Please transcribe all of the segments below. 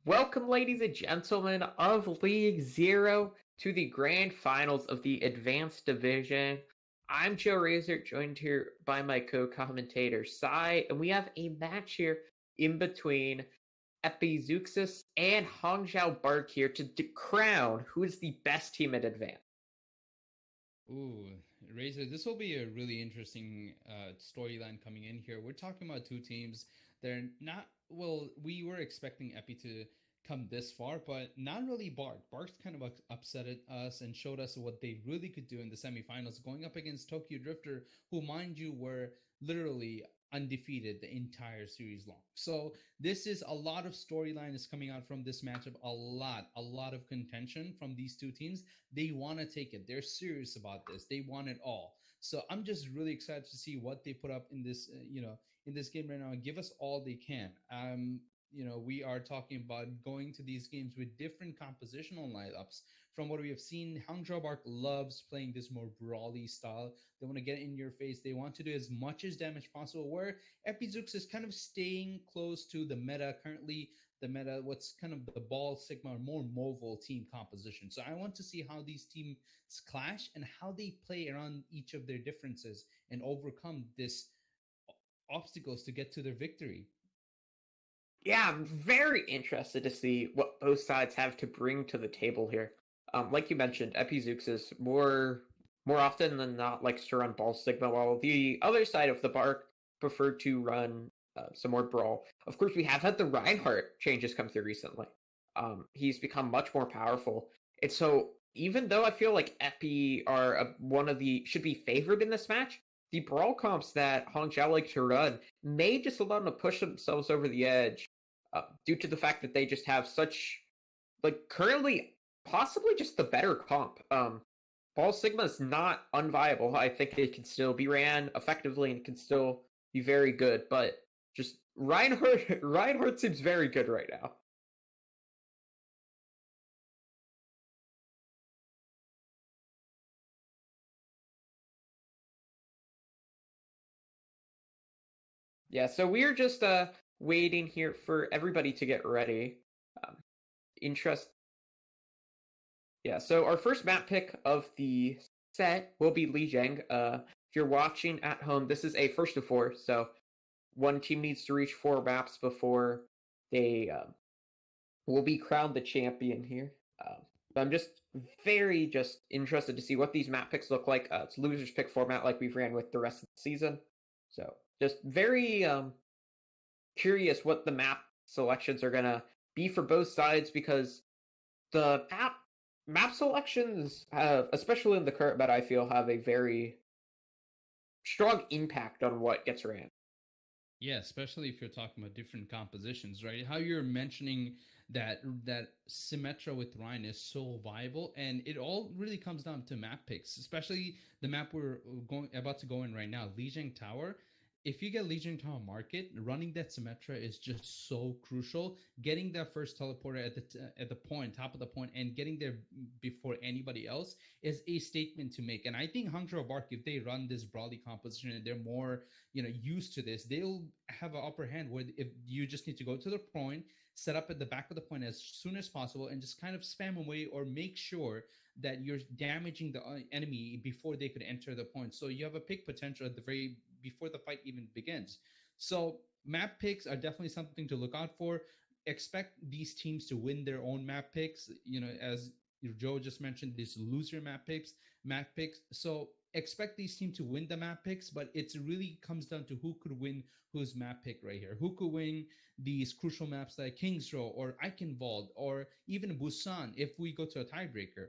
Welcome, ladies and gentlemen of League Zero, to the grand finals of the Advanced Division. I'm Joe Razor, joined here by my co-commentator, Sai, and we have a match here in between Epizeuxis and Hangzhou Bark here to crown who is the best team at Advanced. Ooh, Razor, this will be a really interesting storyline coming in here. We're talking about two teams. They're not, well, we were expecting Epi to come this far, but not really Bark. Bark's kind of upset at us and showed us what they really could do in the semifinals, going up against Tokyo Drifter, who, mind you, were literally undefeated the entire series long. So this is a lot of storyline is coming out from this matchup. A lot of contention from these two teams. They want to take it. They're serious about this. They want it all. So I'm just really excited to see what they put up in this, in this game right now. Give us all they can. We are talking about going to these games with different compositional lineups. From what we have seen, Hangzhou Bark loves playing this more brawly style. They want to get in your face. They want to do as much as damage possible. Where Epizeuxis is kind of staying close to the meta currently, the meta, what's kind of the ball sigma or more mobile team composition. So I want to see how these teams clash and how they play around each of their differences and overcome this obstacles to get to their victory. Yeah, I'm very interested to see what both sides have to bring to the table here. Like you mentioned, Epizeuxis more often than not likes to run ball sigma, while the other side of the bark preferred to run some more brawl. Of course, we have had the Reinhardt changes come through recently. He's become much more powerful, and so even though I feel like Epi are one of the should be favored in this match, the brawl comps that Hangzhou like to run may just allow them to push themselves over the edge due to the fact that they just have such, like, currently possibly just the better comp. Ball Sigma is not unviable. I think it can still be ran effectively and can still be very good, but just Reinhardt seems very good right now. Yeah, so we're just waiting here for everybody to get ready. Um, interest. Yeah, so our first map pick of the set will be Lijiang. If you're watching at home, this is a first of four, so one team needs to reach four maps before they will be crowned the champion here. But I'm just very interested to see what these map picks look like. It's losers pick format like we've ran with the rest of the season. So just very curious what the map selections are gonna be for both sides, because the map selections have, especially in the current meta, I feel have a very strong impact on what gets ran. Yeah, especially if you're talking about different compositions, right? How you're mentioning that Symmetra with Rhine is so viable, and it all really comes down to map picks, especially the map we're going about to go in right now, Lijiang Tower. If you get Legion Tower Market, running that Symmetra is just so crucial. Getting that first teleporter at the point, top of the point, and getting there before anybody else is a statement to make. And I think Hangzhou Bark, if they run this broadly composition and they're more used to this, they'll have an upper hand where if you just need to go to the point, set up at the back of the point as soon as possible, and just kind of spam away or make sure that you're damaging the enemy before they could enter the point. So you have a pick potential at the very before the fight even begins. So map picks are definitely something to look out for. Expect these teams to win their own map picks. As Joe just mentioned, these loser map picks. So expect these teams to win the map picks, but it really comes down to who could win whose map pick right here. Who could win these crucial maps like Hangzhou or Eichenwald or even Busan if we go to a tiebreaker.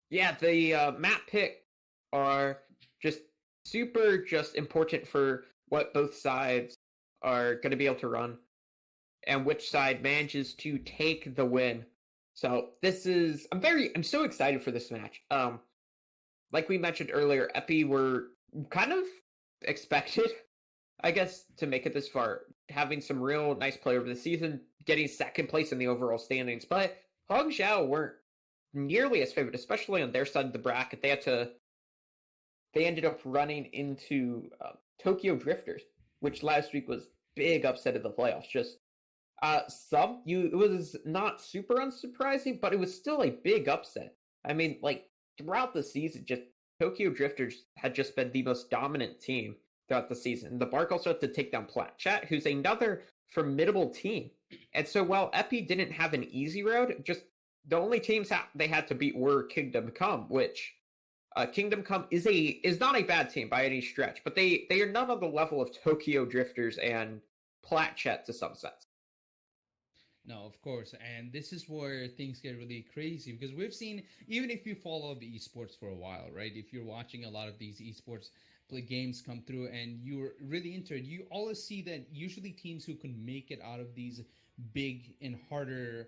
Yeah, the map pick are just super just important for what both sides are going to be able to run and which side manages to take the win. So this is I'm so excited for this match. Like we mentioned earlier, Epi were kind of expected, I guess, to make it this far, having some real nice play over the season, getting second place in the overall standings. But Hangzhou weren't nearly as favored, especially on their side of the bracket. They ended up running into Tokyo Drifters, which last week was big upset of the playoffs. Just It was not super unsurprising, but it was still a big upset. I mean, like throughout the season, just Tokyo Drifters had just been the most dominant team throughout the season. The Bark also had to take down Chat, who's another formidable team. And so while Epi didn't have an easy road, just the only teams they had to beat were Kingdom Come, which Kingdom Come is not a bad team by any stretch, but they are not on the level of Tokyo Drifters and Chat to some sense. No, of course. And this is where things get really crazy because we've seen, even if you follow the esports for a while, right? If you're watching a lot of these esports play games come through and you're really into it, you always see that usually teams who can make it out of these big and harder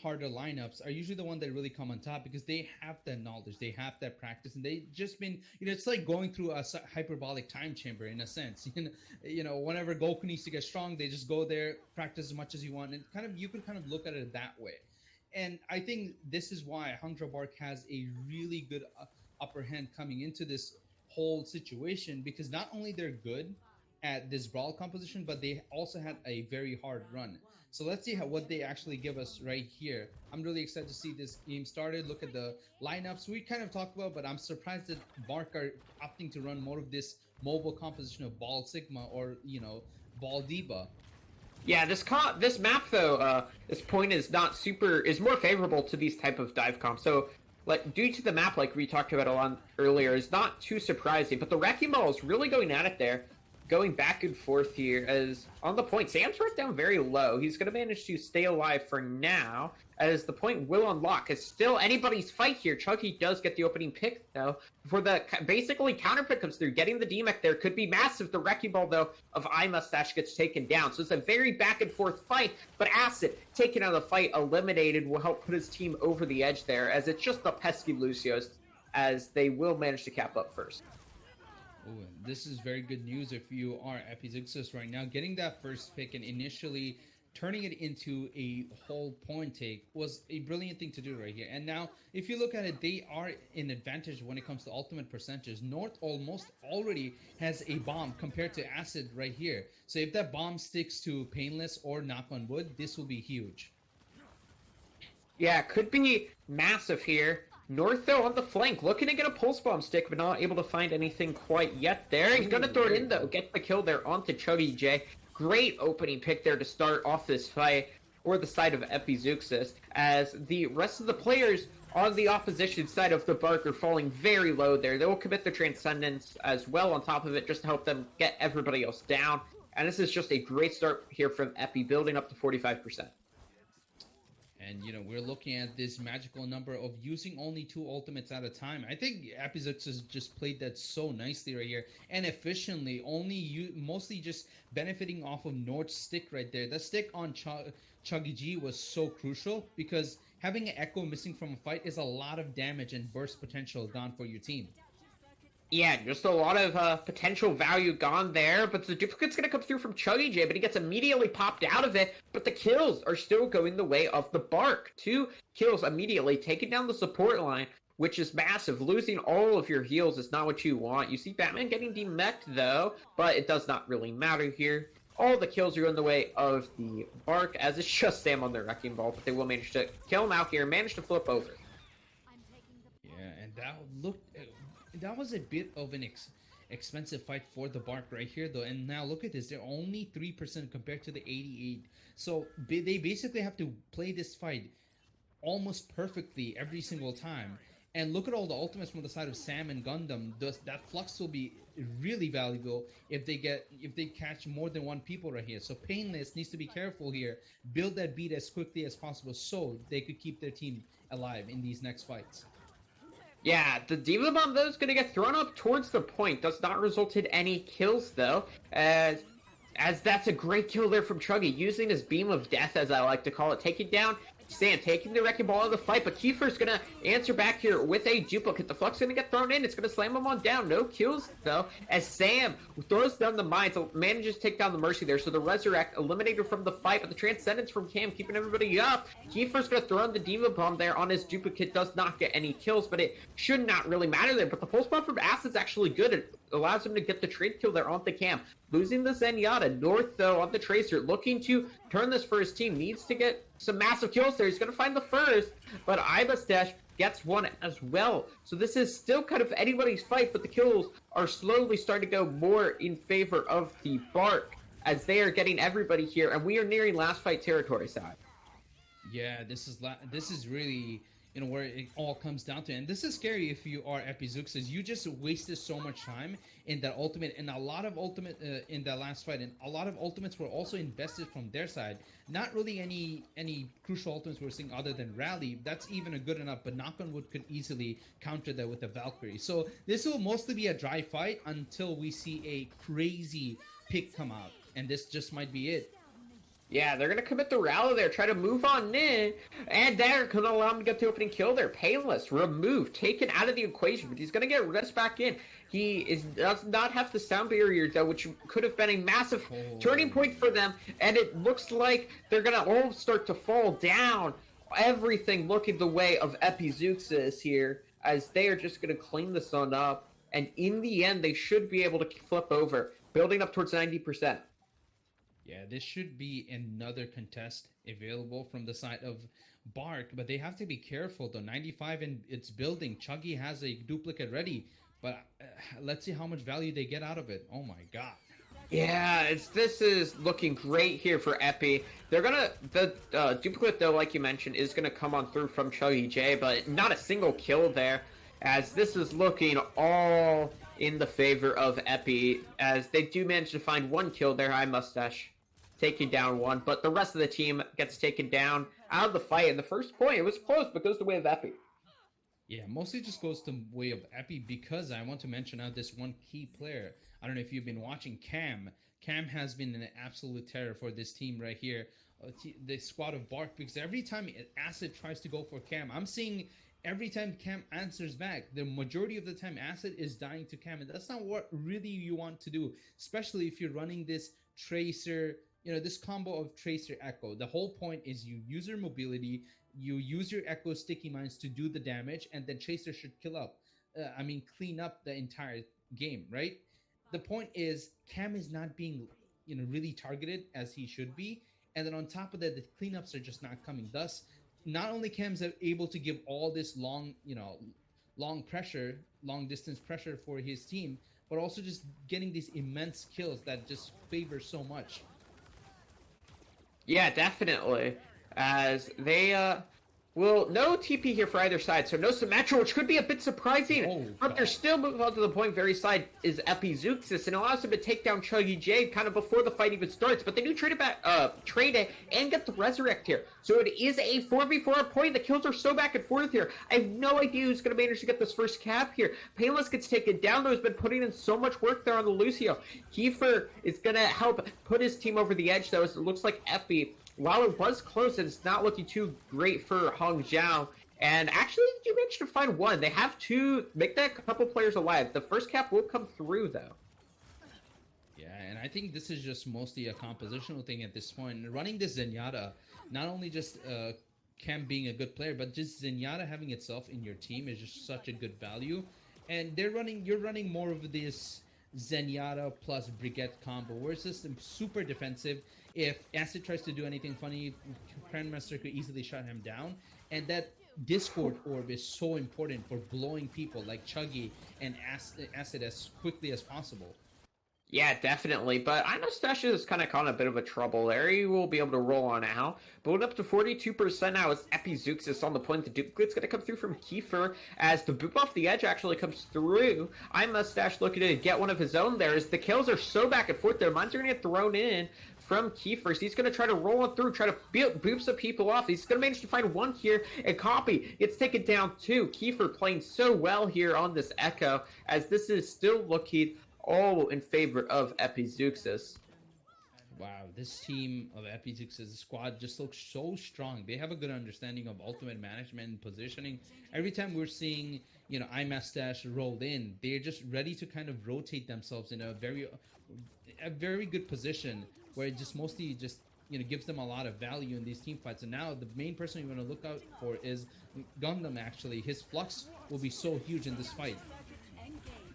lineups are usually the one that really come on top because they have that knowledge, they have that practice, and they just been, it's like going through a hyperbolic time chamber in a sense. Whenever Goku needs to get strong, they just go there, practice as much as you want, and kind of you can kind of look at it that way. And I think this is why Hangzhou Bark has a really good upper hand coming into this whole situation because not only they're good at this brawl composition, but they also had a very hard run. So let's see what they actually give us right here. I'm really excited to see this game started. Look at the lineups we kind of talked about, but I'm surprised that Bark are opting to run more of this mobile composition of Ball Sigma or Ball Diva. Yeah, this map though, this point is more favorable to these type of dive comps. So like due to the map, like we talked about a lot earlier, is not too surprising. But the Wrecking Ball is really going at it there, going back and forth here. As on the point, Sam's right down very low. He's going to manage to stay alive for now, as the point will unlock. It's still anybody's fight here. Chucky does get the opening pick, though, before the basically counter pick comes through. Getting the DMEC there could be massive. The Wrecking Ball, though, of Eye Mustache gets taken down. So it's a very back and forth fight, but Acid, taken out of the fight, eliminated, will help put his team over the edge there, as it's just the pesky Lucios, as they will manage to cap up first. Ooh, this is very good news if you are Epizeuxis right now. Getting that first pick and initially turning it into a whole point take was a brilliant thing to do right here. And now, if you look at it, they are in advantage when it comes to ultimate percentages. North almost already has a bomb compared to Acid right here. So if that bomb sticks to Painless or Knock on Wood, this will be huge. Yeah, could be massive here. North, though, on the flank, looking to get a pulse bomb stick, but not able to find anything quite yet there. He's going to throw it in, though. Get the kill there onto Chuggy J. Great opening pick there to start off this fight, or the side of Epizeuxis, as the rest of the players on the opposition side of the Bark are falling very low there. They will commit the Transcendence as well on top of it, just to help them get everybody else down. And this is just a great start here from Epi, building up to 45%. And, we're looking at this magical number of using only 2 ultimates at a time. I think Epizeuxis just played that so nicely right here and efficiently, mostly just benefiting off of North's stick right there. That stick on Chuggy G was so crucial because having an Echo missing from a fight is a lot of damage and burst potential gone for your team. Yeah, just a lot of potential value gone there, but the duplicate's going to come through from Chuggy J, but he gets immediately popped out of it, but the kills are still going the way of the Bark. 2 kills immediately, taking down the support line, which is massive. Losing all of your heals is not what you want. You see Batman getting demeched, though, but it does not really matter here. All the kills are going the way of the Bark, as it's just Sam on the Wrecking Ball, but they will manage to kill him out here, manage to flip over. Yeah, and that was a bit of an expensive fight for the Bark right here, though. And now look at this. They're only 3% compared to the 88. So they basically have to play this fight almost perfectly every single time. And look at all the ultimates from the side of Sam and Gundam. That flux will be really valuable if they catch more than 1 people right here. So Painless needs to be careful here. Build that beat as quickly as possible so they could keep their team alive in these next fights. Yeah, the Diva Bomb, though, is going to get thrown up towards the point. Does not result in any kills, though, as that's a great kill there from Chuggy, using his Beam of Death, as I like to call it, taking down Sam, taking the Wrecking Ball out of the fight, but Kiefer's going to answer back here with a duplicate. The Flux is going to get thrown in. It's going to slam him on down. No kills, though, as Sam throws down the Mines, manages to take down the Mercy there. So the Resurrect eliminated from the fight, but the Transcendence from Cam keeping everybody up. Kiefer's going to throw in the Diva Bomb there on his duplicate. Does not get any kills, but it should not really matter there. But the Pulse Bomb from Acid's actually good at allows him to get the trade kill there on the camp. Losing the Zenyatta. North, though, on the Tracer, looking to turn this for his team. Needs to get some massive kills there. He's going to find the first, but Ibastash gets one as well. So this is still kind of anybody's fight, but the kills are slowly starting to go more in favor of the Bark as they are getting everybody here, and we are nearing last fight territory side. Yeah, this is really, you know, where it all comes down to. And this is scary if you are Epizeuxis. You just wasted so much time in that ultimate, and a lot of ultimate in that last fight, and a lot of ultimates were also invested from their side. Not really any crucial ultimates we're seeing other than Rally. That's even a good enough, but Knock on Wood could easily counter that with the Valkyrie. So this will mostly be a dry fight until we see a crazy pick come out, and this just might be it. Yeah, they're going to commit the rally there, try to move on in, and they're going to allow him to get the opening kill there. Painless, removed, taken out of the equation, but he's going to get Rest back in. Does not have the sound barrier, though, which could have been a massive turning point for them, and it looks like they're going to all start to fall down. Everything looking the way of Epizeuxis here, as they are just going to clean this one up, and in the end, they should be able to flip over, building up towards 90%. Yeah, this should be another contest available from the side of Bark, but they have to be careful though. 95 and it's building. Chuggy has a duplicate ready, but let's see how much value they get out of it. Oh my god. Yeah, this is looking great here for Epi. They're gonna the duplicate though, like you mentioned, is gonna come on through from Chuggy J, but not a single kill there, as this is looking all in the favor of Epi, as they do manage to find one kill there. High Mustache taking down one, but the rest of the team gets taken down out of the fight. And the first point, it was close, but goes the way of Epi. Yeah, mostly just goes the way of Epi, because I want to mention out this one key player. I don't know if you've been watching Cam. Cam has been an absolute terror for this team right here, the squad of Bark, because every time Acid tries to go for Cam, I'm seeing every time Cam answers back, the majority of the time Acid is dying to Cam, and that's not what really you want to do, especially if you're running this Tracer, you know, this combo of Tracer Echo. The whole point is you use your mobility, you use your Echo sticky mines to do the damage, and then Tracer should clean up the entire game, right? The point is Cam is not being, you know, really targeted as he should be, and then on top of that, the cleanups are just not coming. Thus, not only Cam's able to give all this long distance pressure for his team, but also just getting these immense kills that just favor so much. Yeah, definitely. As they, no TP here for either side, so no Symmetra, which could be a bit surprising. But they're still moving on to the point. Very side is Epizeuxis, and allows him to take down Chuggy J kind of before the fight even starts. But they do trade it and get the Resurrect here. So it is a 4v4 point. The kills are so back and forth here. I have no idea who's going to manage to get this first cap here. Painless gets taken down, though. He's been putting in so much work there on the Lucio. Kiefer is going to help put his team over the edge, though, as it looks like Epi, while it was close, it's not looking too great for Hangzhou. And actually, you managed to find one. They have to make that couple players alive. The first cap will come through, though. Yeah, and I think this is just mostly a compositional thing at this point. Running this Zenyatta, not only just Cam being a good player, but just Zenyatta having itself in your team is just such a good value. And you're running more of this Zenyatta plus Brigette combo, where it's just super defensive. If Acid tries to do anything funny, Grandmaster could easily shut him down. And that Discord orb is so important for blowing people like Chuggy and Acid as quickly as possible. Yeah, definitely. But I know Stash is kind of caught in a bit of a trouble there. He will be able to roll on out. Build up to 42% now as Epizeuxis on the point. The duplicate's going to come through from Kiefer as the boop off the edge actually comes through. I'm Mustache looking to get one of his own there as the kills are so back and forth there. Mines are going to get thrown in from Kiefer. So he's going to try to roll it through, try to boop some people off. He's going to manage to find one here and copy. It's taken down two. Kiefer playing so well here on this Echo as this is still looking all in favor of Epizeuxis. Wow, this team of Epizeuxis squad just looks so strong. They have a good understanding of ultimate management and positioning. Every time we're seeing, you know, iMustache rolled in, they're just ready to kind of rotate themselves in a very good position where it just mostly just, you know, gives them a lot of value in these team fights. And now the main person you want to look out for is Gundam. Actually, his flux will be so huge in this fight.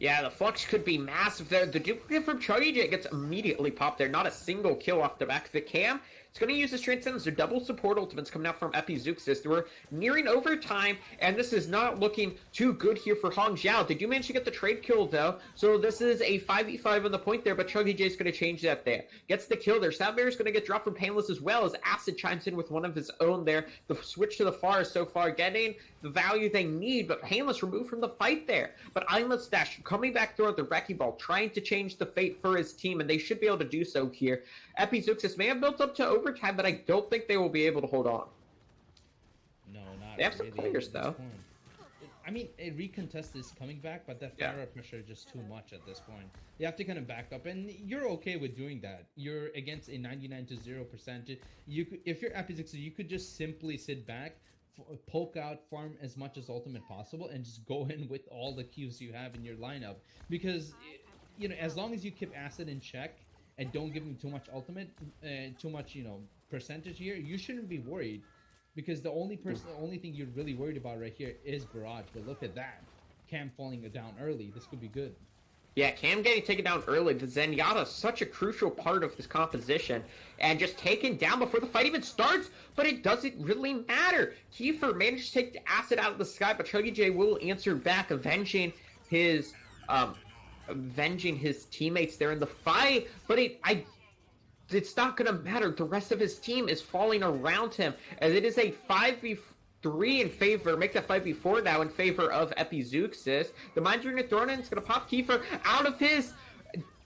Yeah, the flux could be massive there. The duplicate from Chuggy J gets immediately popped there. Not a single kill off the back of the cam. It's going to use his Transcendence. Their double support ultimates coming out from Epizeuxis. We're nearing overtime, and this is not looking too good here for Hangzhou. They do manage to get the trade kill, though, so this is a 5v5 on the point there, but Chuggy J is going to change that there. Gets the kill there. Soundbear is going to get dropped from Painless as well, as Acid chimes in with one of his own there. The switch to the Forest so far getting the value they need, but Painless removed from the fight there. But Mustache coming back throughout the Wrecking Ball, trying to change the fate for his team, and they should be able to do so here. Epizeuxis may have built up to overtime, but I don't think they will be able to hold on. No, not They have some really players, at this though. point. I mean, a recontest is coming back, but that fire pressure is just too much at this point. You have to kind of back up, and you're okay with doing that. You're against a 99-0%. You could, if you're Epizeuxis, you could just simply sit back, poke out, farm as much as ultimate possible, and just go in with all the Qs you have in your lineup. Because, you know, as long as you keep Acid in check and don't give him too much ultimate, too much, you know, percentage here, you shouldn't be worried. Because the only thing you're really worried about right here is Barrage. But look at that, Cam falling down early. This could be good. Yeah, Cam getting taken down early. The Zenyatta such a crucial part of this composition, and just taken down before the fight even starts. But it doesn't really matter. Kiefer managed to take the Acid out of the sky, but Chuggy J will answer back, avenging his teammates there in the fight. But it's not going to matter. The rest of his team is falling around him, as it is a 5v3 in favor, make that 5v4 now in favor of Epizeuxis. The Mind Unit thrown in, it's going to pop Kiefer out of his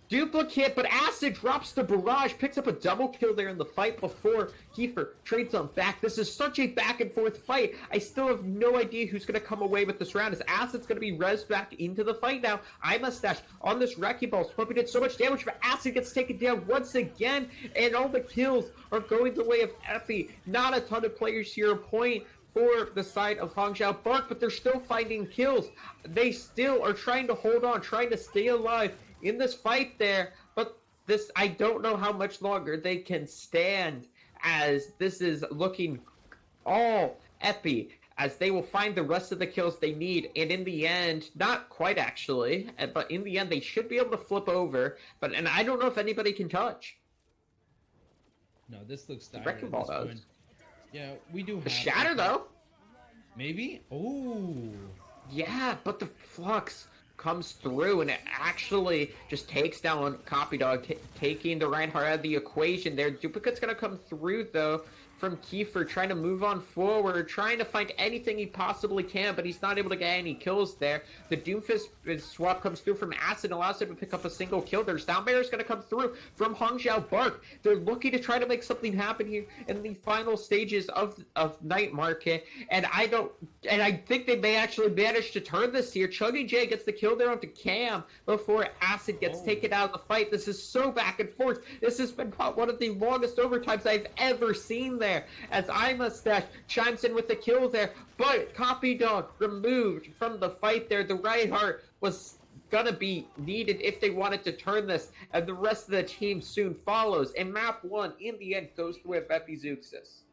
duplicate, but Acid drops the Barrage, picks up a double kill there in the fight before Kiefer trades on back. This is such a back and forth fight. I still have no idea who's going to come away with this round, as Acid's going to be res back into the fight now. Mustache on this Wrecking Ball, Spumpy did so much damage, but Acid gets taken down once again, and all the kills are going the way of Epi. Not a ton of players here, a point for the side of Hangzhou Bark, but they're still finding kills. They still are trying to hold on, trying to stay alive in this fight there, but this, I don't know how much longer they can stand, as this is looking all Epi, as they will find the rest of the kills they need, and in the end, not quite actually, but in the end they should be able to flip over, and I don't know if anybody can touch. No, this looks dire Wrecking at Ball this does. point. Yeah, we do have The Shatter though, maybe. Oh, yeah, but the Flux comes through, and it actually just takes down Copy Dog, taking the Reinhardt out of the equation there. Duplicate's going to come through, though, from Kiefer, trying to move on forward, trying to find anything he possibly can, but he's not able to get any kills there. The Doomfist swap comes through from Acid, and allows him to pick up a single kill there. Soundbearer's going to come through from Hangzhou Bark. They're looking to try to make something happen here in the final stages of Night Market, and I think they may actually manage to turn this here. Chuggy J gets the kill there onto Cam before Acid gets taken out of the fight. This is so back and forth. This has been one of the longest overtimes I've ever seen there, as Mustache chimes in with the kill there, but Copy Dog removed from the fight there. The Reinhardt was gonna be needed if they wanted to turn this, and the rest of the team soon follows, and map 1 in the end goes to Epizeuxis.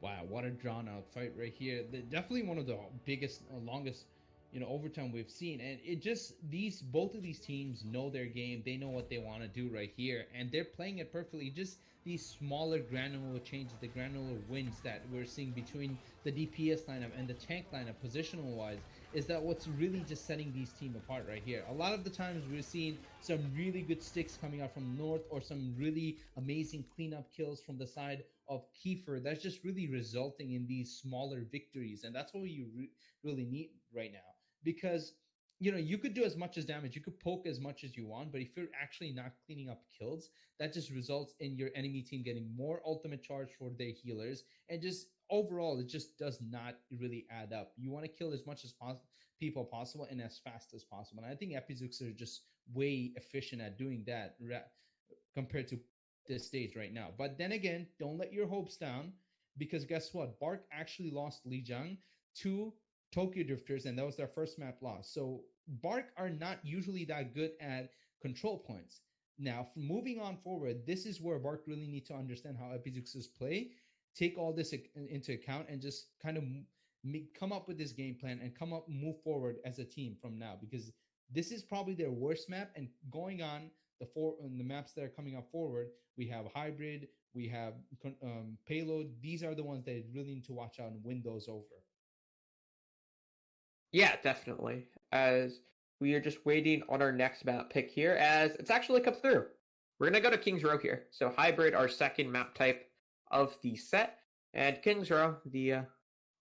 wow, what a drawn out fight right here. Definitely one of the biggest, longest, you know, overtime we've seen, and it just, both of these teams know their game. They know what they want to do right here, and they're playing it perfectly. Just these smaller granular changes, the granular wins that we're seeing between the DPS lineup and the tank lineup positional wise, is that what's really just setting these teams apart right here. A lot of the times we're seeing some really good sticks coming out from north, or some really amazing cleanup kills from the side of Kiefer. That's just really resulting in these smaller victories, and that's what you really need right now. Because, you know, you could do as much as damage, you could poke as much as you want, but if you're actually not cleaning up kills, that just results in your enemy team getting more ultimate charge for their healers, and just overall it just does not really add up. You want to kill as much as people possible and as fast as possible, and I think Epizeuxis are just way efficient at doing that compared to this stage right now. But then again, don't let your hopes down, because guess what, Bark actually lost Lijiang to Tokyo Drifters, and that was their first map loss. So Bark are not usually that good at control points. Now, moving on forward, this is where Bark really need to understand how Epizeuxis play, take all this into account, and just kind of come up with this game plan and move forward as a team from now, because This is probably their worst map. And going on the maps that are coming up forward, we have hybrid, we have payload. These are the ones that really need to watch out and win those over. Yeah, definitely. As we are just waiting on our next map pick here, as it's actually come through. We're gonna go to King's Row here. So hybrid, our second map type of the set, and King's Row, the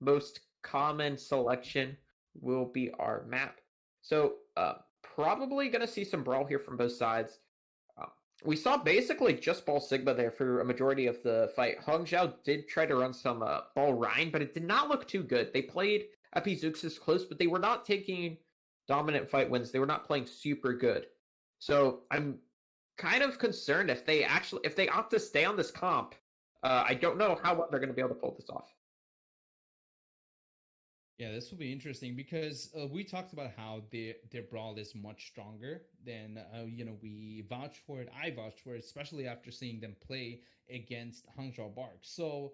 most common selection, will be our map. So probably gonna see some brawl here from both sides. Uh, we saw basically just Ball Sigma there for a majority of the fight. Hangzhou did try to run some Ball Rhine, but it did not look too good. They played Epizeuxis close, but they were not taking dominant fight wins. They were not playing super good. So I'm kind of concerned if they opt to stay on this comp. I don't know how well they're going to be able to pull this off. Yeah, this will be interesting because we talked about how their brawl is much stronger than we vouch for it. I vouch for it, especially after seeing them play against Hangzhou Bark. So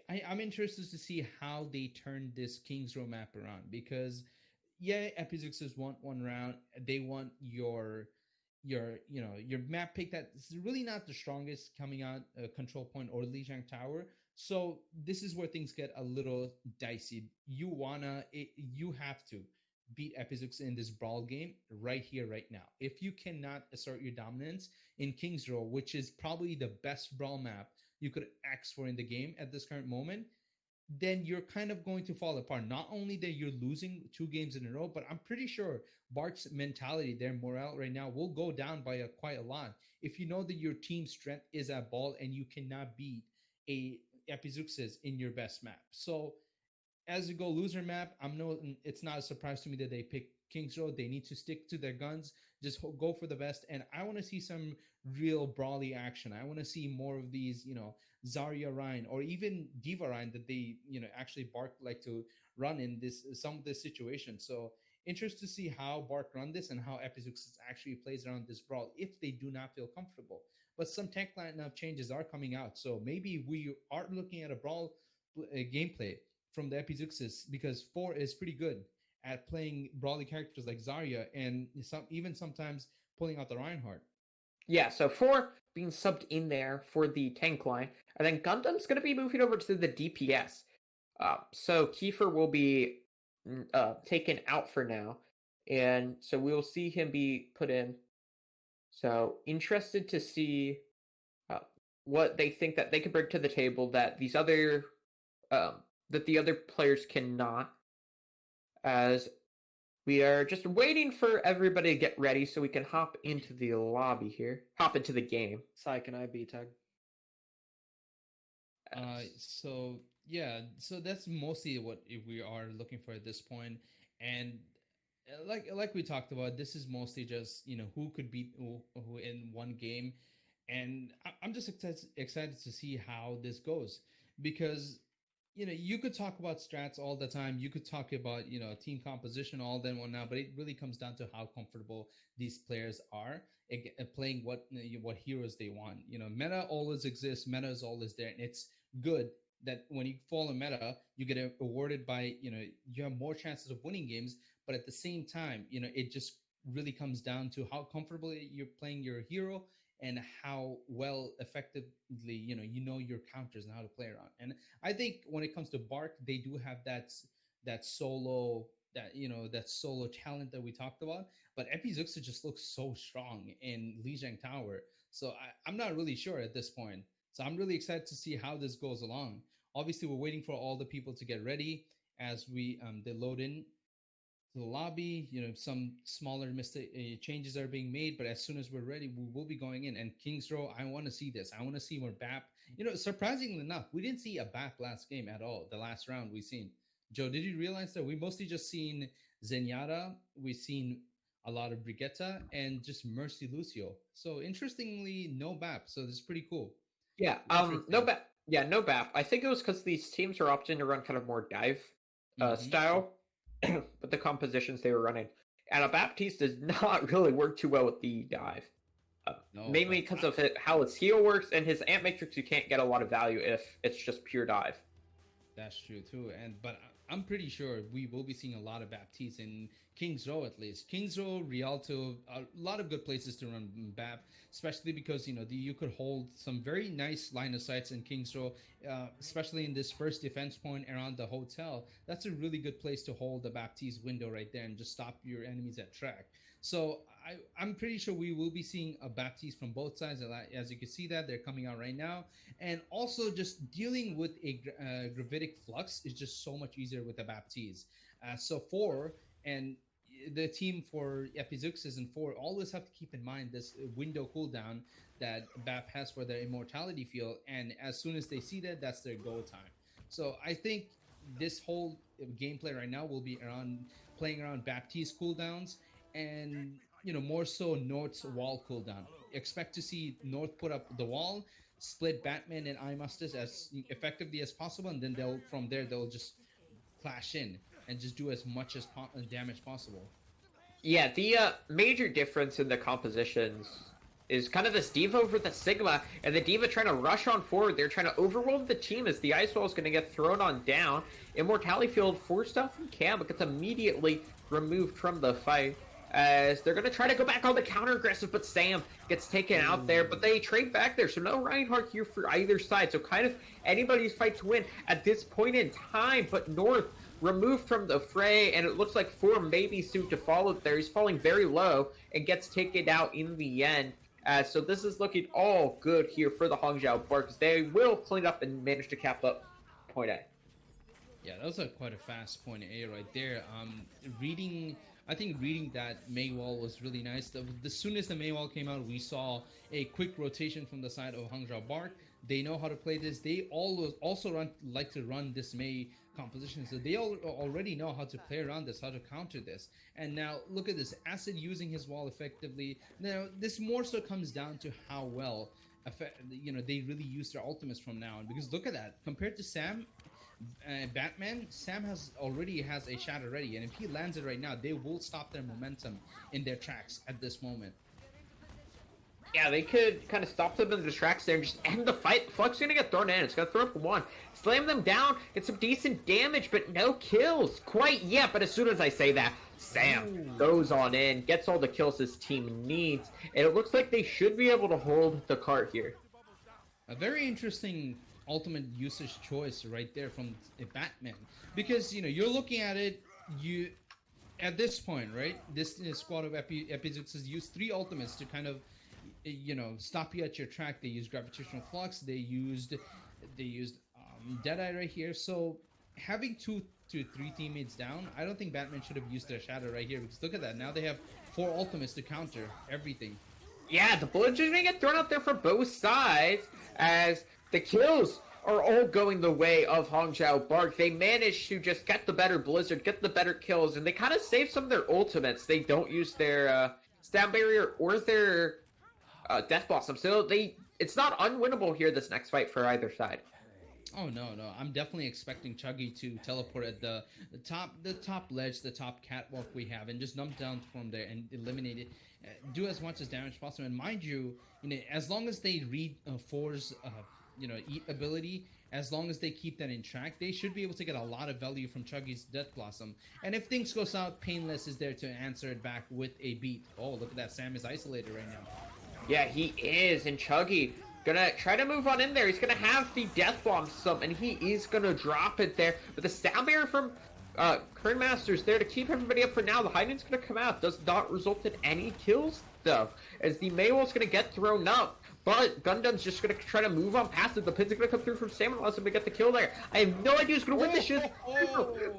I'm interested to see how they turn this Kings Row map around because yeah, Epizeuxis want one round. They want your map pick that's really not the strongest coming out control point or Lijiang Tower. So this is where things get a little dicey. You have to beat Epizeuxis in this brawl game right here, right now. If you cannot assert your dominance in King's Row, which is probably the best brawl map you could ask for in the game at this current moment, then you're kind of going to fall apart. Not only that you're losing 2 games in a row, but I'm pretty sure Bart's mentality, their morale right now will go down by quite a lot. If you know that your team's strength is at ball and you cannot beat a Epizeuxis in your best map. So as you go loser map, it's not a surprise to me that they pick Kings Road. They need to stick to their guns, just go for the best. And I want to see some real brawly action. I want to see more of these, Zarya Rhine or even Diva Rhine that they, actually Bark like to run in some of this situation. So interested to see how Bark run this and how Epizeuxis actually plays around this brawl if they do not feel comfortable. But some tech lineup changes are coming out, so maybe we are looking at a brawl gameplay from the Epizeuxis because 4 is pretty good at playing brawly characters like Zarya and even sometimes pulling out the Reinhardt. Yeah, so 4 being subbed in there for the tank line, and then Gundam's going to be moving over to the DPS. So Kiefer will be taken out for now, and so we'll see him be put in. So interested to see what they think that they can bring to the table that these other that the other players cannot. As we are just waiting for everybody to get ready so we can hop into the lobby here, hop into the game. Sai, can I be Tug? So that's mostly what we are looking for at this point, and like we talked about, this is mostly just who could beat who in one game, and I'm just excited to see how this goes because you could talk about strats all the time, you could talk about team composition all then one now, but it really comes down to how comfortable these players are playing what heroes they want. Meta always exists, meta is always there, and it's good that when you fall in meta you get awarded by you have more chances of winning games, but at the same time it just really comes down to how comfortable you're playing your hero and how well effectively your counters and how to play around. And I think when it comes to Bark, they do have that solo talent that we talked about. But Epizeuxis just looks so strong in Lijiang Tower, so I'm not really sure at this point. So I'm really excited to see how this goes along. Obviously, we're waiting for all the people to get ready as they load in to the lobby. Some smaller changes are being made, but as soon as we're ready, we will be going in. And Kings Row, I want to see this. I want to see more BAP. Surprisingly enough, we didn't see a BAP last game at all. The last round we seen. Joe, did you realize that we mostly just seen Zenyatta? We've seen a lot of Brigitte and just Mercy Lucio. So interestingly, no BAP. So this is pretty cool. Yeah, no BAP. Yeah, no BAP. I think it was because these teams are opting to run kind of more dive style with the compositions they were running. And a Baptiste does not really work too well with the dive. Mainly because of how his heal works, and his Ant Matrix you can't get a lot of value if it's just pure dive. That's true too, but I'm pretty sure we will be seeing a lot of Baptiste in Hangzhou at least. Hangzhou, Rialto, a lot of good places to run BAP, especially because you could hold some very nice line of sights in Hangzhou, especially in this first defense point around the hotel. That's a really good place to hold the Baptiste window right there and just stop your enemies at track. So I'm pretty sure we will be seeing a Baptiste from both sides. As you can see that they're coming out right now, and also just dealing with a gravitic flux is just so much easier with the Baptiste. So four and the team for Epizeuxis and four always have to keep in mind this window cooldown that BAP has for their immortality field, and as soon as they see that, that's their go time. So I think this whole gameplay right now will be around playing around Baptiste cooldowns and more so North's wall cooldown. Expect to see North put up the wall, split Batman and I Mustus as effectively as possible, and then they'll just clash in and just do as much as damage possible. Yeah, the major difference in the compositions is kind of this D.Va over the Sigma, and the D.Va trying to rush on forward. They're trying to overwhelm the team as the Ice Wall is going to get thrown on down. Immortality Field forced out from Cam, but gets immediately removed from the fight. As they're going to try to go back on the counter-aggressive, but Sam gets taken out there, but they trade back there, so no Reinhardt here for either side. So kind of anybody's fight to win at this point in time, but North removed from the fray, and it looks like 4 maybe soon to follow there. He's falling very low and gets taken out in the end. So this is looking all good here for the Hangzhou Barks. They will clean up and manage to cap up point A. Yeah, that was quite a fast point A right there. I think reading that Mei wall was really nice. As soon as the Mei wall came out, we saw a quick rotation from the side of Hangzhou Bark. They know how to play this. They also like to run this Mei composition, so they already know how to play around this, how to counter this. And now look at this, Acid using his wall effectively. Now this more so comes down to how well they really use their ultimates from now on, because look at that, compared to Sam, Batman, Sam already has a shatter ready, and if he lands it right now, they will stop their momentum in their tracks at this moment. Yeah, they could kind of stop them in the tracks there and just end the fight. Flux is going to get thrown in. It's going to throw up 1. Slam them down. Get some decent damage, but no kills quite yet. But as soon as I say that, Sam goes on in, gets all the kills his team needs, and it looks like they should be able to hold the cart here. A very interesting ultimate usage choice right there from a Batman, because you're looking at it, at this point, right, this squad of Epizeuxis used 3 ultimates to kind of stop you at your track. They used gravitational flux, they used Deadeye right here. So having 2 to 3 teammates down, I don't think Batman should have used their shadow right here, because look at that, now they have 4 ultimates to counter everything. Yeah, the bullets are gonna get thrown out there for both sides as the kills are all going the way of Hangzhou Bark. They managed to just get the better Blizzard, get the better kills, and they kind of save some of their ultimates. They don't use their stab barrier or their Death Blossom, so it's not unwinnable here this next fight for either side. Oh no, I'm definitely expecting Chuggy to teleport at the top ledge, the top catwalk we have, and just dump down from there and eliminate it. Do as much as damage possible, and mind you, as long as they read 4's eat ability, as long as they keep that in track, they should be able to get a lot of value from Chuggy's Death Blossom. And if things go south, Painless is there to answer it back with a beat. Oh, look at that, Sam is isolated right now. Yeah, he is, and Chuggy gonna try to move on in there. He's gonna have the Death Blossom, and he is gonna drop it there. But the Stab Barrier from Kern Master's there to keep everybody up for now. The Heiden's gonna come out. Does not result in any kills, though, as the Maywall's gonna get thrown up. But Gundam's just going to try to move on past it. The pin's going to come through from Sam and allows him to get the kill there. I have no idea who's going to win this shit.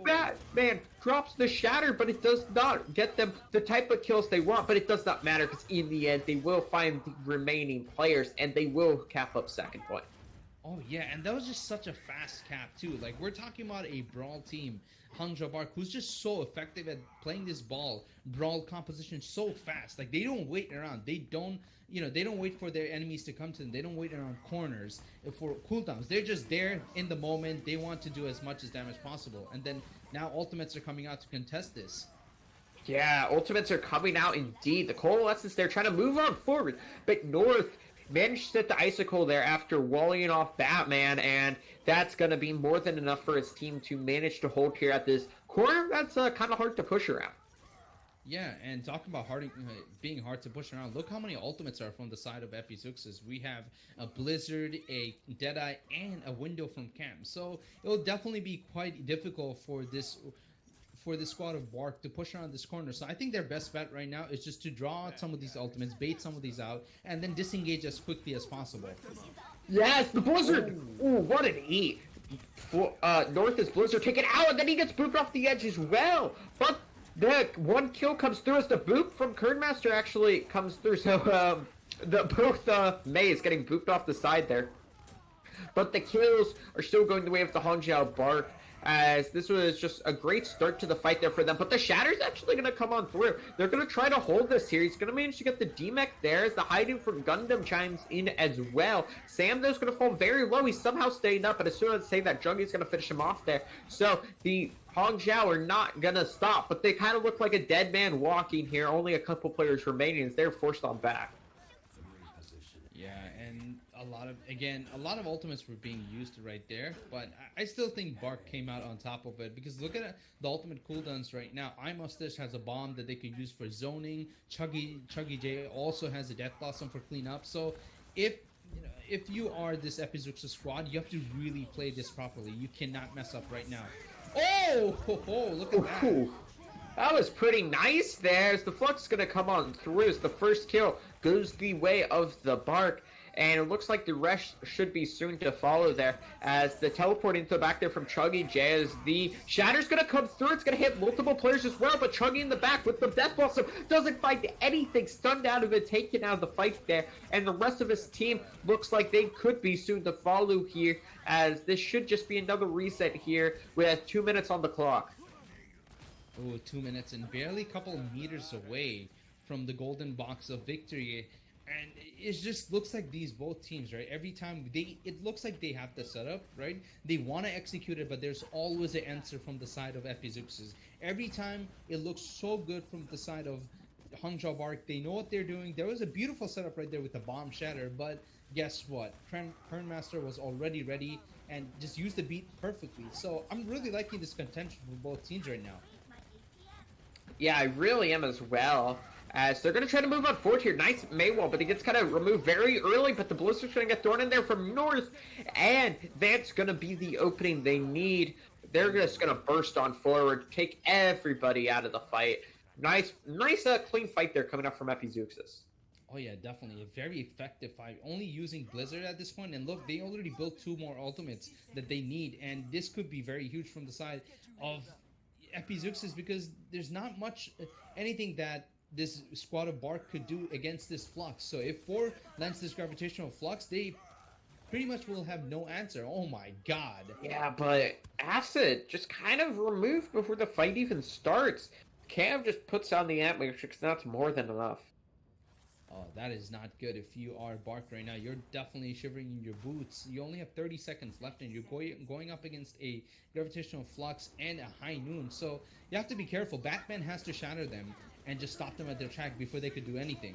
Batman drops the shatter, but it does not get them the type of kills they want. But it does not matter, because in the end, they will find the remaining players, and they will cap up second point. Oh, yeah, and that was just such a fast cap, too. Like, we're talking about a Brawl team, Hangzhou Bark, who's just so effective at playing this Brawl composition so fast. Like, they don't wait around. They don't wait for their enemies to come to them. They don't wait around corners for cooldowns. They're just there in the moment. They want to do as much as damage possible. And then now ultimates are coming out to contest this. Yeah, ultimates are coming out indeed. The Coalescence, they're trying to move on forward. But North managed to set the Icicle there after walling off Batman, and that's going to be more than enough for his team to manage to hold here at this corner. That's kind of hard to push around. Yeah, and talking about being hard to push around, look how many ultimates are from the side of Epizeuxis. We have a Blizzard, a Deadeye, and a Window from Cam. So it'll definitely be quite difficult for this squad of Bark to push around this corner. So I think their best bet right now is just to draw out some of these ultimates, bait some of these out, and then disengage as quickly as possible. Yes, the Blizzard! Ooh, what an eat! North is Blizzard taken out, and then he gets booped off the edge as well. But the one kill comes through as the boop from Kernmaster actually comes through. So both Mei is getting booped off the side there. But the kills are still going the way of the Hangzhou Bark, as this was just a great start to the fight there for them. But the Shatter's actually going to come on through. They're going to try to hold this here. He's going to manage to get the D-Mech there as the hiding from Gundam chimes in as well. Sam, though, is going to fall very low. He's somehow staying up, but as soon as I say that, Jungie's going to finish him off there. So the Hangzhou are not going to stop, but they kind of look like a dead man walking here. Only a couple players remaining as they're forced on back. Yeah, and a lot of ultimates were being used right there, but I still think Bark came out on top of it because look at the ultimate cooldowns right now. iMustache has a bomb that they could use for zoning. Chuggy J also has a Death Blossom for cleanup. So if if you are this Epizeuxis squad, you have to really play this properly. You cannot mess up right now. Oh, look at that. Ooh. That was pretty nice there, as the Flux is going to come on through as the first kill goes the way of the Bark. And it looks like the rest should be soon to follow there, as the teleport into the back there from Chuggy J, as the Shatter's going to come through. It's going to hit multiple players as well, but Chuggy in the back with the Death Blossom doesn't find anything, stunned out of it, taken out of the fight there. And the rest of his team looks like they could be soon to follow here, as this should just be another reset here with 2 minutes on the clock. Oh, 2 minutes and barely a couple of meters away from the golden box of victory. And it just looks like these both teams, right? Every time it looks like they have the setup, right? They want to execute it, but there's always an answer from the side of Epizeuxis. Every time it looks so good from the side of Hangzhou Bark. They know what they're doing. There was a beautiful setup right there with the bomb shatter, but guess what? Kernmaster was already ready and just used the beat perfectly. So I'm really liking this contention for both teams right now. Yeah, I really am as well. As they're going to try to move on forward here. Nice Maywall, but he gets kind of removed very early, but the Blizzard's going to get thrown in there from North, and that's going to be the opening they need. They're just going to burst on forward, take everybody out of the fight. Nice, clean fight there coming up from Epizeuxis. Oh yeah, definitely. A very effective fight. Only using Blizzard at this point, and look, they already built 2 more ultimates that they need, and this could be very huge from the side of Epizeuxis because there's not much anything that this squad of Bark could do against this Flux. So if 4 lands this gravitational Flux, they pretty much will have no answer. Oh my god. Yeah, but Acid just kind of removed before the fight even starts. Cam just puts on the Ant Matrix, and that's more than enough. Oh, that is not good. If you are Bark right now, you're definitely shivering in your boots. You only have 30 seconds left, and you're going up against a gravitational Flux and a high noon. So you have to be careful. Batman has to shatter them and just stop them at their track before they could do anything.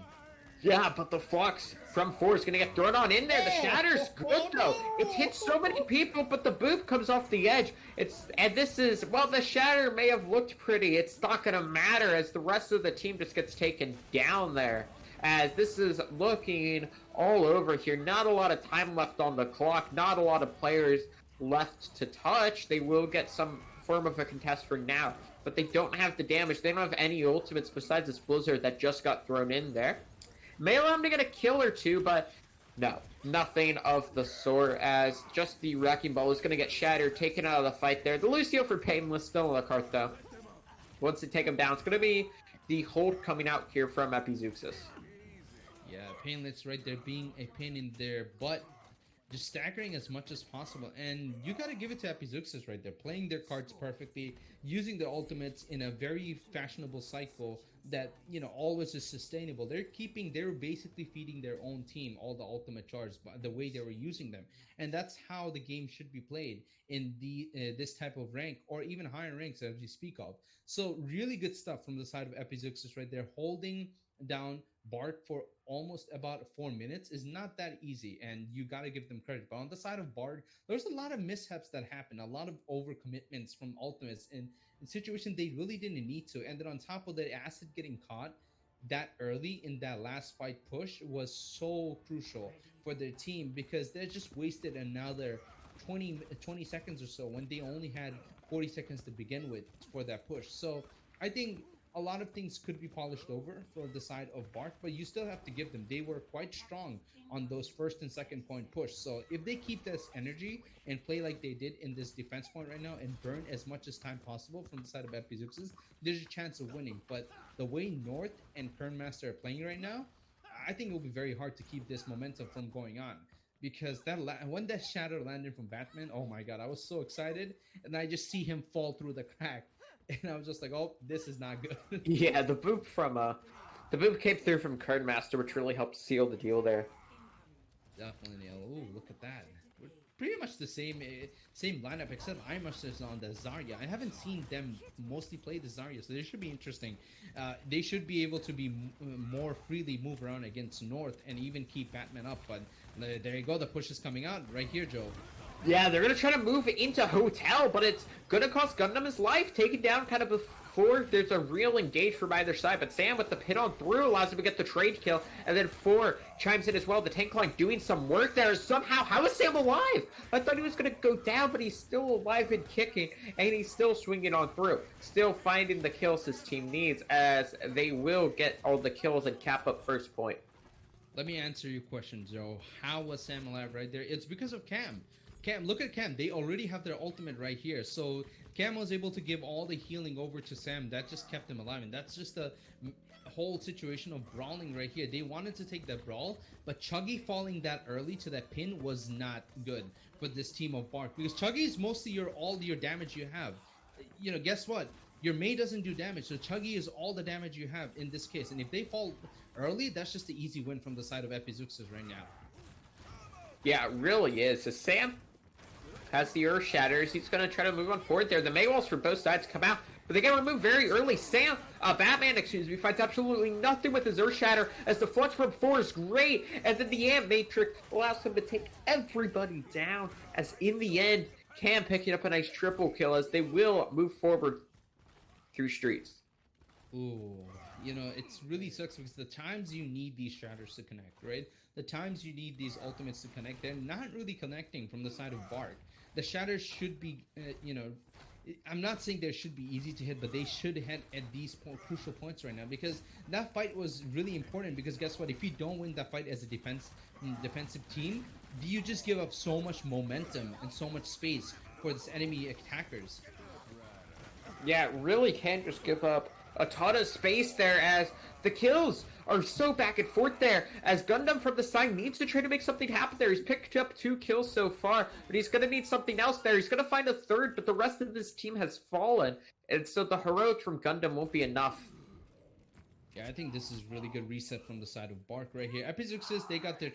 Yeah, but the Flux from 4 is going to get thrown on in there. The Shatter's good, though. It hits so many people, but the boop comes off the edge. The Shatter may have looked pretty. It's not going to matter as the rest of the team just gets taken down there. As this is looking all over here. Not a lot of time left on the clock. Not a lot of players left to touch. They will get some form of a contest for now, but they don't have the damage. They don't have any ultimates besides this Blizzard that just got thrown in there. May allow him to get a kill or 2, but no, nothing of the sort, as just the Wrecking Ball is going to get shattered, taken out of the fight there. The Lucio for Painless still on the cart, though. Once they take him down, it's going to be the hold coming out here from Epizeuxis. Yeah, Painless right there being a pain in their butt, just staggering as much as possible. And you got to give it to Epizeuxis right there, playing their cards perfectly, using the ultimates in a very fashionable cycle that, always is sustainable. They're basically feeding their own team all the ultimate charge by the way they were using them. And that's how the game should be played in this type of rank, or even higher ranks as we speak of. So really good stuff from the side of Epizeuxis right there, holding down Bark for almost about 4 minutes is not that easy, and you got to give them credit. But on the side of Bard, there's a lot of mishaps that happen, a lot of overcommitments from ultimates in situations they really didn't need to. And then on top of the acid getting caught that early in that last fight push was so crucial for their team, because they just wasted another 20 seconds or so when they only had 40 seconds to begin with for that push. So I think a lot of things could be polished over for the side of Bark, but you still have to give them. They were quite strong on those first and second point push. So if they keep this energy and play like they did in this defense point right now and burn as much as time possible from the side of Epizeuxis, there's a chance of winning. But the way North and Kernmaster are playing right now, I think it will be very hard to keep this momentum from going on. Because when that shadow landed from Batman, oh my god, I was so excited, and I just see him fall through the crack, and I was just like, oh, this is not good. Yeah, the boop came through from Cardmaster, which really helped seal the deal there. Definitely, Neil. Ooh, look at that. We're pretty much the same lineup, except Imus is on the Zarya. I haven't seen them mostly play the Zarya, so this should be interesting. They should be able to be more freely move around against North and even keep Batman up. But there you go. The push is coming out right here, Joe. Yeah, they're going to try to move into Hotel, but it's going to cost Gundam his life, taken down kind of before there's a real engage from either side. But Sam with the pin on through allows him to get the trade kill, and then 4 chimes in as well. The tank line doing some work there somehow. How is Sam alive? I thought he was going to go down, but he's still alive and kicking, and he's still swinging on through. Still finding the kills his team needs, as they will get all the kills and cap up first point. Let me answer your question, Joe. How was Sam alive right there? It's because of Cam. Cam, look at Cam. They already have their ultimate right here. So Cam was able to give all the healing over to Sam. That just kept him alive. And that's just the whole situation of brawling right here. They wanted to take that brawl, but Chuggy falling that early to that pin was not good for this team of Bark. Because Chuggy is mostly all your damage you have. You know, guess what? Your Mei doesn't do damage. So Chuggy is all the damage you have in this case. And if they fall early, that's just the easy win from the side of Epizeuxis right now. Yeah, it really is. So Sam has the Earth Shatters. He's going to try to move on forward there. The Mei Walls for both sides come out, but they get removed very early. Batman, finds absolutely nothing with his Earth Shatter, as the Flux from 4 is great, and then the Ant Matrix allows him to take everybody down, as in the end, Cam picking up a nice triple kill, as they will move forward through streets. Ooh, you know, it's really sucks because the times you need these shatters to connect, right? The times you need these ultimates to connect, they're not really connecting from the side of Bark. The shatters should be, I'm not saying they should be easy to hit, but they should hit at these crucial points right now, because that fight was really important. Because guess what? If you don't win that fight as a defensive team, you just give up so much momentum and so much space for this enemy attackers. Yeah, really can just give up a ton of space there, as the kills are so back and forth there, as Gundam from the side needs to try to make something happen there. He's picked up 2 kills so far, but he's going to need something else there. He's going to find a third, but the rest of this team has fallen, and so the heroics from Gundam won't be enough. Yeah, I think this is really good reset from the side of Bark right here. Epizeuxis, they got their,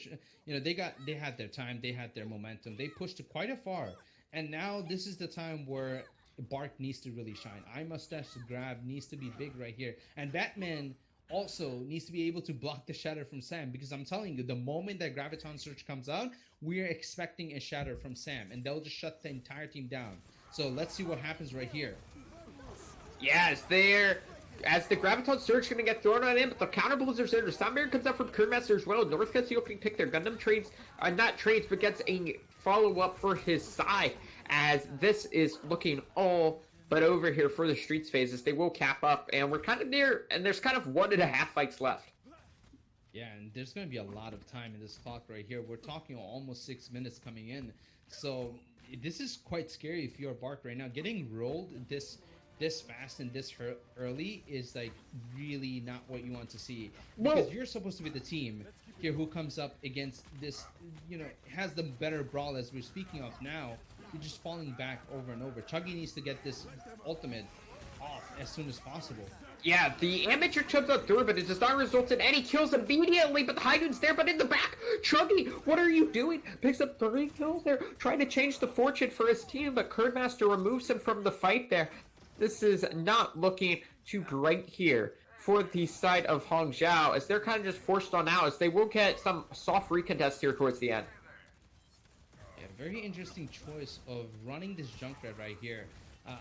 they had their time, they had their momentum, they pushed it quite a far, and now this is the time where Bark needs to really shine. Mustache grab needs to be big right here, and Batman also needs to be able to block the shatter from Sam, because I'm telling you, the moment that Graviton Surge comes out, we're expecting a shatter from Sam, and they'll just shut the entire team down. So let's see what happens right here. Yes, as the Graviton Surge is going to get thrown on in, but the counter blizzards there. Sunbeam comes out from Kernmaster as well. North gets the opening pick there. Gundam trades, not trades, but gets a follow-up for his side, as this is looking all but over here for the streets phases. They will cap up, and we're kind of near, and there's kind of 1.5 fights left. Yeah, and there's going to be a lot of time in this clock right here. We're talking almost 6 minutes coming in. So this is quite scary if you're Bark right now. Getting rolled this fast and this early is like really not what you want to see, because you're supposed to be the team here who comes up against this, has the better brawl, as we're speaking of now. You're just falling back over and over. Chuggy needs to get this ultimate off as soon as possible. Yeah, the amateur jumps up through, but it does not result in any kills immediately, but the Haidu's there, but in the back, Chuggy, what are you doing? Picks up 3 kills there, trying to change the fortune for his team, but Kernmaster removes him from the fight there. This is not looking too bright here for the side of Hangzhou, as they're kind of just forced on out, as they will get some soft recontests here towards the end. Yeah, very interesting choice of running this Junkrat right here.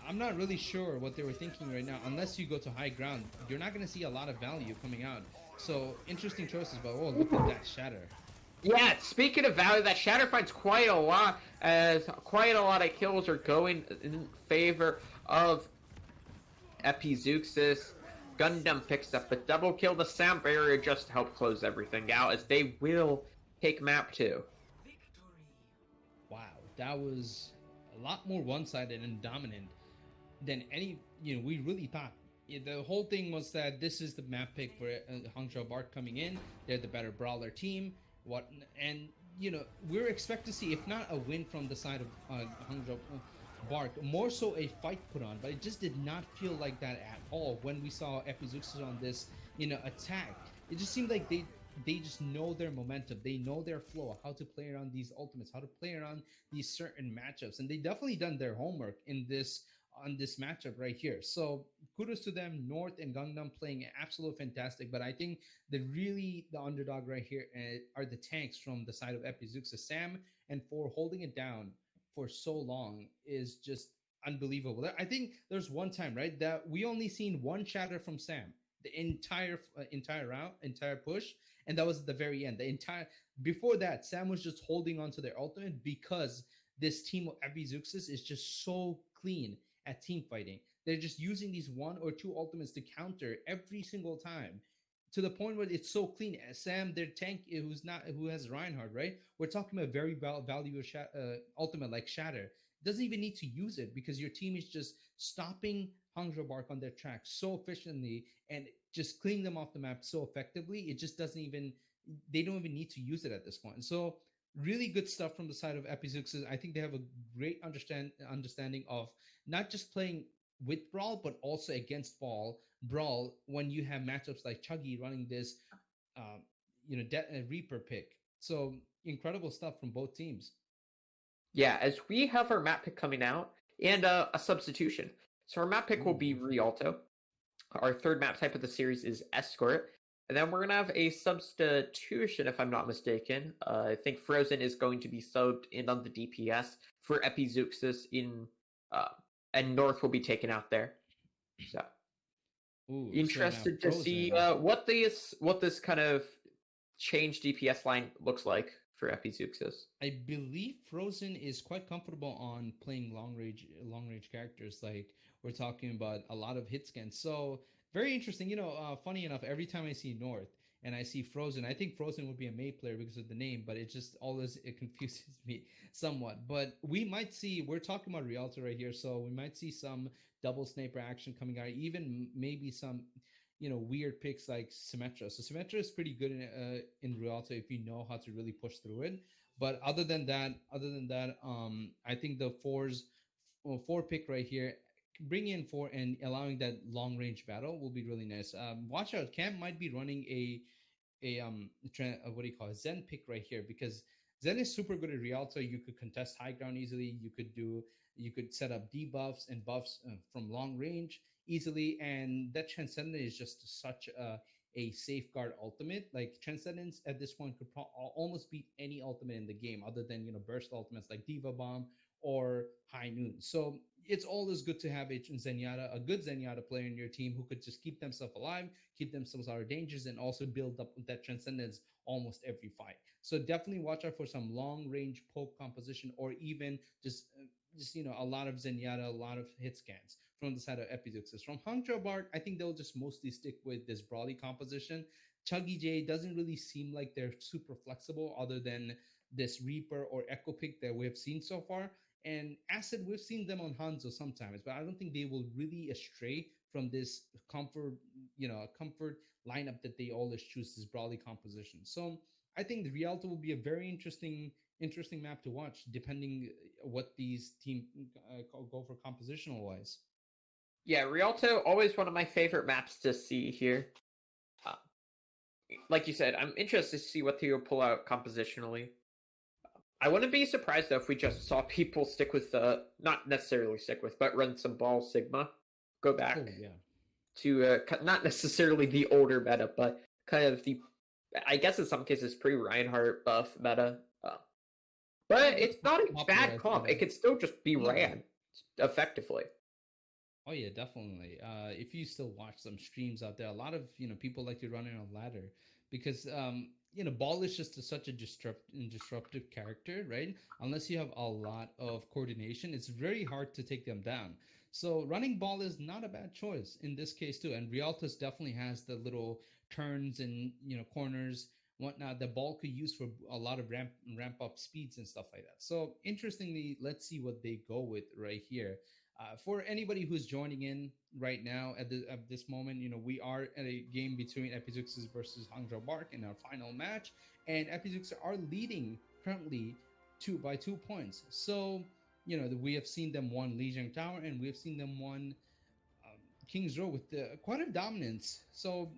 I'm not really sure what they were thinking right now. Unless you go to high ground, you're not going to see a lot of value coming out. So interesting choices, but oh, look at that shatter. Yeah, speaking of value, that Shatter finds quite a lot, as quite a lot of kills are going in favor of Epizeuxis. Gundam picks up a double kill. The sound barrier just to help close everything out, as they will take map 2. Wow, that was a lot more one-sided and dominant than any. We really thought. The whole thing was that this is the map pick for Hangzhou Bark coming in. They're the better brawler team. What and we're expect to see, if not a win from the side of Hangzhou Bark, more so a fight put on. But it just did not feel like that at all when we saw Epizeuxis on this attack. It just seemed like they just know their momentum, they know their flow, how to play around these ultimates, how to play around these certain matchups, and they definitely done their homework in this on this matchup right here. So kudos to them. North and Gangnam playing absolute fantastic, but I think the underdog right here are the tanks from the side of Epizeuxis. Sam and Four holding it down for so long is just unbelievable. I think there's one time, right, that we only seen one shatter from Sam the entire round, entire push, and that was at the very end. The entire Before that, Sam was just holding on to their ultimate because this team of Epizeuxis is just so clean at team fighting. They're just using these one or two ultimates to counter every single time, to the point where it's so clean. Sam, their tank, who has Reinhardt, right? We're talking about very valuable ultimate like Shatter. Doesn't even need to use it because your team is just stopping Hangzhou Bark on their tracks so efficiently and just cleaning them off the map so effectively. It just doesn't even they don't even need to use it at this point. So really good stuff from the side of Epizeuxis. I think they have a great understanding of not just playing with Brawl, but also against Brawl when you have matchups like Chuggy running this, Reaper pick. So incredible stuff from both teams. Yeah, as we have our map pick coming out and a substitution. So our map pick will be Ooh. Rialto. Our third map type of the series is Escort. And then we're going to have a substitution, if I'm not mistaken. I think Frozen is going to be subbed in on the DPS for Epizeuxis and North will be taken out there. So, Ooh, interested so to see what this kind of change DPS line looks like for Epizeuxis. I believe Frozen is quite comfortable on playing long range characters. Like we're talking about a lot of hit scans. So very interesting. Funny enough, every time I see North and I see Frozen, I think Frozen would be a May player because of the name, but it confuses me somewhat. But we're talking about Rialto right here, so we might see some double sniper action coming out, even maybe some weird picks like Symmetra. So Symmetra is pretty good in Rialto if you know how to really push through it. But other than that, I think the four pick right here, bring in four and allowing that long range battle will be really nice. Watch out, Cam might be running what do you call it, Zen pick right here, because Zen is super good at Rialto. You could contest high ground easily. You could set up debuffs and buffs from long range easily, and that Transcendent is just such a safeguard ultimate. Like Transcendence at this point could almost beat any ultimate in the game, other than burst ultimates like Diva Bomb or High Noon. So it's always good to have a good Zenyatta player in your team who could just keep themselves alive, keep themselves out of dangers, and also build up that Transcendence almost every fight. So definitely watch out for some long range poke composition, or even just a lot of Zenyatta, a lot of hit scans from the side of Epizeuxis. From Hangzhou Bark, I think they'll just mostly stick with this Brawly composition. Chuggy J doesn't really seem like they're super flexible, other than this Reaper or Echo pick that we've seen so far. And Acid, we've seen them on Hanzo sometimes, but I don't think they will really astray from this comfort lineup that they always choose, this Brawly composition. So I think the Rialto will be a very interesting map to watch, depending what these team go for compositional wise. Yeah, Rialto, always one of my favorite maps to see here. Like you said, I'm interested to see what they will pull out compositionally. I wouldn't be surprised though if we just saw people stick with not necessarily stick with, but run some ball Sigma, go back. Oh yeah. to not necessarily the older meta, but kind of the, I guess in some cases, pre-Reinhardt buff meta. But The it's not a bad popularized comp. meta. It can still just be No. ran effectively. Oh yeah, definitely. If you still watch some streams out there, a lot of people like to run in a ladder because Ball is just such a disruptive character, right? Unless you have a lot of coordination, it's very hard to take them down. So running Ball is not a bad choice in this case too. And Rialtos definitely has the little turns and corners, whatnot that Ball could use for a lot of ramp up speeds and stuff like that. So interestingly, let's see what they go with right here. For anybody who's joining in right now at this moment, we are at a game between Epizeuxis versus Hangzhou Bark in our final match, and Epizeuxis are leading currently by 2 points. So, we have seen them won Lijiang Tower, and we have seen them won King's Row with quite a dominance. So,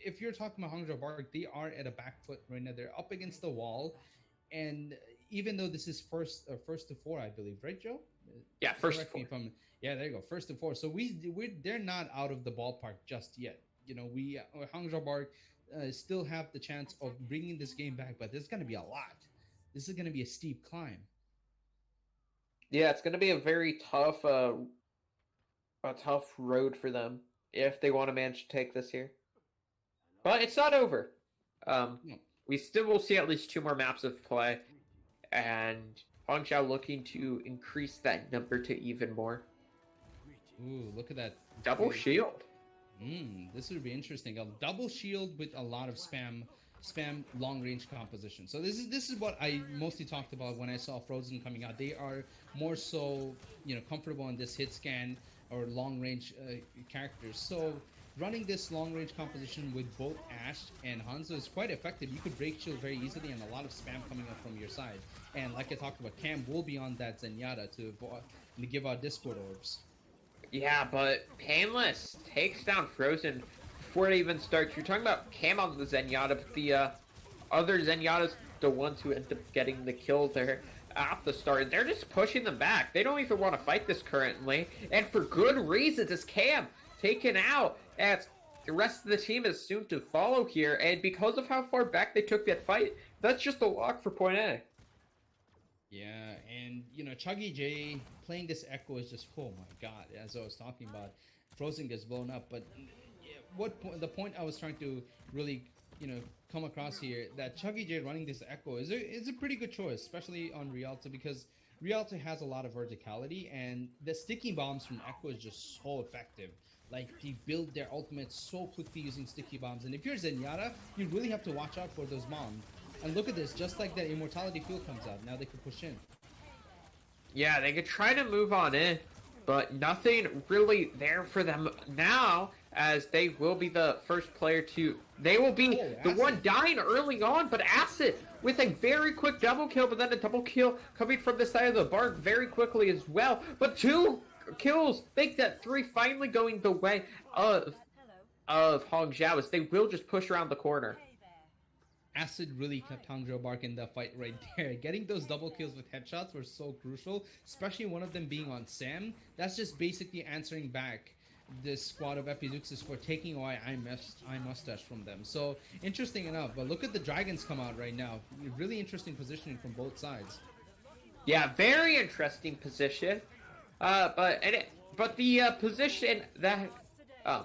if you're talking about Hangzhou Bark, they are at a back foot right now. They're up against the wall, and even though this is first to four, I believe, right, Joe? Yeah, first Correct me four. if I'm. Yeah, there you go. First to four. So they're not out of the ballpark just yet. We Hangzhou Bark still have the chance of bringing this game back, but there's going to be a lot. This is going to be a steep climb. Yeah, it's going to be a very tough road for them if they want to manage to take this here. But it's not over. No. We still will see at least 2 more maps of play, and Hangzhou looking to increase that number to even more. Ooh, look at that. Double shield. This would be interesting. A double shield with a lot of spam long range composition. So this is what I mostly talked about when I saw Frozen coming out. They are more so comfortable in this hit scan or long range characters. So running this long range composition with both Ashe and Hanzo is quite effective. You could break shield very easily and a lot of spam coming up from your side. And like I talked about, Cam will be on that Zenyatta to give out Discord orbs. Yeah, but Painless takes down Frozen before it even starts. You're talking about Cam on the Zenyatta, but the other Zenyatta's the ones who end up getting the kill there at the start. They're just pushing them back. They don't even want to fight this currently, and for good reasons. As Cam taken out, as the rest of the team is soon to follow here, and because of how far back they took that fight, that's just a lock for point A. Yeah, and Chuggy J playing this Echo is just, oh my god, as I was talking about, Frozen gets blown up. But the point I was trying to really come across here, that Chuggy J running this Echo is a pretty good choice, especially on Rialto, because Rialto has a lot of verticality, and the sticky bombs from Echo is just so effective. Like, they build their ultimates so quickly using sticky bombs, and if you're Zenyatta, you really have to watch out for those bombs. And look at this, just like that Immortality Fuel comes out, now they can push in. Yeah, they could try to move on in, but nothing really there for them now, as they will be the first player to... They will be the one dying early on, but Acid with a very quick double kill, but then a double kill coming from the side of the Bark very quickly as well. But 2 kills make that 3 finally going the way of Hangzhou, as they will just push around the corner. Acid really kept Hangzhou Bark in the fight right there. Getting those double kills with headshots were so crucial, especially one of them being on Sam. That's just basically answering back this squad of Epizeuxis for taking away Eye Mustache from them. So, interesting enough, but look at the dragons come out right now. Really interesting positioning from both sides. Yeah, very interesting position. But the position that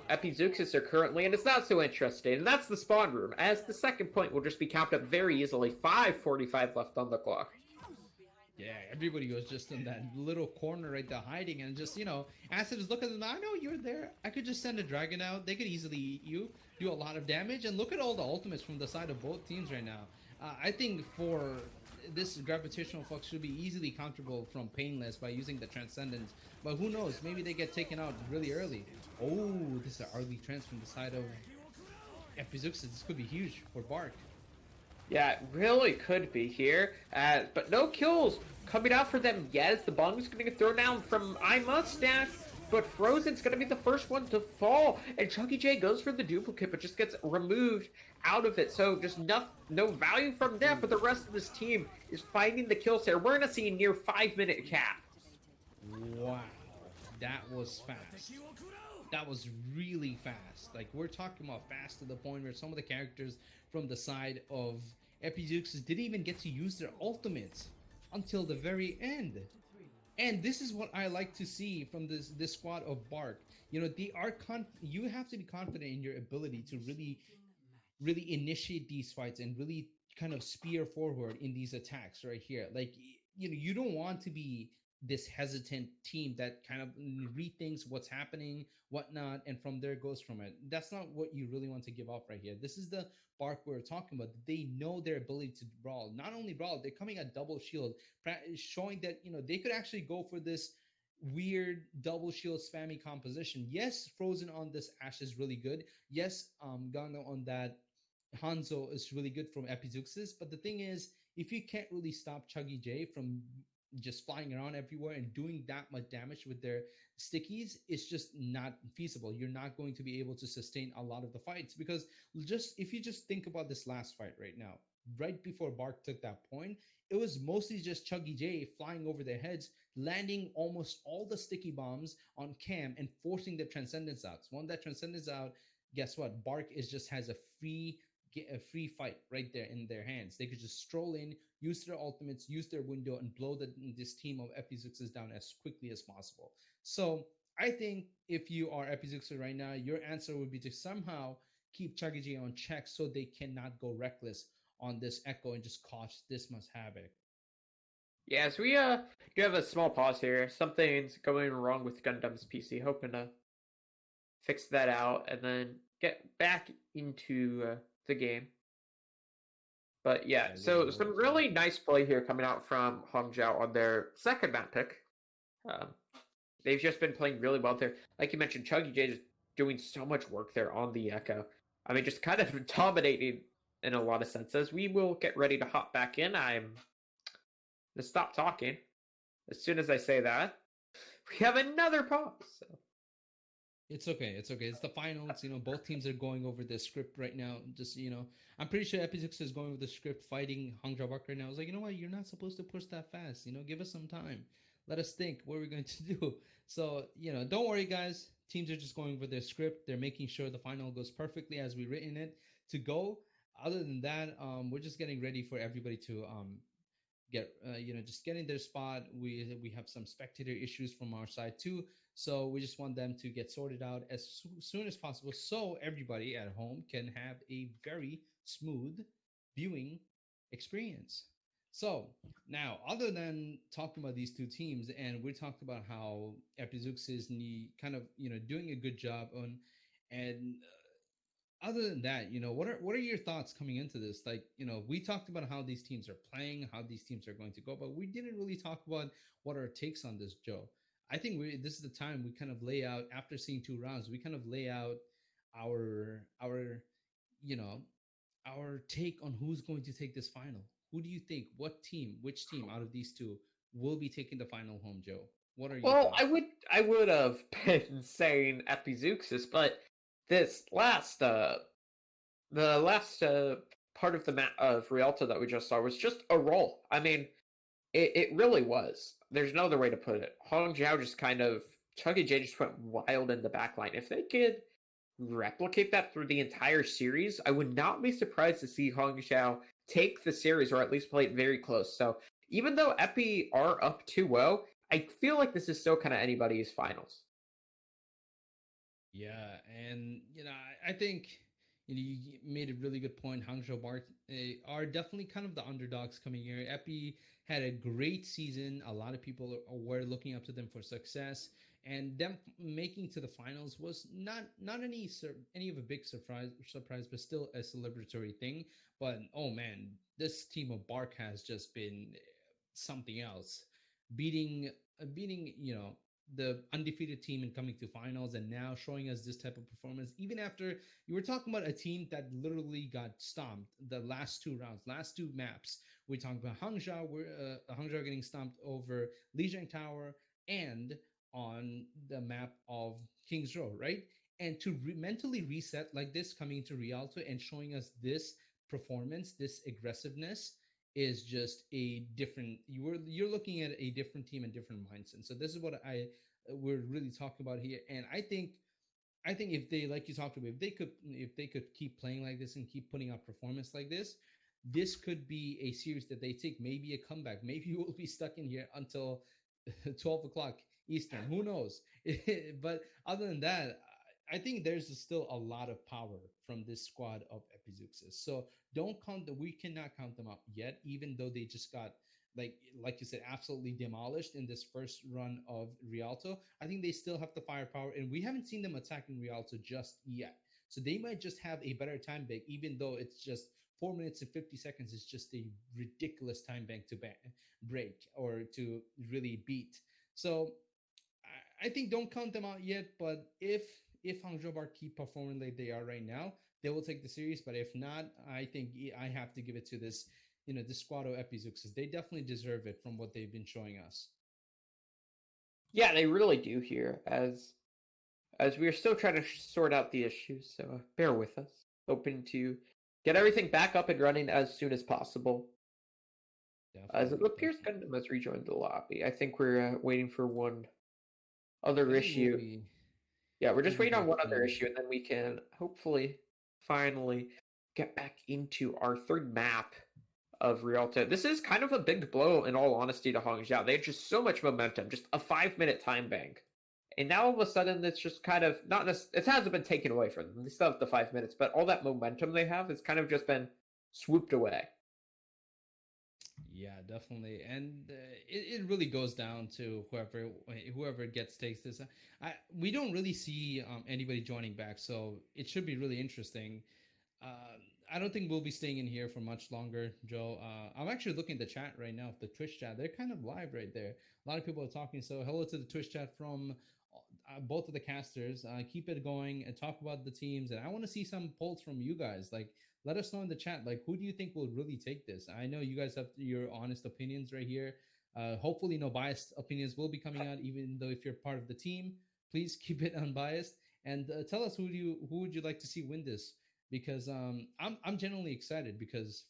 Epizeuxis are currently in is not so interesting, and that's the spawn room, as the second point will just be capped up very easily. 5:45 left on the clock. Yeah, everybody was just in that little corner right there hiding, and just, Acid is looking at them. I know you're there. I could just send a dragon out. They could easily eat you, do a lot of damage, and look at all the ultimates from the side of both teams right now. I think for this gravitational flux should be easily counterable from Painless by using the Transcendence, but who knows, maybe they get taken out really early. Oh, this is an early trans from the side of Epizeuxis. This could be huge for Bark. Yeah, it really could be here, but no kills coming out for them yet, as the bomb is going to get thrown down from Eye Mustache, but Frozen's going to be the first one to fall, and Chuggy J goes for the duplicate, but just gets removed out of it, so just no value from that, but the rest of this team is finding the kills there. We're going to see a near 5-minute cap. Wow, that was fast. that was really fast. Like we're talking about fast to the point where some of the characters from the side of Epizeuxis didn't even get to use their ultimates until the very end. And this is what I like to see from this squad of Bark. You know, they are you have to be confident in your ability to really initiate these fights and really kind of spear forward in these attacks right here. Like, you know, you don't want to be this hesitant team that kind of rethinks what's happening, whatnot, and from there goes from it. That's not what you really want to give off right here. This is the Bark we're talking about. They know their ability to brawl. Not only brawl, they're coming at double shield, showing that, you know, they could actually go for this weird double shield spammy composition. Yes, Frozen on this Ash is really good. Yes, Gano on that Hanzo is really good from Epizeuxis, but the thing is, if you can't really stop Chuggy J from just flying around everywhere and doing that much damage with their stickies, it's just not feasible. You're not going to be able to sustain a lot of the fights because just if you just think about this last fight right now, right before Bark took that point, it was mostly just Chuggy J flying over their heads, landing almost all the sticky bombs on Cam and forcing the Transcendence out. So when that Transcendence out, guess what? Bark is just has a free get a free fight right there in their hands. They could just stroll in, use their ultimates, use their window, and blow this team of Epizeuxis down as quickly as possible. So I think if you are Epizeuxis right now, your answer would be to somehow keep Chagiji on check so they cannot go reckless on this Echo and just cause this much havoc. Yeah, so we do have a small pause here. Something's going wrong with Gundam's PC. Hoping to fix that out and then get back into the game. But yeah, Yeah, we'll so hold some it for really nice play here coming out from Hangzhou on their second map pick. Um, they've just been playing really well there. Like you mentioned, Chuggy J is doing so much work there on the Echo. I mean, just kind of dominating in a lot of senses. We will get ready to hop back in. I'm going to stop talking as soon as I say that. We have another pop. So. It's okay. It's okay. It's the finals. You know, both teams are going over the script right now. Just, you know, I'm pretty sure Epizeuxis is going over the script fighting Hangzhou Buck right now. I was like, you know what? You're not supposed to push that fast. You know, give us some time. Let us think what we're going to do. So, you know, don't worry, guys. Teams are just going over their script. They're making sure the final goes perfectly as we written it to go. Other than that, we're just getting ready for everybody to get you know, just get in their spot. We have some spectator issues from our side too, so we just want them to get sorted out as soon as possible so everybody at home can have a very smooth viewing experience. So now, other than talking about these two teams, and we talked about how Epizeuxis is kind of, you know, doing a good job on, and other than that, you know, what are your thoughts coming into this? Like, you know, we talked about how these teams are playing, how these teams are going to go, but we didn't really talk about what our takes on this, Joe. I think this is the time we kind of lay out after seeing two rounds. We kind of lay out our you know, our take on who's going to take this final. Who do you think? What team? Which team out of these two will be taking the final home, Joe? What are your Well, thoughts? I would have been saying Epizeuxis, but this last the last part of the map of Rialto that we just saw was just a roll. I mean, it really was. There's no other way to put it. Hong Jiao just kind of Chuggy J just went wild in the backline. If they could replicate that through the entire series, I would not be surprised to see Hong Jiao take the series or at least play it very close. So even though Epi are up 2-0, I feel like this is still kind of anybody's finals. Yeah, and you know, I think, you know, you made a really good point. Hangzhou Bart are definitely kind of the underdogs coming here. Epi had a great season. A lot of people were looking up to them for success, and them making to the finals was not any of a big surprise, but still a celebratory thing. But oh man, this team of Bark has just been something else, beating, you know, the undefeated team and coming to finals and now showing us this type of performance even after you were talking about a team that literally got stomped the last two rounds, last two maps. We talked about Hangzhou, Hangzhou getting stomped over Lijiang Tower and on the map of King's Row, right? And to mentally reset like this, coming into Rialto and showing us this performance, this aggressiveness, is just a different, you're looking at a different team and different mindset. So this is what I we're really talking about here. And I think I think if they, like you talked about, if they could keep playing like this and keep putting up performance like this could be a series that they take, maybe a comeback. Maybe we'll be stuck in here until 12 o'clock Eastern. Who knows? But other than that, I think there's still a lot of power from this squad of Epizeuxis. So don't count that. We cannot count them out yet, even though they just got like you said, absolutely demolished in this first run of Rialto. I think they still have the firepower, and we haven't seen them attacking Rialto just yet. So they might just have a better time bank, even though it's just 4 minutes and 50 seconds is just a ridiculous time bank to break or to really beat. So I think don't count them out yet. But if Hangzhou Bar keep performing like they are right now, they will take the series. But if not, I think I have to give it to this, this squad of Epizeuxis. They definitely deserve it from what they've been showing us. Yeah, they really do here, as we are still trying to sort out the issues. So bear with us. Hoping to get everything back up and running as soon as possible. As it appears, Gundam has rejoined the lobby. I think we're waiting for one other issue. Yeah, we're just waiting on one other issue, and then we can hopefully finally get back into our third map of Rialto. This is kind of a big blow, in all honesty, to Hangzhou. They had just so much momentum, just a 5-minute time bank. And now all of a sudden, it's just kind of not it hasn't been taken away from them. They still have the 5 minutes, but all that momentum they have has kind of just been swooped away. Yeah, definitely, and it really goes down to whoever takes this. We don't really see anybody joining back, so it should be really interesting. I don't think we'll be staying in here for much longer, Joe. I'm actually looking at the chat right now, the Twitch chat. They're kind of live right there. A lot of people are talking. So hello to the Twitch chat from both of the casters. Keep it going and talk about the teams. And I want to see some polls from you guys. Like, let us know in the chat. Like, who do you think will really take this? I know you guys have your honest opinions right here. Hopefully, no biased opinions will be coming out. Even though if you're part of the team, please keep it unbiased and tell us who would you like to see win this. Because I'm genuinely excited because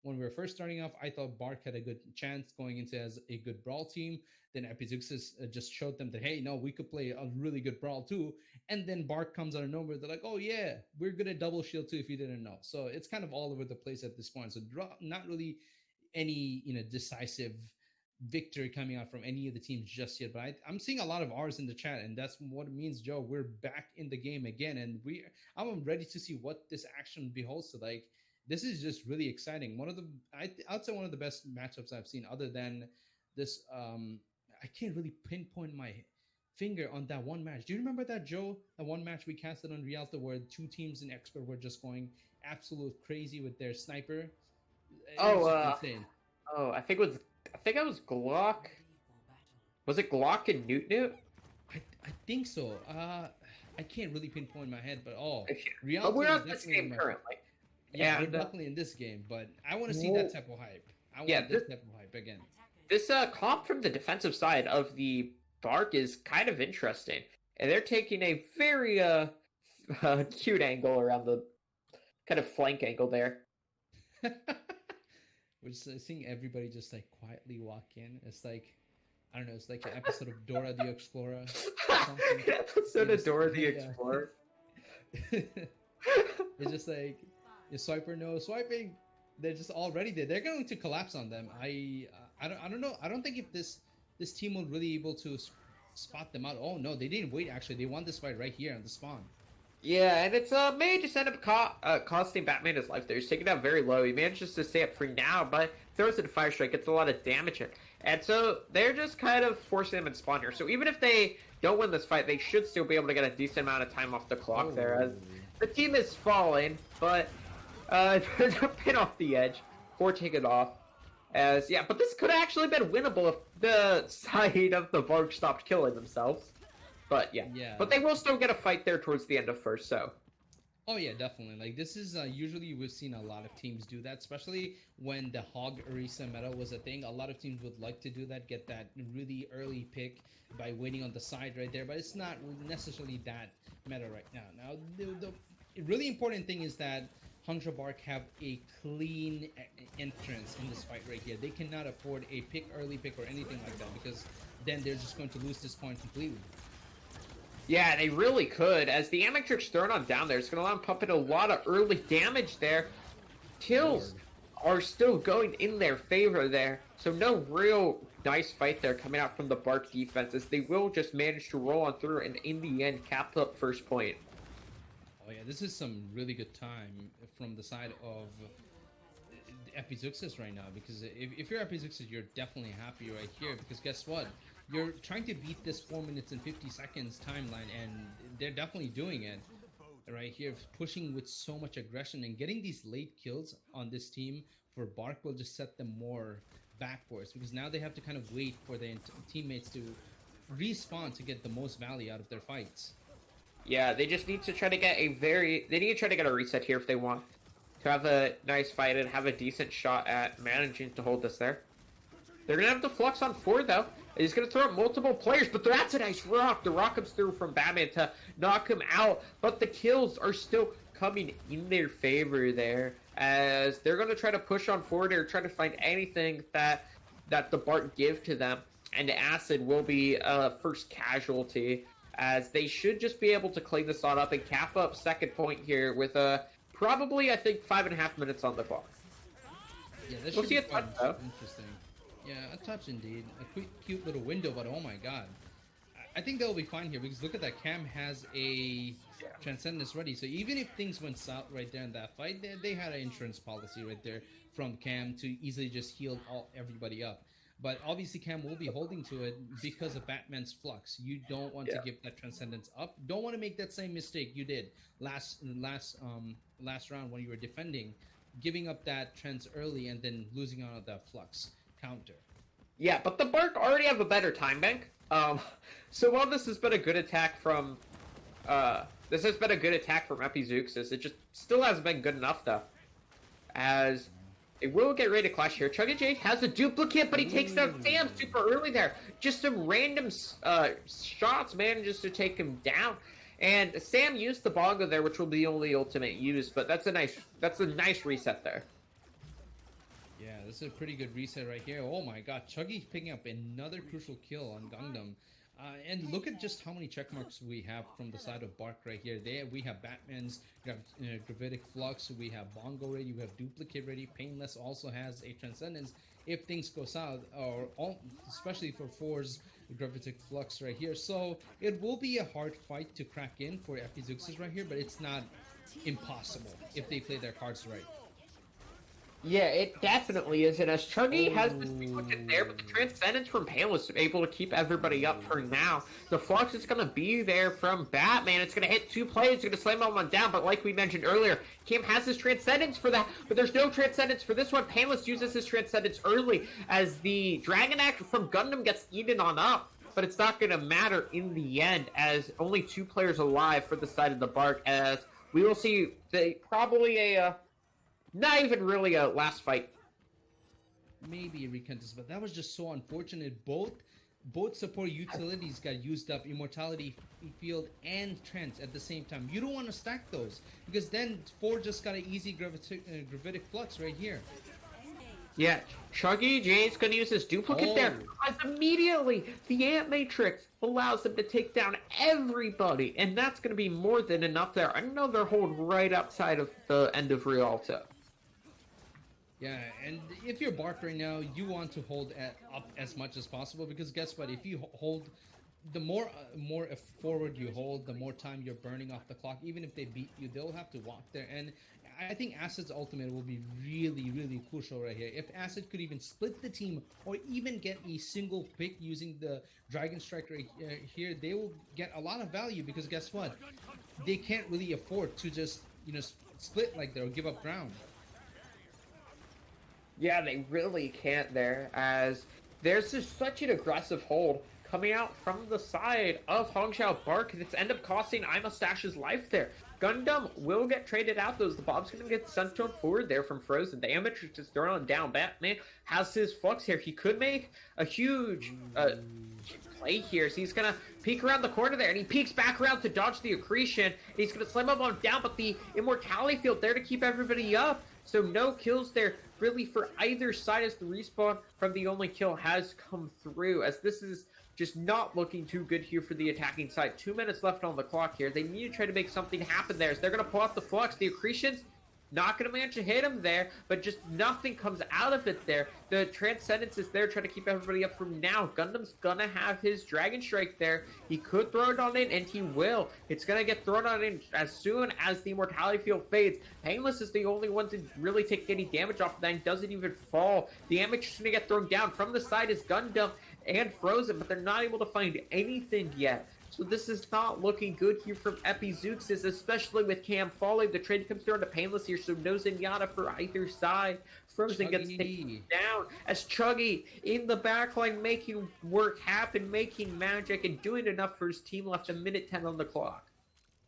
when we were first starting off, I thought Bark had a good chance going into as a good brawl team. Then Epizeuxis just showed them that, hey, no, we could play a really good brawl too. And then Bark comes out of nowhere. They're like, oh yeah, we're good at double shield too, if you didn't know. So it's kind of all over the place at this point. So not really any decisive victory coming out from any of the teams just yet, but I'm seeing a lot of R's in the chat, and that's what it means, Joe. We're back in the game again, and I'm ready to see what this action beholds to. Like, this is just really exciting. I'd say one of the best matchups I've seen, other than this. I can't really pinpoint my finger on that one match. Do you remember that, Joe? That one match we casted on Rialto where two teams in expert were just going absolute crazy with their sniper. It was insane. Oh, I think it was Glock. Was it Glock and Newt? I think so. I can't really pinpoint my head, but Rialto. But we're not in this game currently. Yeah, we're definitely in this game, but I want to see that type of hype. I want this type of hype again. This comp from the defensive side of the Bark is kind of interesting, and they're taking a very cute angle around the kind of flank angle there. We're just seeing everybody just like quietly walk in. It's like, I don't know, it's like an episode of Dora the Explorer. Episode of Dora the Explorer. It's just like, is swiper no swiping? They're just already there. They're going to collapse on them. I don't know. I don't think if this team will really able to spot them out. Oh no, they didn't wait. Actually, they won this fight right here on the spawn. Yeah, and it's may just end up costing Batman his life there. He's taking out very low. He manages to stay up free now, but throws it a fire strike, gets a lot of damage in. And so they're just kind of forcing him in spawn here. So even if they don't win this fight, they should still be able to get a decent amount of time off the clock there. As the team is falling, but they're pin off the edge before taking it off. But this could have actually been winnable if the side of the Varg stopped killing themselves. But yeah. But they will still get a fight there towards the end of first, so. Oh yeah, definitely. Like, this is usually we've seen a lot of teams do that, especially when the Hog Orisa meta was a thing. A lot of teams would like to do that, get that really early pick by waiting on the side right there, but it's not necessarily that meta right now. Now, the really important thing is that Hangzhou Bark have a clean entrance in this fight right here. They cannot afford a early pick or anything like that, because then they're just going to lose this point completely. Yeah, they really could. As the Amatrix thrown on down there, it's going to allow him to pump in a lot of early damage there. Kills are still going in their favor there. So no real nice fight there coming out from the Bark defenses. They will just manage to roll on through and in the end cap up first point. Oh yeah, this is some really good time from the side of Epizeuxis right now, because if you're Epizeuxis, you're definitely happy right here, because guess what? You're trying to beat this 4 minutes and 50 seconds timeline, and they're definitely doing it right here, pushing with so much aggression and getting these late kills on this team for Bark will just set them more backwards, because now they have to kind of wait for their teammates to respawn to get the most value out of their fights. Yeah, they just need to try to get they need to try to get a reset here if they want to have a nice fight and have a decent shot at managing to hold this there. They're going to have the Flux on 4, though. He's going to throw out multiple players, but that's a nice rock. The rock comes through from Batman to knock him out, but the kills are still coming in their favor there, as they're going to try to push on forward or try to find anything that the Bart give to them, and Acid will be first casualty, as they should just be able to clean this on up and cap up second point here with probably, I think, 5.5 minutes on the clock. Yeah, this we'll should see be a touch, though. Interesting. Yeah, a touch indeed. A quick, cute little window, but oh my god. I think they'll be fine here, because look at that. Cam has a Transcendence ready. So even if things went south right there in that fight, they had an insurance policy right there from Cam to easily just heal everybody up. But obviously Cam will be holding to it because of Batman's Flux. You don't want to give that Transcendence up. Don't want to make that same mistake you did last round when you were defending, giving up that Trans early and then losing out on that Flux counter. Yeah, but the Bark already have a better time bank. So while this has been a good attack from Epizeuxis, it just still hasn't been good enough though. As it will get ready to clash here. Chugga Jade has a duplicate, but he takes down Sam super early there. Just some random shots manages to take him down. And Sam used the bongo there, which will be the only ultimate used, but that's a nice reset there. Yeah, this is a pretty good reset right here. Oh my god, Chuggy's picking up another crucial kill on Gangnam. And look at just how many check marks we have from the side of Bark right here. We have Batman's Gravitic Flux, we have Bongo ready, we have Duplicate ready, Painless also has a Transcendence if things go south, especially for 4's Gravitic Flux right here. So it will be a hard fight to crack in for Epizeuxis right here, but it's not impossible if they play their cards right. Yeah, it definitely is, and as Chuggy has this duplicate there, but the Transcendence from Painless is able to keep everybody up for now. The Flux is going to be there from Batman. It's going to hit 2 players, it's going to slam them on down, but like we mentioned earlier, Cam has his Transcendence for that, but there's no Transcendence for this one. Painless uses his Transcendence early as the Dragon Act from Gundam gets eaten on up, but it's not going to matter in the end, as only 2 players alive for the side of the Bark, as we will see probably not even really a last fight. Maybe a recontest, but that was just so unfortunate. Both support utilities got used up, Immortality Field and Trance at the same time. You don't want to stack those, because then 4 just got an easy Gravitic Flux right here. Yeah, Chuggy J's gonna use his duplicate there, as immediately the Ant Matrix allows them to take down everybody, and that's gonna be more than enough there. Another hold right outside of the end of Rialto. Yeah, and if you're Bark right now, you want to hold up as much as possible, because guess what? If you hold, the more forward you hold, the more time you're burning off the clock. Even if they beat you, they'll have to walk there. And I think Acid's ultimate will be really, really crucial right here. If Acid could even split the team or even get a single pick using the Dragon Strike right here, they will get a lot of value, because guess what? They can't really afford to just, split like that or give up ground. Yeah, they really can't there, as there's just such an aggressive hold coming out from the side of Hangzhou Bark, and it's end up costing Imustash's life there. Gundam will get traded out, though. The Bob's going to get sent on forward there from Frozen. The Amateur is thrown on down. Batman has his Flux here. He could make a huge play here. So he's going to peek around the corner there, and he peeks back around to dodge the accretion. He's going to slam him on down, but the Immortality Field there to keep everybody up. So no kills there really for either side as the respawn from the only kill has come through, as this is just not looking too good here for the attacking side. 2 minutes left on the clock here. They need to try to make something happen there, as they're going to pull out the Flux. The Accretions not going to manage to hit him there, but just nothing comes out of it there. The Transcendence is there trying to keep everybody up from now. Gundam's going to have his Dragon Strike there. He could throw it on in, and he will. It's going to get thrown on in as soon as the Immortality Field fades. Painless is the only one to really take any damage off of that and doesn't even fall. The Amateur's going to get thrown down. From the side is Gundam and Frozen, but they're not able to find anything yet. So this is not looking good here from Epizeuxis, especially with Cam falling. The trade comes through on to Painless here, so no Zenyatta for either side. Frozen gets taken down as Chuggy in the backline making work happen, making magic, and doing enough for his team. Left a minute 10 on the clock.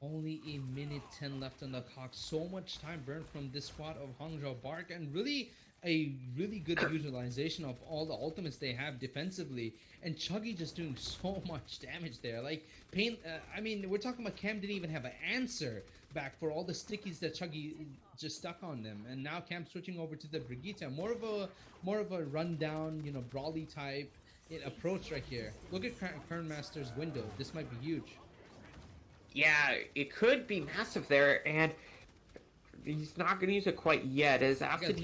Only a minute 10 left on the clock. So much time burned from this squad of Hangzhou Bark, and really a really good utilization of all the ultimates they have defensively. And Chuggy just doing so much damage there. Like, I mean, we're talking about Cam didn't even have an answer back for all the stickies that Chuggy just stuck on them. And now Cam switching over to the Brigitte. More of a rundown, you know, brawly type approach right here. Look at Kernmaster's window. This might be huge. Yeah, it could be massive there, and he's not going to use it quite yet, as Acid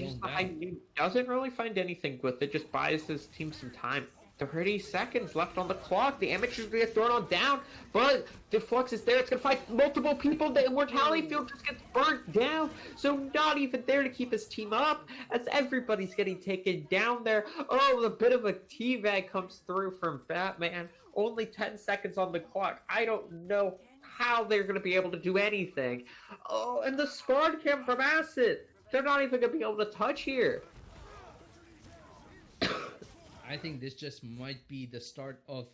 doesn't really find anything with it, just buys his team some time. 30 seconds left on the clock. The Amateur's going to get thrown on down, but the Flux is there. It's going to fight multiple people. The Immortality Field just gets burnt down, so not even there to keep his team up, as everybody's getting taken down there. Oh, a bit of a teabag comes through from Batman. Only 10 seconds on the clock. I don't know how they're going to be able to do anything. Oh, and the spawn cam from Acid. They're not even going to be able to touch here. I think this just might be the start of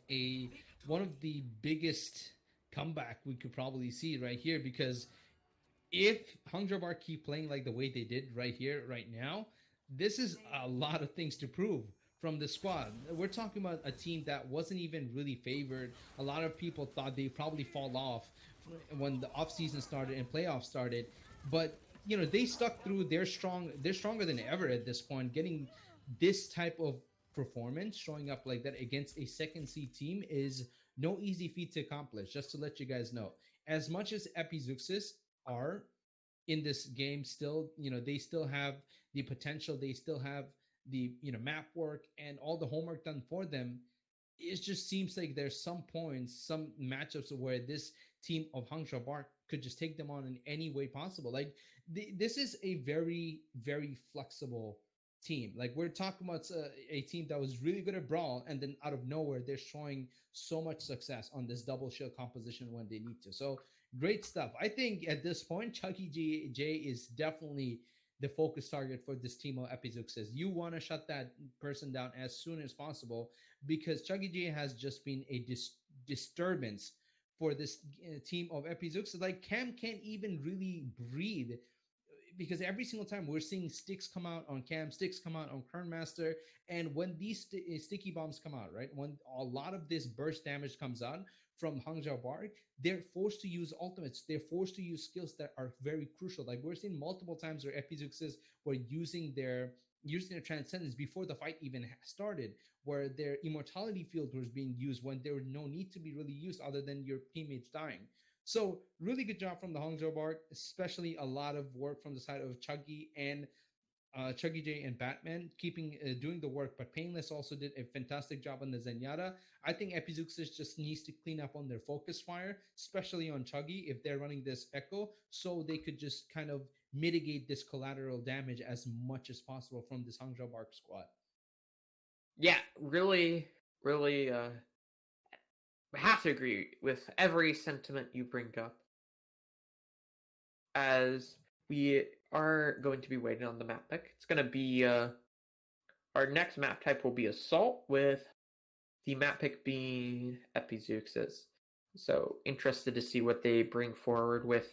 one of the biggest comeback we could probably see right here, because if Hangzhou Bar keep playing like the way they did right here, right now, this is a lot of things to prove from the squad. We're talking about a team that wasn't even really favored. A lot of people thought they'd probably fall off when the offseason started and playoffs started, but you know, they stuck through. They're stronger than ever at this point. Getting this type of performance, showing up like that against a second seed team, is no easy feat to accomplish. Just to let you guys know, as much as Epizeuxis are in this game still, you know, they still have the potential, they still have the, you know, map work and all the homework done for them. It just seems like there's some points, some matchups where this team of Hangzhou Bark could just take them on in any way possible. Like, this is a very, very flexible team. Like, we're talking about a team that was really good at Brawl, and then out of nowhere, they're showing so much success on this double shield composition when they need to. So, great stuff. I think at this point, Chucky J is definitely the focus target for this team of Epizeuxis. You want to shut that person down as soon as possible, because Chucky J has just been a disturbance for this team of Epizeuxis. Like, Cam can't even really breathe, because every single time we're seeing sticks come out on Cam, sticks come out on Kernmaster, and when these sticky bombs come out, right, when a lot of this burst damage comes out from Hangzhou Bark, they're forced to use ultimates. They're forced to use skills that are very crucial. Like, we're seeing multiple times where Epizeuxis were using their transcendence before the fight even started, where their immortality field was being used when there was no need to be really used other than your teammates dying. So really good job from the Hangzhou Bark, especially a lot of work from the side of Chuggy and Chuggy J and Batman, doing the work. But Painless also did a fantastic job on the Zenyatta. I think Epizeuxis just needs to clean up on their focus fire, especially on Chuggy if they're running this Echo, so they could just kind of mitigate this collateral damage as much as possible from this Hangzhou Bark squad. Yeah, really, really I have to agree with every sentiment you bring up, as we are going to be waiting on the map pick. It's going to be our next map type will be Assault, with the map pick being Epizeuxis. So interested to see what they bring forward with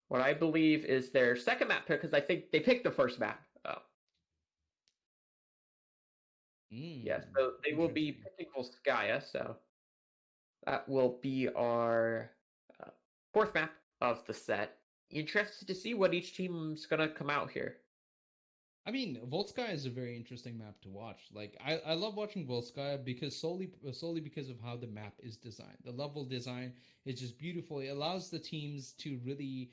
what I believe is their second map pick, because I think they picked the first map. Yeah, so they will be picking Volskaya, so that will be our fourth map of the set. Interested to see what each team's going to come out here. I mean, Volskaya is a very interesting map to watch. Like, I love watching Volskaya because solely because of how the map is designed. The level design is just beautiful. It allows the teams to really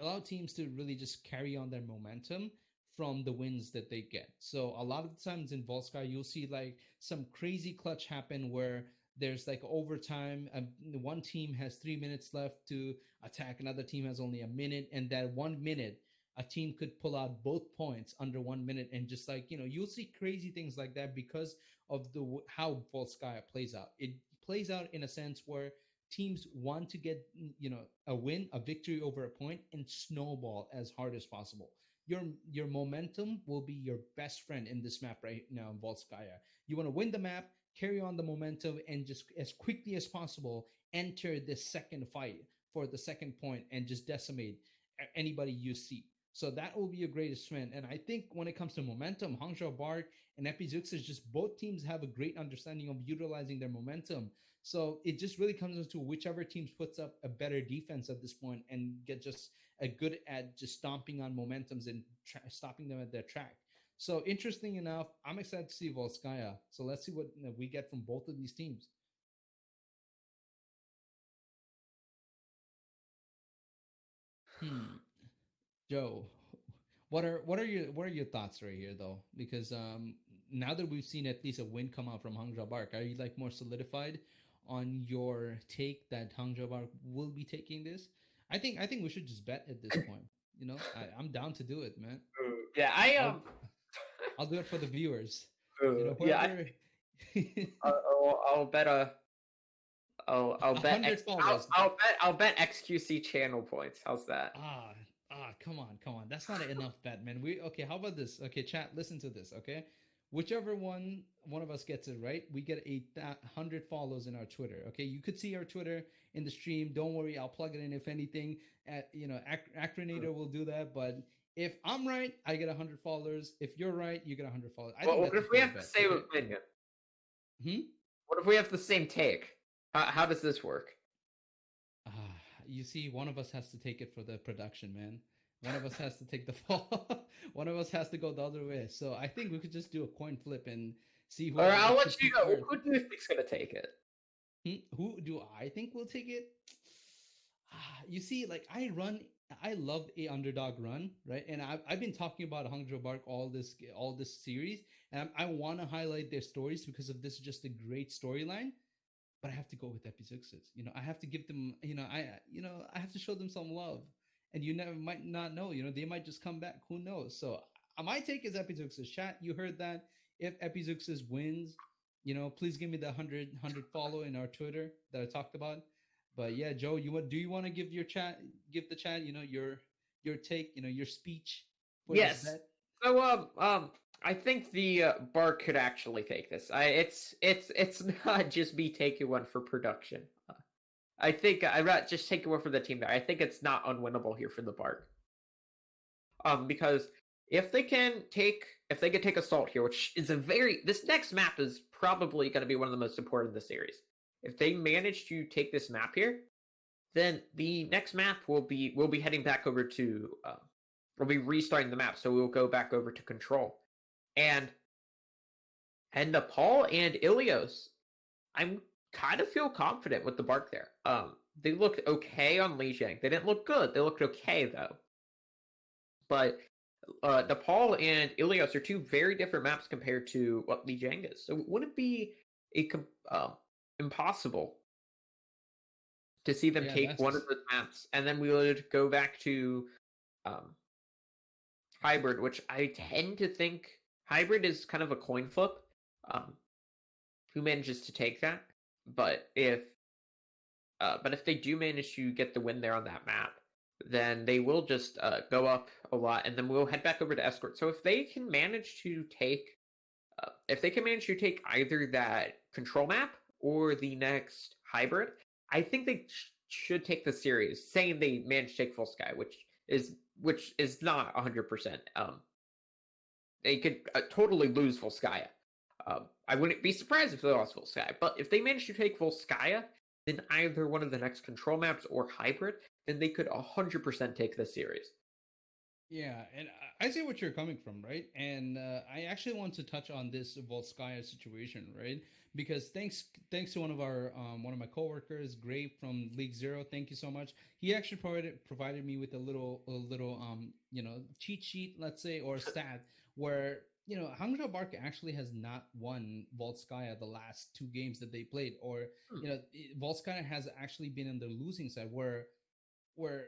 allow teams to really just carry on their momentum from the wins that they get. So a lot of times in Volskaya, you'll see like some crazy clutch happen where there's like overtime. One team has 3 minutes left to attack, another team has only a minute, and that 1 minute a team could pull out both points under 1 minute, and just like you'll see crazy things like that because of the how Volskaya plays out. It plays out in a sense where teams want to get a win, a victory over a point, and snowball as hard as possible. Your momentum will be your best friend in this map right now in Volskaya. You want to win the map, carry on the momentum, and just as quickly as possible enter the second fight for the second point and just decimate anybody you see. So that will be your greatest strength. And I think when it comes to momentum, Hangzhou Bark and Epizeuxis, just both teams have a great understanding of utilizing their momentum. So it just really comes into whichever teams puts up a better defense at this point and get just a good at just stomping on momentums and stopping them at their track. So interesting enough, I'm excited to see Volskaya. So let's see what we get from both of these teams. Hmm. Joe, what are your thoughts right here though? Because now that we've seen at least a win come out from Hangzhou Bark, are you like more solidified on your take that Hangzhou Bark will be taking this? I think we should just bet at this point. I'm down to do it, man. Yeah, I'll I'll do it for the viewers. yeah, Whoever I'll bet I'll a bet hundred follows. I'll bet XQC channel points. How's that? Ah, come on. That's not enough bet, man. Okay, how about this? Okay, chat, listen to this, okay? Whichever one of us gets it right, we get 100 follows in our Twitter. Okay, you could see our Twitter in the stream. Don't worry, I'll plug it in if anything. Acronator will do that. But if I'm right, I get 100 followers. If you're right, you get 100 followers. I think What that's a if we fair have the bet. same Okay. opinion? Hmm. What if we have the same take? How does this work? Ah, you see, one of us has to take it for the production, man. One of us has to take the fall. One of us has to go the other way. So I think we could just do a coin flip and see Or whoever I'll gets to let you take go. first. Who do you think's gonna take it? Who do I think will take it? You see, like I love a underdog run, right? And I've been talking about Hangzhou Bark all this series, and I want to highlight their stories because of this just a great storyline. But I have to go with Epizeuxis. I have to give them, I have to show them some love. And you never might not know, they might just come back. Who knows? So my take is Epizeuxis. Chat, you heard that. If Epizeuxis wins, please give me the 100 follow in our Twitter that I talked about. But yeah, Joe, do you want to give the chat, your take, your speech for this Yes. bet? So I think the Bark could actually take this. It's not just me taking one for production. I think I'd rather just take one for the team there. I think it's not unwinnable here for the Bark. Because if they can take Assault here, which is this next map is probably going to be one of the most important in the series. If they manage to take this map here, then the next map we'll be heading back over to we'll be restarting the map, so we'll go back over to Control. And Nepal and Ilios, I'm kind of feel confident with the Bark there. They looked okay on Lijiang. They didn't look good. They looked okay though. But Nepal and Ilios are two very different maps compared to what Lijiang is. So would it be impossible to see them Yeah, take one of that's those maps, and then we would go back to Hybrid, which I tend to think Hybrid is kind of a coin flip. Who manages to take that? But if they do manage to get the win there on that map, then they will just go up a lot, and then we'll head back over to Escort. So if they can manage to take either that Control map or the next Hybrid, I think they should take the series, saying they managed to take Full Sky, which is not 100%. They could totally lose Volskaya. I wouldn't be surprised if they lost Volskaya, but if they manage to take Volskaya, then either one of the next Control maps or Hybrid, then they could 100% take the series. Yeah, and I see what you're coming from, right? And I actually want to touch on this Volskaya situation, right? Because thanks to one of my coworkers, Gray from League Zero. Thank you so much. He actually provided me with a little cheat sheet, let's say, or stat where Hangzhou Bark actually has not won Volskaya the last two games that they played, or Hmm. Volskaya has actually been on the losing side where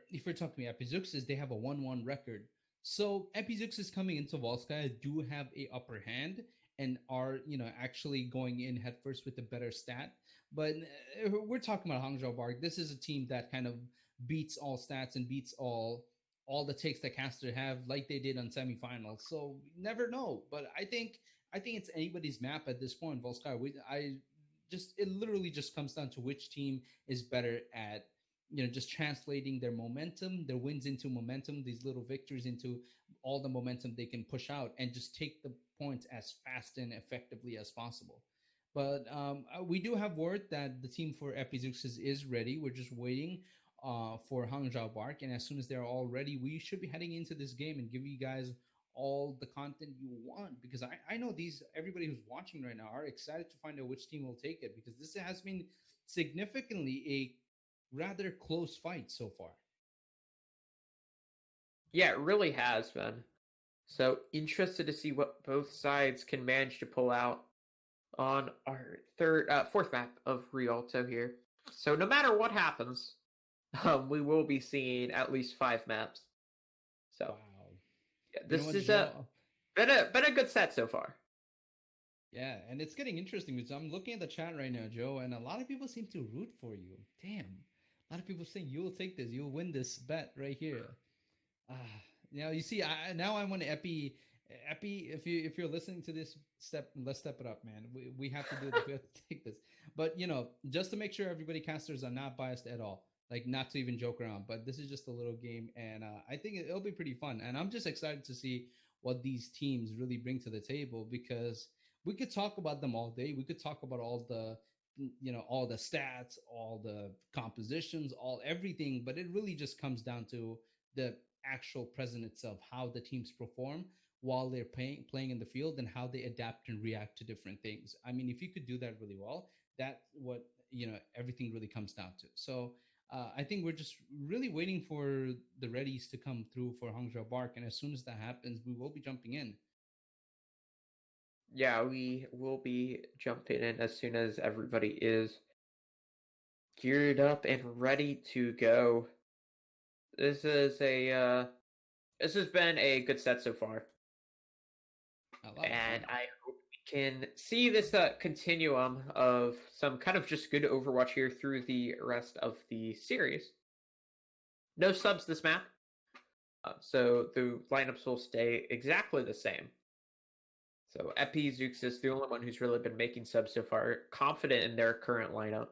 if you're talking about Epizeuxis, they have a 1-1 record. So Epizeuxis coming into Volskaya do have a upper hand and are actually going in headfirst with a better stat. But we're talking about Hangzhou Bark. This is a team that kind of beats all stats and beats all the takes that Caster have, like they did on semifinals. So never know. But I think it's anybody's map at this point. Volskaya. I just it literally just comes down to which team is better at just translating their momentum, their wins into momentum, these little victories into all the momentum they can push out and just take the points as fast and effectively as possible. But we do have word that the team for Epizeuxis is ready. We're just waiting for Hangzhou Bark, and as soon as they're all ready, we should be heading into this game and give you guys all the content you want, because I know these everybody who's watching right now are excited to find out which team will take it, because this has been significantly a rather close fight so far. Yeah, it really has been. So interested to see what both sides can manage to pull out on our fourth map of Rialto here. So no matter what happens, we will be seeing at least 5 maps. So Wow. yeah, You know this what, is a Joe? been a good set so far. Yeah, and it's getting interesting because I'm looking at the chat right now, Joe, and a lot of people seem to root for you. Damn. A lot of people saying you'll take this, you'll win this bet right here. Ah, you see, now I want Epi. If you're listening to this, let's step it up, man. We have to do this. We have to take this. But just to make sure everybody casters are not biased at all, like not to even joke around. But this is just a little game, and I think it'll be pretty fun. And I'm just excited to see what these teams really bring to the table, because we could talk about them all day. We could talk about all the stats, all the compositions, all everything. But it really just comes down to the actual present itself, how the teams perform while they're playing in the field, and how they adapt and react to different things. I mean, if you could do that really well, that's what everything really comes down to. So I think we're just really waiting for the readies to come through for Hangzhou Bark, and as soon as that happens, we will be jumping in. Yeah, we will be jumping in as soon as everybody is geared up and ready to go. This is a this has been a good set so far, A lot of and fun. I hope we can see this continuum of some kind of just good Overwatch here through the rest of the series. No subs this map, so the lineups will stay exactly the same. So Epizeuxis is the only one who's really been making subs so far, confident in their current lineup,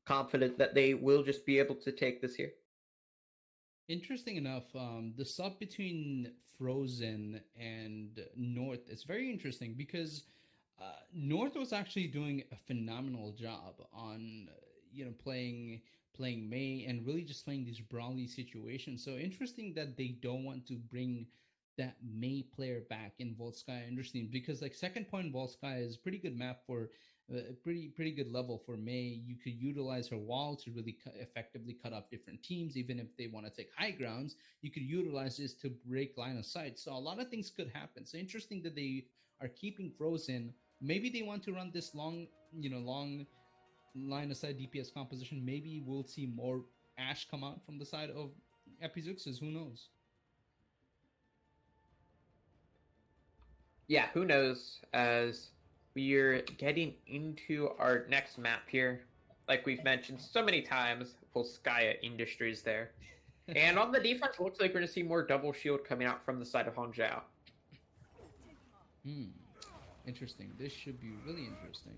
confident that they will just be able to take this here. Interesting enough, the sub between Frozen and North is very interesting, because North was actually doing a phenomenal job on playing May and really just playing these brawly situations. So interesting that they don't want to bring that May player back in Volskaya. Interesting, because like second point Volskaya is a pretty good map for a pretty good level for May. You could utilize her wall to really effectively cut off different teams, even if they want to take high grounds. You could utilize this to break line of sight. So a lot of things could happen. So interesting that they are keeping Frozen. Maybe they want to run this long line of sight DPS composition. Maybe we'll see more Ash come out from the side of Epizeuxis. Who knows? Yeah, who knows? As we're getting into our next map here, like we've mentioned so many times, Volskaya Industries there. And on the defense, looks like we're going to see more double shield coming out from the side of Hangzhou. Hmm. Interesting. This should be really interesting.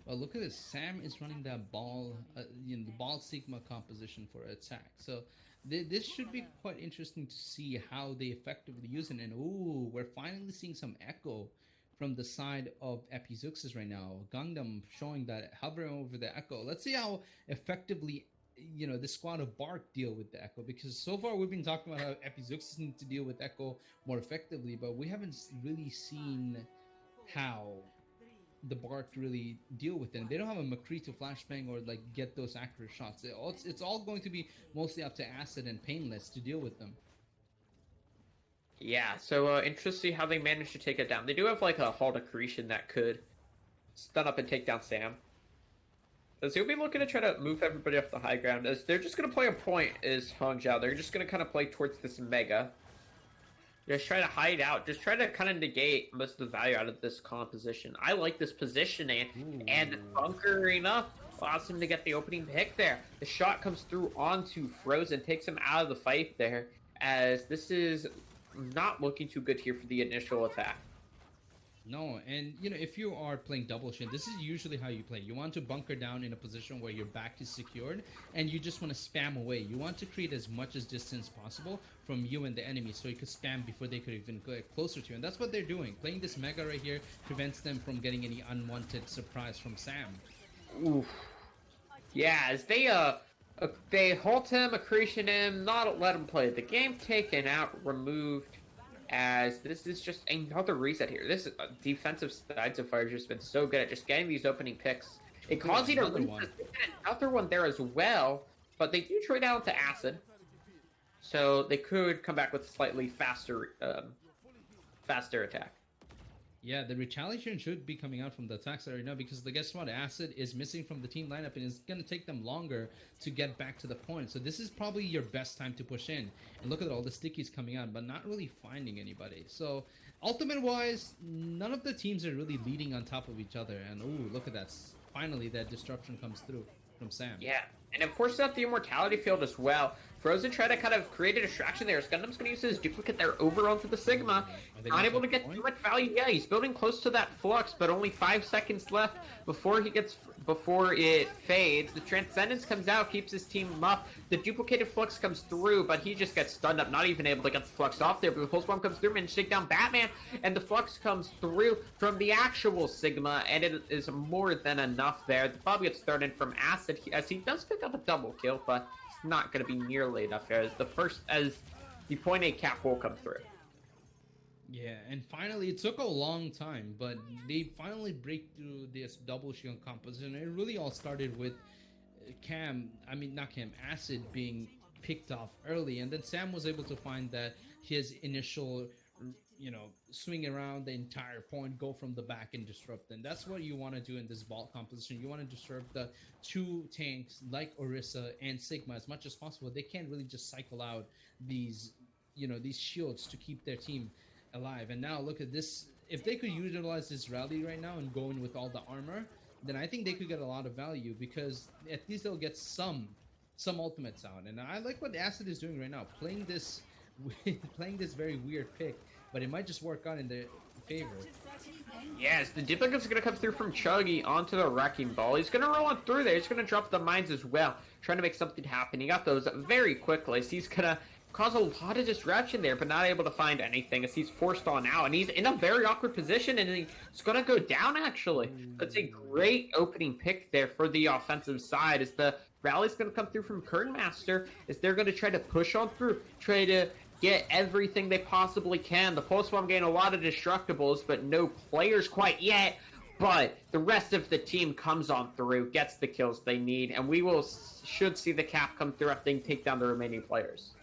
Well, look at this. Sam is running that the ball Sigma composition for attack. So this should be quite interesting to see how they effectively use it. And ooh, we're finally seeing some echo from the side of Epizeuxis right now. Gangnam showing that hovering over the echo. Let's see how effectively the squad of Bark deal with the Echo? Because so far we've been talking about how Epizeuxis need to deal with Echo more effectively, but we haven't really seen how the Bark really deal with them. They don't have a McCree to flashbang or like get those accurate shots. It's all going to be mostly up to Acid and Painless to deal with them. Yeah, so interesting to see how they managed to take it down. They do have like a Halt Accretion that could stun up and take down Sam. As he'll be looking to try to move everybody off the high ground, as they're just going to play a point is Hangzhou. They're just going to kind of play towards this Mega. Just try to hide out. Just try to kind of negate most of the value out of this composition. I like this positioning. And bunkering up allows him to get the opening pick there. The shot comes through onto Frozen, takes him out of the fight there, as this is not looking too good here for the initial attack. No, and if you are playing double shin, this is usually how you play. You want to bunker down in a position where your back is secured, and you just want to spam away. You want to create as much as distance possible from you and the enemy, so you could spam before they could even get closer to you. And that's what they're doing. Playing this Mega right here prevents them from getting any unwanted surprise from Sam. Oof. Yeah, as they halt him, accretion him, not let him play the game, taken out, removed. As this is just another reset here. This defensive side so far has just been so good at just getting these opening picks. It caused you to lose another one there as well, but they do trade out to Acid, so they could come back with a slightly faster attack. Yeah, the retaliation should be coming out from the attacks right now because guess what? Acid is missing from the team lineup and it's going to take them longer to get back to the point. So this is probably your best time to push in. And look at all the stickies coming out, but not really finding anybody. So ultimate-wise, none of the teams are really leading on top of each other. And ooh, look at that. Finally, that disruption comes through from Sam. Yeah, and it forces out the immortality field as well. Frozen tried to kind of create a distraction there. Gundam's going to use his duplicate there over onto the Sigma. Not able to get too much value. Yeah, he's building close to that flux, but only 5 seconds left before it fades. The Transcendence comes out, keeps his team up. The duplicated flux comes through, but he just gets stunned up, not even able to get the flux off there. But the Pulse Bomb comes through and shake down Batman, and the flux comes through from the actual Sigma, and it is more than enough there. The Bob gets thrown in from Acid, as he does pick up a double kill, but it's not going to be nearly enough as the point 8 cap will come through. Yeah, and finally, it took a long time, but they finally break through this double shield composition. It really all started with Acid being picked off early, and then Sam was able to find that his initial, swing around the entire point, go from the back and disrupt. And that's what you want to do in this vault composition. You want to disrupt the 2 tanks like Orisa and Sigma as much as possible. They can't really just cycle out these shields to keep their team alive. And now look at this. If they could utilize this rally right now and go in with all the armor, then I think they could get a lot of value because at least they'll get some ultimates out. And I like what Acid is doing right now, playing this very weird pick, but it might just work out in their favor. Yes, the duplicate's going to come through from Chuggy onto the Wrecking Ball. He's going to roll on through there. He's going to drop the mines as well, trying to make something happen. He got those very quickly, so he's going to cause a lot of disruption there, but not able to find anything as he's forced on out. And he's in a very awkward position, and he's going to go down, actually. That's a great opening pick there for the offensive side, as the rally's going to come through from Curtain Master, as they're going to try to push on through, try to get everything they possibly can. The Pulse Bomb gain a lot of destructibles, but no players quite yet. But the rest of the team comes on through, gets the kills they need, and we should see the cap come through after they take down the remaining players.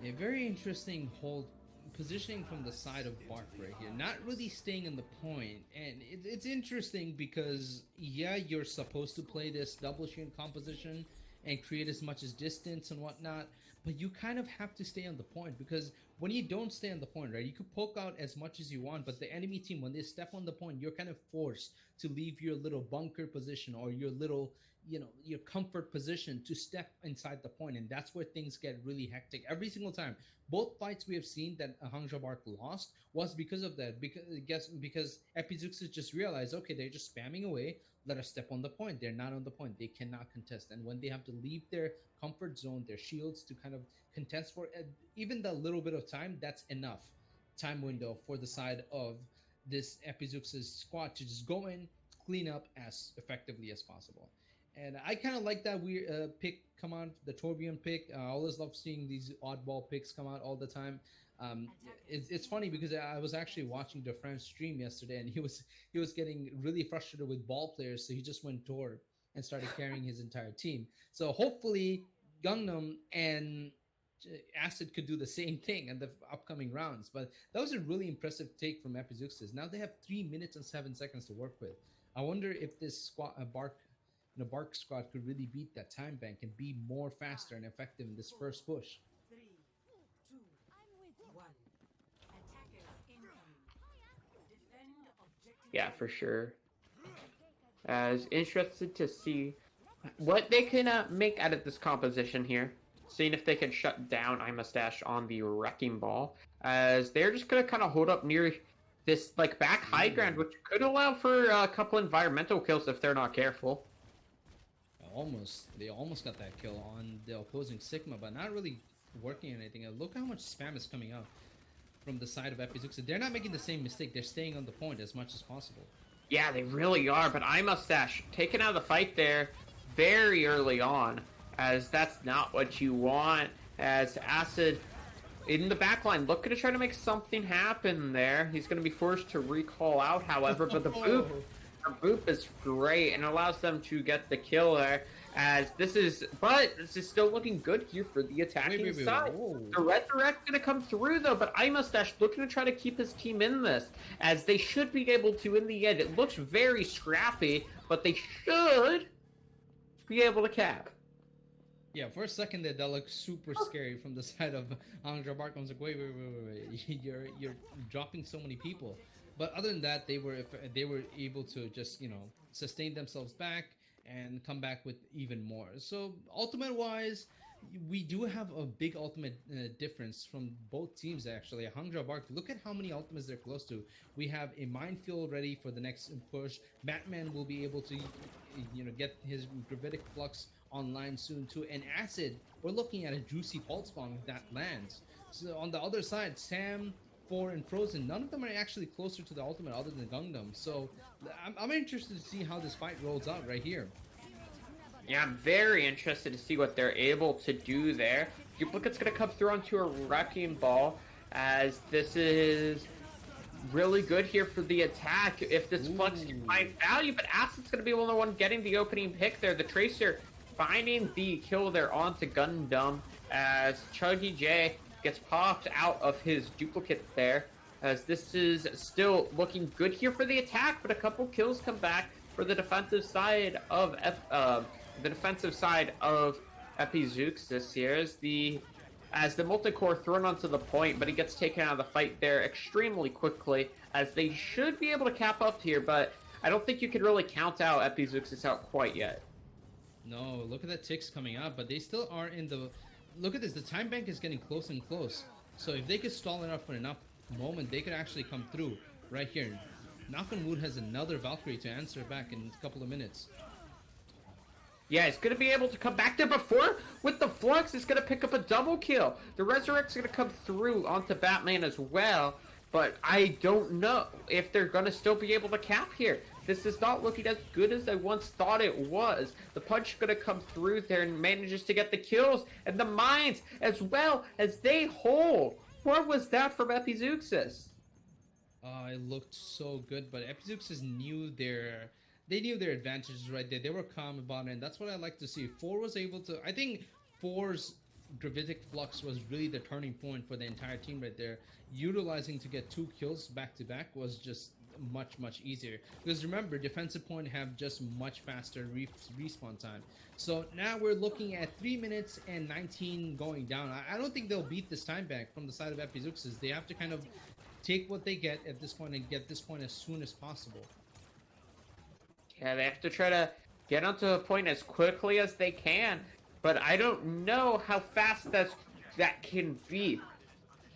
A very interesting hold positioning from the side of Bark right here, not really staying in the point. And it's interesting because you're supposed to play this double shield composition and create as much as distance and whatnot, but you kind of have to stay on the point, because when you don't stay on the point, right, you could poke out as much as you want, but the enemy team, when they step on the point, you're kind of forced to leave your little bunker position or your little, your comfort position to step inside the point, and that's where things get really hectic every single time. Both fights we have seen that Hangzhou Bark lost was because of that, because Epizeuxis just realized, okay, they're just spamming away, let us step on the point. They're not on the point, they cannot contest, and when they have to leave their comfort zone, their shields, to kind of contest for even the little bit of time, that's enough time window for the side of this Epizeuxis squad to just go in, clean up as effectively as possible. And I kind of like that weird pick come out, the Torbjorn pick. I always love seeing these oddball picks come out all the time. Um, it's funny because I was actually watching the French stream yesterday, and he was getting really frustrated with ball players, so he just went Torb and started carrying his entire team. So hopefully, Gangnam and Acid could do the same thing in the upcoming rounds. But that was a really impressive take from Epizeuxis. Now they have 3 minutes and 7 seconds to work with. I wonder if this squad, Bark squad could really beat that time bank and be more faster and effective in this first push. Three, two, one. Attackers incoming. Defend objective. Yeah, for sure. As interested to see what they can make out of this composition here. Seeing if they can shut down iMustache on the Wrecking Ball. As they're just going to kind of hold up near this like back high ground, which could allow for a couple environmental kills if they're not careful. They almost got that kill on the opposing Sigma, but not really working on anything. Look how much spam is coming out from the side of Epizeuxis. They're not making the same mistake. They're staying on the point as much as possible. Yeah, they really are, but iMustache taken out of the fight there very early on, as that's not what you want, as Acid in the backline looking to try to make something happen there. He's going to be forced to recall out, however, but the boop is great and allows them to get the kill there. As this is still looking good here for the attacking side. The Resurrect gonna come through though, but iMustache looking to try to keep his team in this, as they should be able to in the end. It looks very scrappy, but they should be able to cap. Yeah, for a second there, that looked super scary from the side of Hangzhou Bark. I was like, wait, you're dropping so many people. But other than that, they were able to just sustain themselves back and come back with even more. So ultimate wise, we do have a big ultimate difference from both teams actually. Hangzhou Bark, look at how many ultimates they're close to. We have a minefield ready for the next push. Batman will be able to get his gravitic flux online soon too. And Acid, we're looking at a juicy pulse bomb that lands. So on the other side, Sam, 4 and Frozen, none of them are actually closer to the ultimate other than Gangnam. So I'm interested to see how this fight rolls out right here. Yeah, I'm very interested to see what they're able to do there. Duplicate's going to come through onto a Wrecking Ball, as this is really good here for the attack if this Flux can find value, but Acid's going to be the one getting the opening pick there. The Tracer finding the kill there onto Gundam, as Chuggy J gets popped out of his duplicate there, as this is still looking good here for the attack, but a couple kills come back for the defensive side of Epizeuxis here, as the multi-core thrown onto the point, but he gets taken out of the fight there extremely quickly, as they should be able to cap up here, but I don't think you can really count out Epizeuxis out quite yet. No, look at that ticks coming out, but they still are in the... Look at this, the time bank is getting close and close. So if they could stall it up for enough moment, they could actually come through right here. Knock on Wood has another Valkyrie to answer back in a couple of minutes. Yeah, he's going to be able to come back there before. With the Flux, he's going to pick up a double kill. The Resurrect's going to come through onto Batman as well. But I don't know if they're going to still be able to cap here. This is not looking as good as I once thought it was. The Punch is going to come through there and manages to get the kills. And the Mines as well as they hold. What was that from Epizeuxis? It looked so good, but Epizeuxis knew their advantages right there. They were calm about it, and that's what I like to see. 4 was able to... I think 4's gravitic flux was really the turning point for the entire team right there. Utilizing to get 2 kills back to back was just much easier, because remember, defensive point have just much faster respawn time. So now we're looking at 3 minutes and 19 going down. I don't think they'll beat this time back from the side of Epizeuxis. They have to kind of take what they get at this point and get this point as soon as possible. Yeah, they have to try to get onto a point as quickly as they can, but I don't know how fast that can be,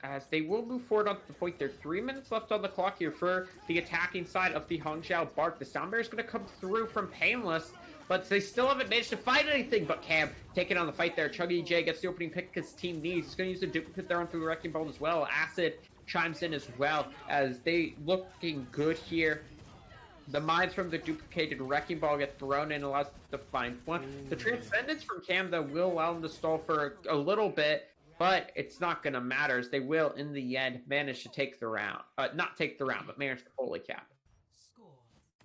as they will move forward onto the point. There's 3 minutes left on the clock here for the attacking side of the Hangzhou Bark. The Sound Bear is going to come through from Painless, but they still haven't managed to find anything. But Cam taking on the fight there. Chuggy J gets the opening pick his team needs. He's going to use the duplicate there onto the Wrecking Ball as well. Acid chimes in as well, as they looking good here The mines from the duplicated wrecking ball get thrown in, allows them to find one. The transcendence from Cam, though, will allow them to stall for a little bit, but it's not going to matter, as they will, in the end, manage to take the round. Not take the round, but manage to fully cap it. Score.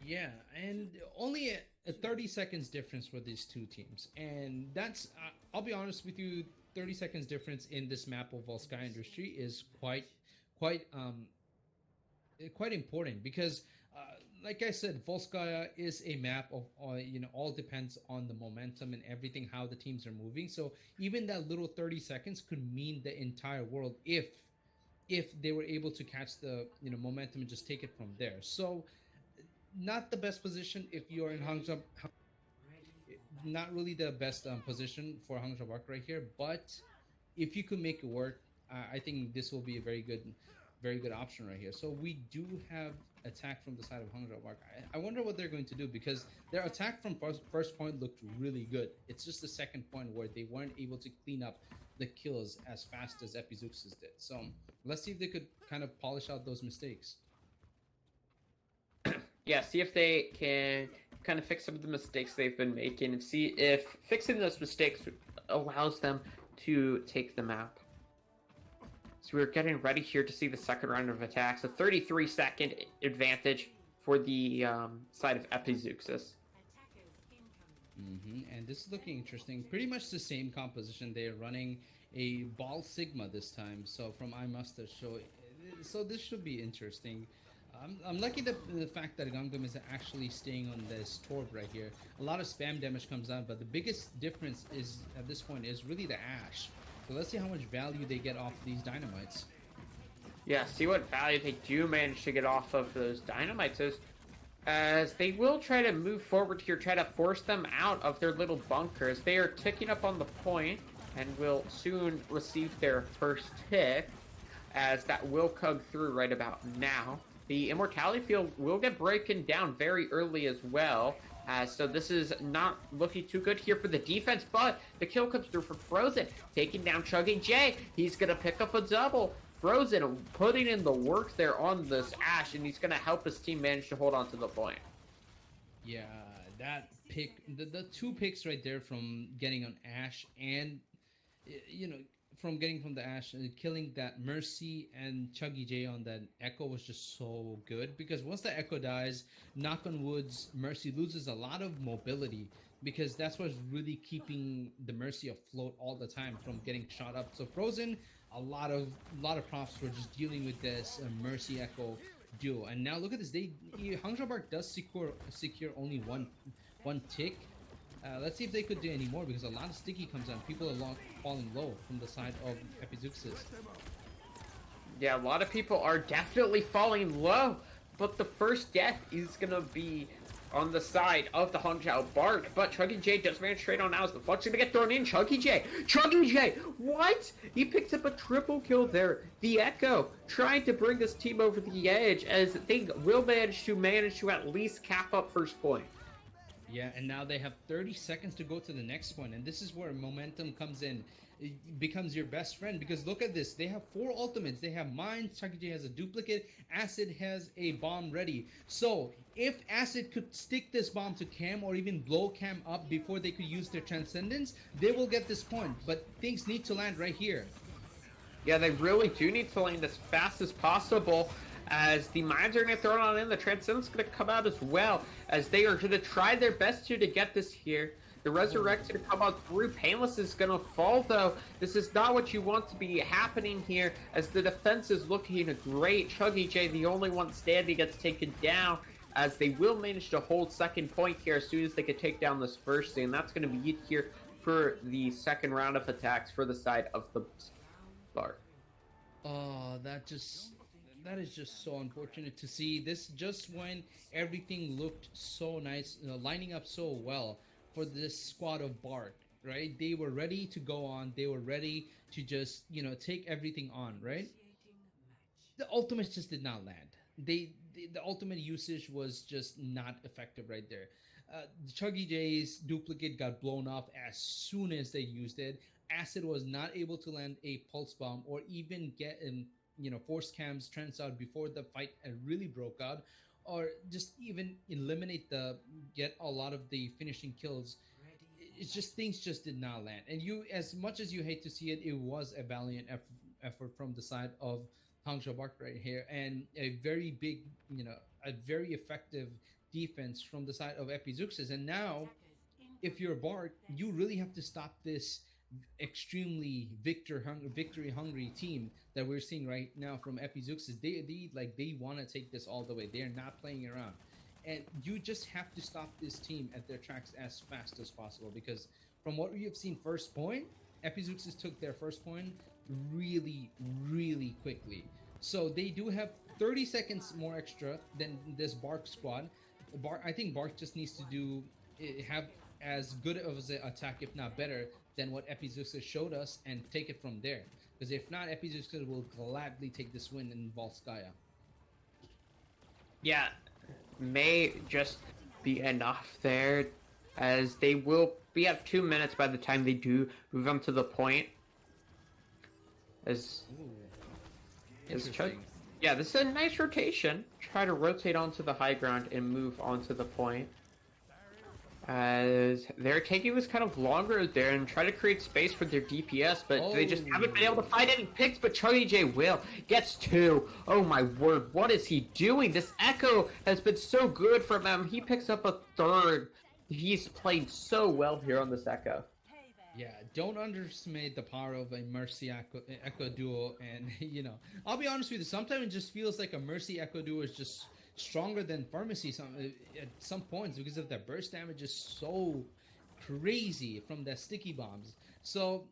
Yeah, and only a 30 seconds difference for these two teams. And that's, I'll be honest with you, 30 seconds difference in this map of Volskaya Industry is quite, quite important because, like I said, Volskaya is a map of, all depends on the momentum and everything, how the teams are moving. So even that little 30 seconds could mean the entire world if they were able to catch the momentum and just take it from there. So not the best position if you're in Hangzhou. Not really the best position for Hangzhou Park right here, but if you could make it work, I think this will be a very good option right here. So we do have attack from the side of Hangzhou Park. I wonder what they're going to do because their attack from first point looked really good. It's just the second point where they weren't able to clean up the kills as fast as Epizeuxis did. So let's see if they could kind of polish out those mistakes. Yeah, see if they can kind of fix some of the mistakes they've been making and see if fixing those mistakes allows them to take the map. So we're getting ready here to see the second round of attacks. A 33-second advantage for the side of Epizeuxis. And this is looking interesting. Pretty much the same composition. They are running a Ball Sigma this time. So from I Mustard. So this should be interesting. I'm lucky that the fact that Gangnam is actually staying on this Torb right here. A lot of spam damage comes out, but the biggest difference is at this point is really the Ash. So let's see how much value they get off these dynamites. Yeah, see what value they do manage to get off of those dynamites, as they will try to move forward here, try to force them out of their little bunkers. They are ticking up on the point and will soon receive their first tick, as that will come through right about now. The Immortality Field will get broken down very early as well. So this is not looking too good here for the defense, but the kill comes through from Frozen, taking down Chugging J. He's going to pick up a double. Frozen putting in the work there on this Ash, and he's going to help his team manage to hold on to the point. Yeah, that pick, the two picks right there from getting on Ash and, from getting from the Ash and killing that Mercy and Chuggy J on that Echo was just so good, because once the Echo dies, knock on woods, Mercy loses a lot of mobility, because that's what's really keeping the Mercy afloat all the time from getting shot up. So Frozen, a lot of props for just dealing with this Mercy Echo duo. And now look at this, Hangzhou Park does secure only one tick. Let's see if they could do any more, because a lot of sticky comes on. People are falling low from the side of Epizeuxis. Yeah, a lot of people are definitely falling low, but the first death is going to be on the side of the Hangzhou Park. But Chuggy J does manage straight on now as the Flux going to get thrown in. Chuggy J, what? He picks up a triple kill there. The Echo trying to bring this team over the edge, as they will manage to at least cap up first point. Yeah, and now they have 30 seconds to go to the next one, and this is where momentum comes in. It becomes your best friend, because look at this. They have 4 ultimates. They have mine, Chucky J has a duplicate, Acid has a bomb ready. So if Acid could stick this bomb to Cam or even blow Cam up before they could use their Transcendence, they will get this point. But things need to land right here. Yeah, they really do need to land as fast as possible, as the mines are going to throw it on in. The Transcendence is going to come out as well, as they are going to try their best to get this here. The Resurrect's going to come out through. Painless is going to fall, though. This is not what you want to be happening here, as the defense is looking great. Chuggy J, the only one standing, gets taken down, as they will manage to hold second point here as soon as they can take down this first thing. And that's going to be it here for the second round of attacks for the side of the bar. Oh, that is just so unfortunate to see. This just when everything looked so nice, lining up so well for this squad of Bark, right? They were ready to go on. They were ready to just, take everything on, right? The ultimates just did not land. The ultimate usage was just not effective right there. Chuggy J's duplicate got blown off as soon as they used it. Acid was not able to land a pulse bomb or even get force Cam's trends out before the fight really broke out. or just even eliminate the get a lot of the finishing kills. It's just things just did not land. And you, as much as you hate to see it, it was a valiant effort from the side of Hangzhou Bark right here, and a very big, a very effective defense from the side of Epizeuxis. And now, if you're Bark, you really have to stop this extremely victory hungry team that we're seeing right now from Epizeuxis. They want to take this all the way. They're not playing around, and you just have to stop this team at their tracks as fast as possible, because from what we have seen, first point, Epizeuxis took their first point really, really quickly. So they do have 30 seconds more extra than this Bark squad. I think Bark just needs to have as good of an attack, if not better, than what Epizeuxis showed us, and take it from there. Because if not, Epizeuxis will gladly take this win in Volskaya. Yeah, may just be enough there, as they will be at 2 minutes by the time they do move them to the point. Interesting. Yeah, this is a nice rotation. Try to rotate onto the high ground and move onto the point, as they're taking this kind of longer there and try to create space for their DPS, but they just haven't been able to find any picks. But Chuggy J will gets 2. Oh my word, what is he doing? This Echo has been so good from him. He picks up a 3rd. He's played so well here on this Echo. Yeah, don't underestimate the power of a Mercy Echo duo. And, I'll be honest with you, sometimes it just feels like a Mercy Echo duo is just stronger than Pharmacy at some points, because of that burst damage is so crazy from the sticky bombs. So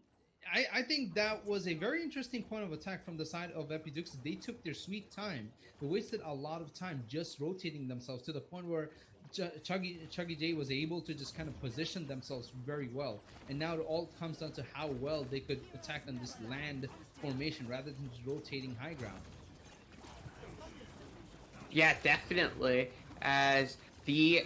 I think that was a very interesting point of attack from the side of Epizeuxis. They took their sweet time. They wasted a lot of time just rotating themselves, to the point where Chuggy J was able to just kind of position themselves very well. And now it all comes down to how well they could attack on this land formation rather than just rotating high ground. Yeah, definitely. As the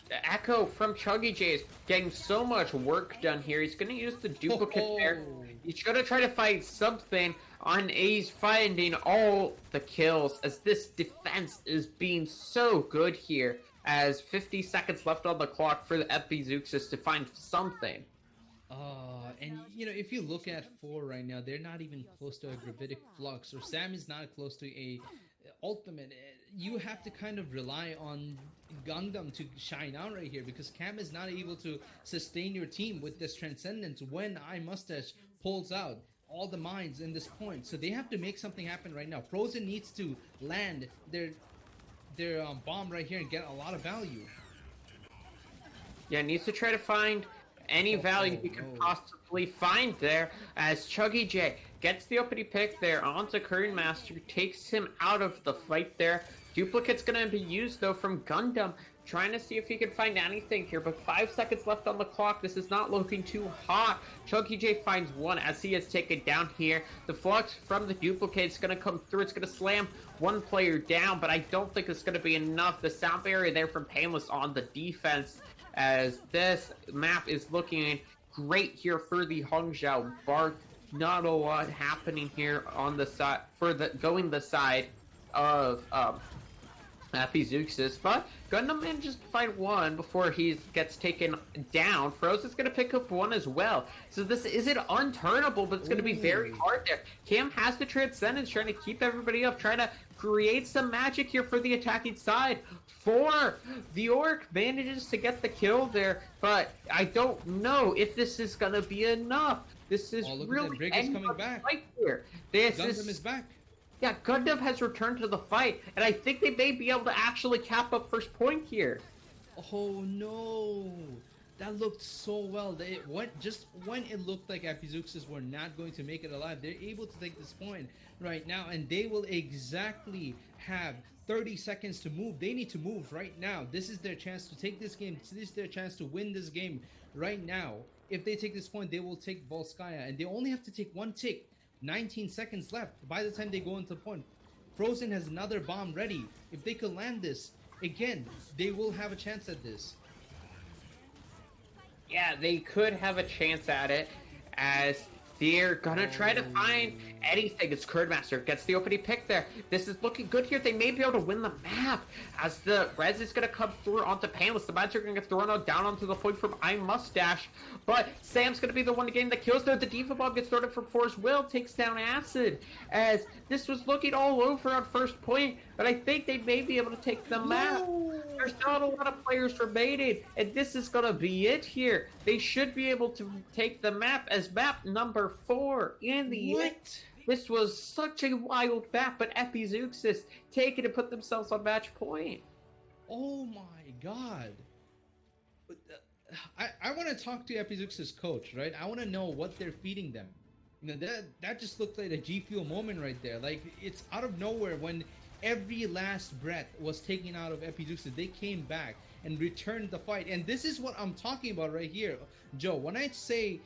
Echo from Chuggy J is getting so much work done here. He's going to use the duplicate there. He's going to try to find something on. He's finding all the kills, as this defense is being so good here. As 50 seconds left on the clock for the Epizeuxis to find something. And if you look at 4 right now, they're not even close to a gravitic flux, or Sam is not close to a ultimate. You have to kind of rely on Gundam to shine out right here, because Cam is not able to sustain your team with this transcendence when iMustache pulls out all the mines in this point. So they have to make something happen right now. Frozen needs to land their bomb right here and get a lot of value. Yeah, needs to try to find any value he could possibly find there, as Chuggy J gets the opening pick there onto Current Master, takes him out of the fight there. Duplicate's gonna be used though from Gundam, trying to see if he can find anything here, but 5 seconds left on the clock. This is not looking too hot. Chuggy J finds one as he is taken down here. The flux from the Duplicate is gonna come through. It's gonna slam one player down, but I don't think it's gonna be enough. The sound barrier there from Painless on the defense, as this map is looking great here for the Hangzhou Bark. Not a lot happening here on the side for the side of Epizeuxis, but Gundam manages to find one before he gets taken down. Frozen's going to pick up one as well. So this isn't unturnable, but it's going to be very hard there. Cam has the Transcendence, trying to keep everybody up, trying to create some magic here for the attacking side. The Orc manages to get the kill there, but I don't know if this is going to be enough. This is really Brig is coming back. Fight here. Gundam is back. Yeah, Gundam has returned to the fight, and I think they may be able to actually cap up first point here. Oh no, that looked so well. When it looked like Epizeuxis were not going to make it alive, they're able to take this point right now, and they will exactly have 30 seconds to move. They need to move right now. This is their chance to take this game. This is their chance to win this game right now. If they take this point, they will take Volskaya, and they only have to take one tick. 19 seconds left by the time they go into the point. Frozen has another bomb ready. If they could land this, again, they will have a chance at this. Yeah, they could have a chance at it, as They're gonna try to find anything. It's Curdmaster gets the opening pick there. This is looking good here. They may be able to win the map as the res is gonna come through onto Painless. The mines are gonna get thrown out down onto the point from I Mustache, but Sam's gonna be the one to gain the kills there. The Diva Bomb gets started from Force Will, takes down Acid, as this was looking all over on first point, but I think they may be able to take the map. There's not a lot of players remaining, and this is gonna be it here. They should be able to take the map as map number 4 in the end. This was such a wild map, but Epizeuxis take it and put themselves on match point. Oh my god. I want to talk to Epizeuxis' coach, right? I want to know what they're feeding them. You know, that just looked like a G Fuel moment right there. Like, it's out of nowhere when every last breath was taken out of Epizeuxis. They came back and returned the fight. And this is what I'm talking about right here, Joe. When I say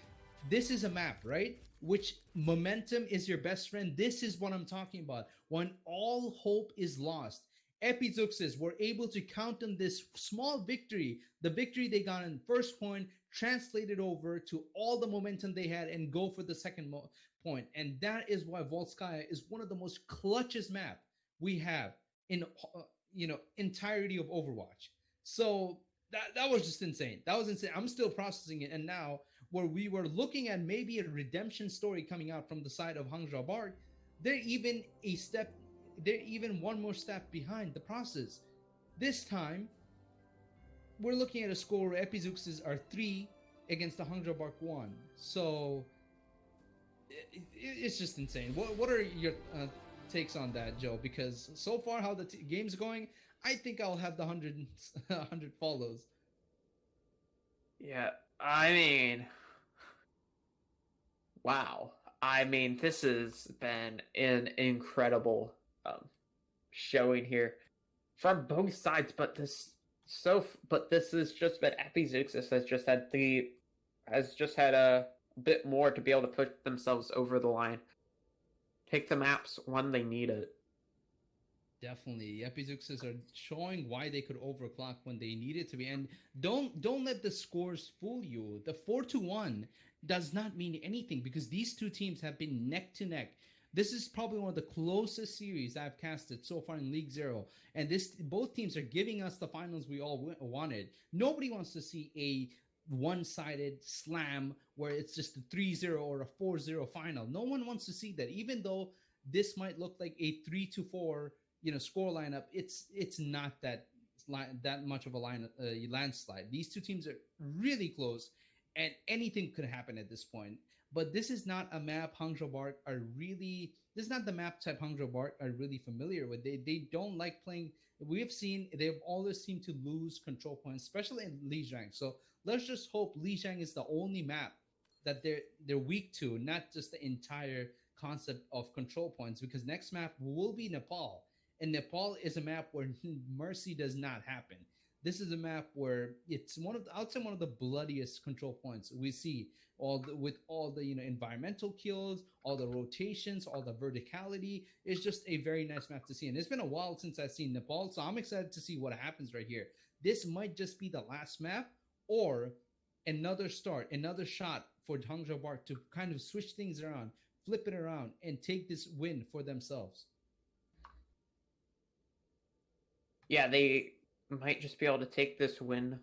this is a map, right? Which momentum is your best friend. This is what I'm talking about. When all hope is lost, Epizeuxis were able to count on this small victory, the victory they got in first point, translated over to all the momentum they had and go for the second point. And that is why Volskaya is one of the most clutchest map we have in entirety of Overwatch. So that was just insane. That was insane. I'm still processing it. And now where we were looking at maybe a redemption story coming out from the side of Hangzhou Park, they're even one more step behind the process. This time, we're looking at a score where Epizeuxis are 3 against the Hangzhou Park 1. So it's just insane. What are your takes on that, Joe? Because so far how the game's going, I think I'll have the 100 follows. Yeah, I mean, wow. I mean, this has been an incredible showing here from both sides, but this has just been Epizeuxis has just had a bit more to be able to put themselves over the line, take the maps when they need it. Definitely, Epizeuxis are showing why they could overclock when they needed to be, and don't let the scores fool you. The 4-1 does not mean anything because these two teams have been neck to neck. This is probably one of the closest series I've casted so far in League Zero, and both teams are giving us the finals we all wanted. Nobody wants to see a one-sided slam where it's just a 3-0 or a 4-0 final. No one wants to see that, even though this might look like a 3-4 score lineup. It's not that much of a landslide. These two teams are really close, and anything could happen at this point. But this is not a map Hangzhou Park this is not the map type Hangzhou Park are really familiar with. They don't like playing. We've seen they've always seemed to lose control points, especially in Lijiang. So let's just hope Lijiang is the only map that they're weak to, not just the entire concept of control points, because next map will be Nepal. And Nepal is a map where mercy does not happen. This is a map where it's one of the bloodiest control points we see. With all the environmental kills, all the rotations, all the verticality. It's just a very nice map to see. And it's been a while since I've seen Nepal, so I'm excited to see what happens right here. This might just be the last map, or another shot for Hangzhou Park to kind of switch things around, flip it around, and take this win for themselves. Yeah, they might just be able to take this win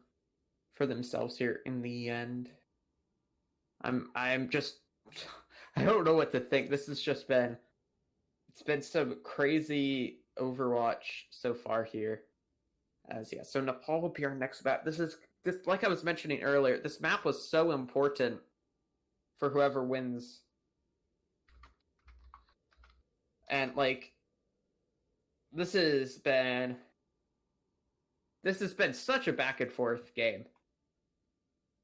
for themselves here in the end. I'm just I don't know what to think. It's been some crazy Overwatch so far here. So Nepal will be our next map. This like I was mentioning earlier, this map was so important for whoever wins. And this has been such a back and forth game.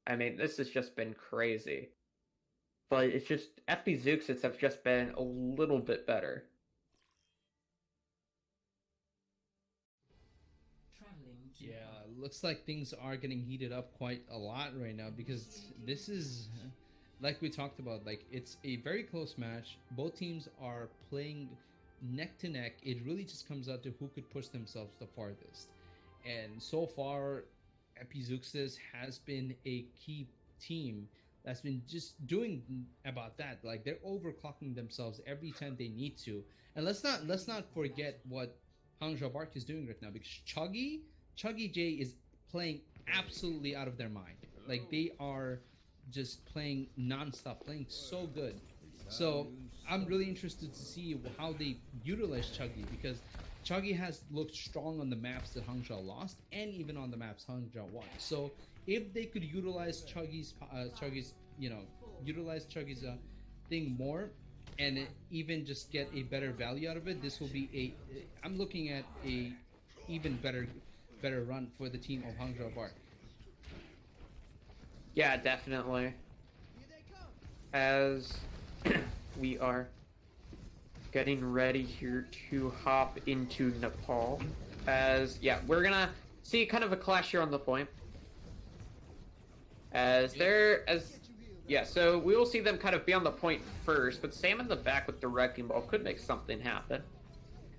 I mean, this has just been crazy. But it's just, Epizeuxis have just been a little bit better. Yeah, looks like things are getting heated up quite a lot right now, because this is, like we talked about, it's a very close match. Both teams are playing neck to neck. It really just comes out to who could push themselves the farthest. And so far, Epizeuxis has been a key team that's been just doing about that. Like they're overclocking themselves every time they need to. And let's not forget what Hangzhou Bark is doing right now, because Chuggy J is playing absolutely out of their mind. Like they are just playing nonstop, playing so good. So I'm really interested to see how they utilize Chuggy, because Chuggy has looked strong on the maps that Hangzhou lost, and even on the maps Hangzhou won. So if they could utilize Chuggy's, utilize Chuggy's thing more, and even just get a better value out of it, this will be I'm looking at a even better run for the team of Hangzhou Bark. Yeah, definitely. As we are getting ready here to hop into Nepal. As, yeah, we're gonna see kind of a clash here on the point. So we will see them kind of be on the point first, but Sam in the back with the wrecking ball could make something happen.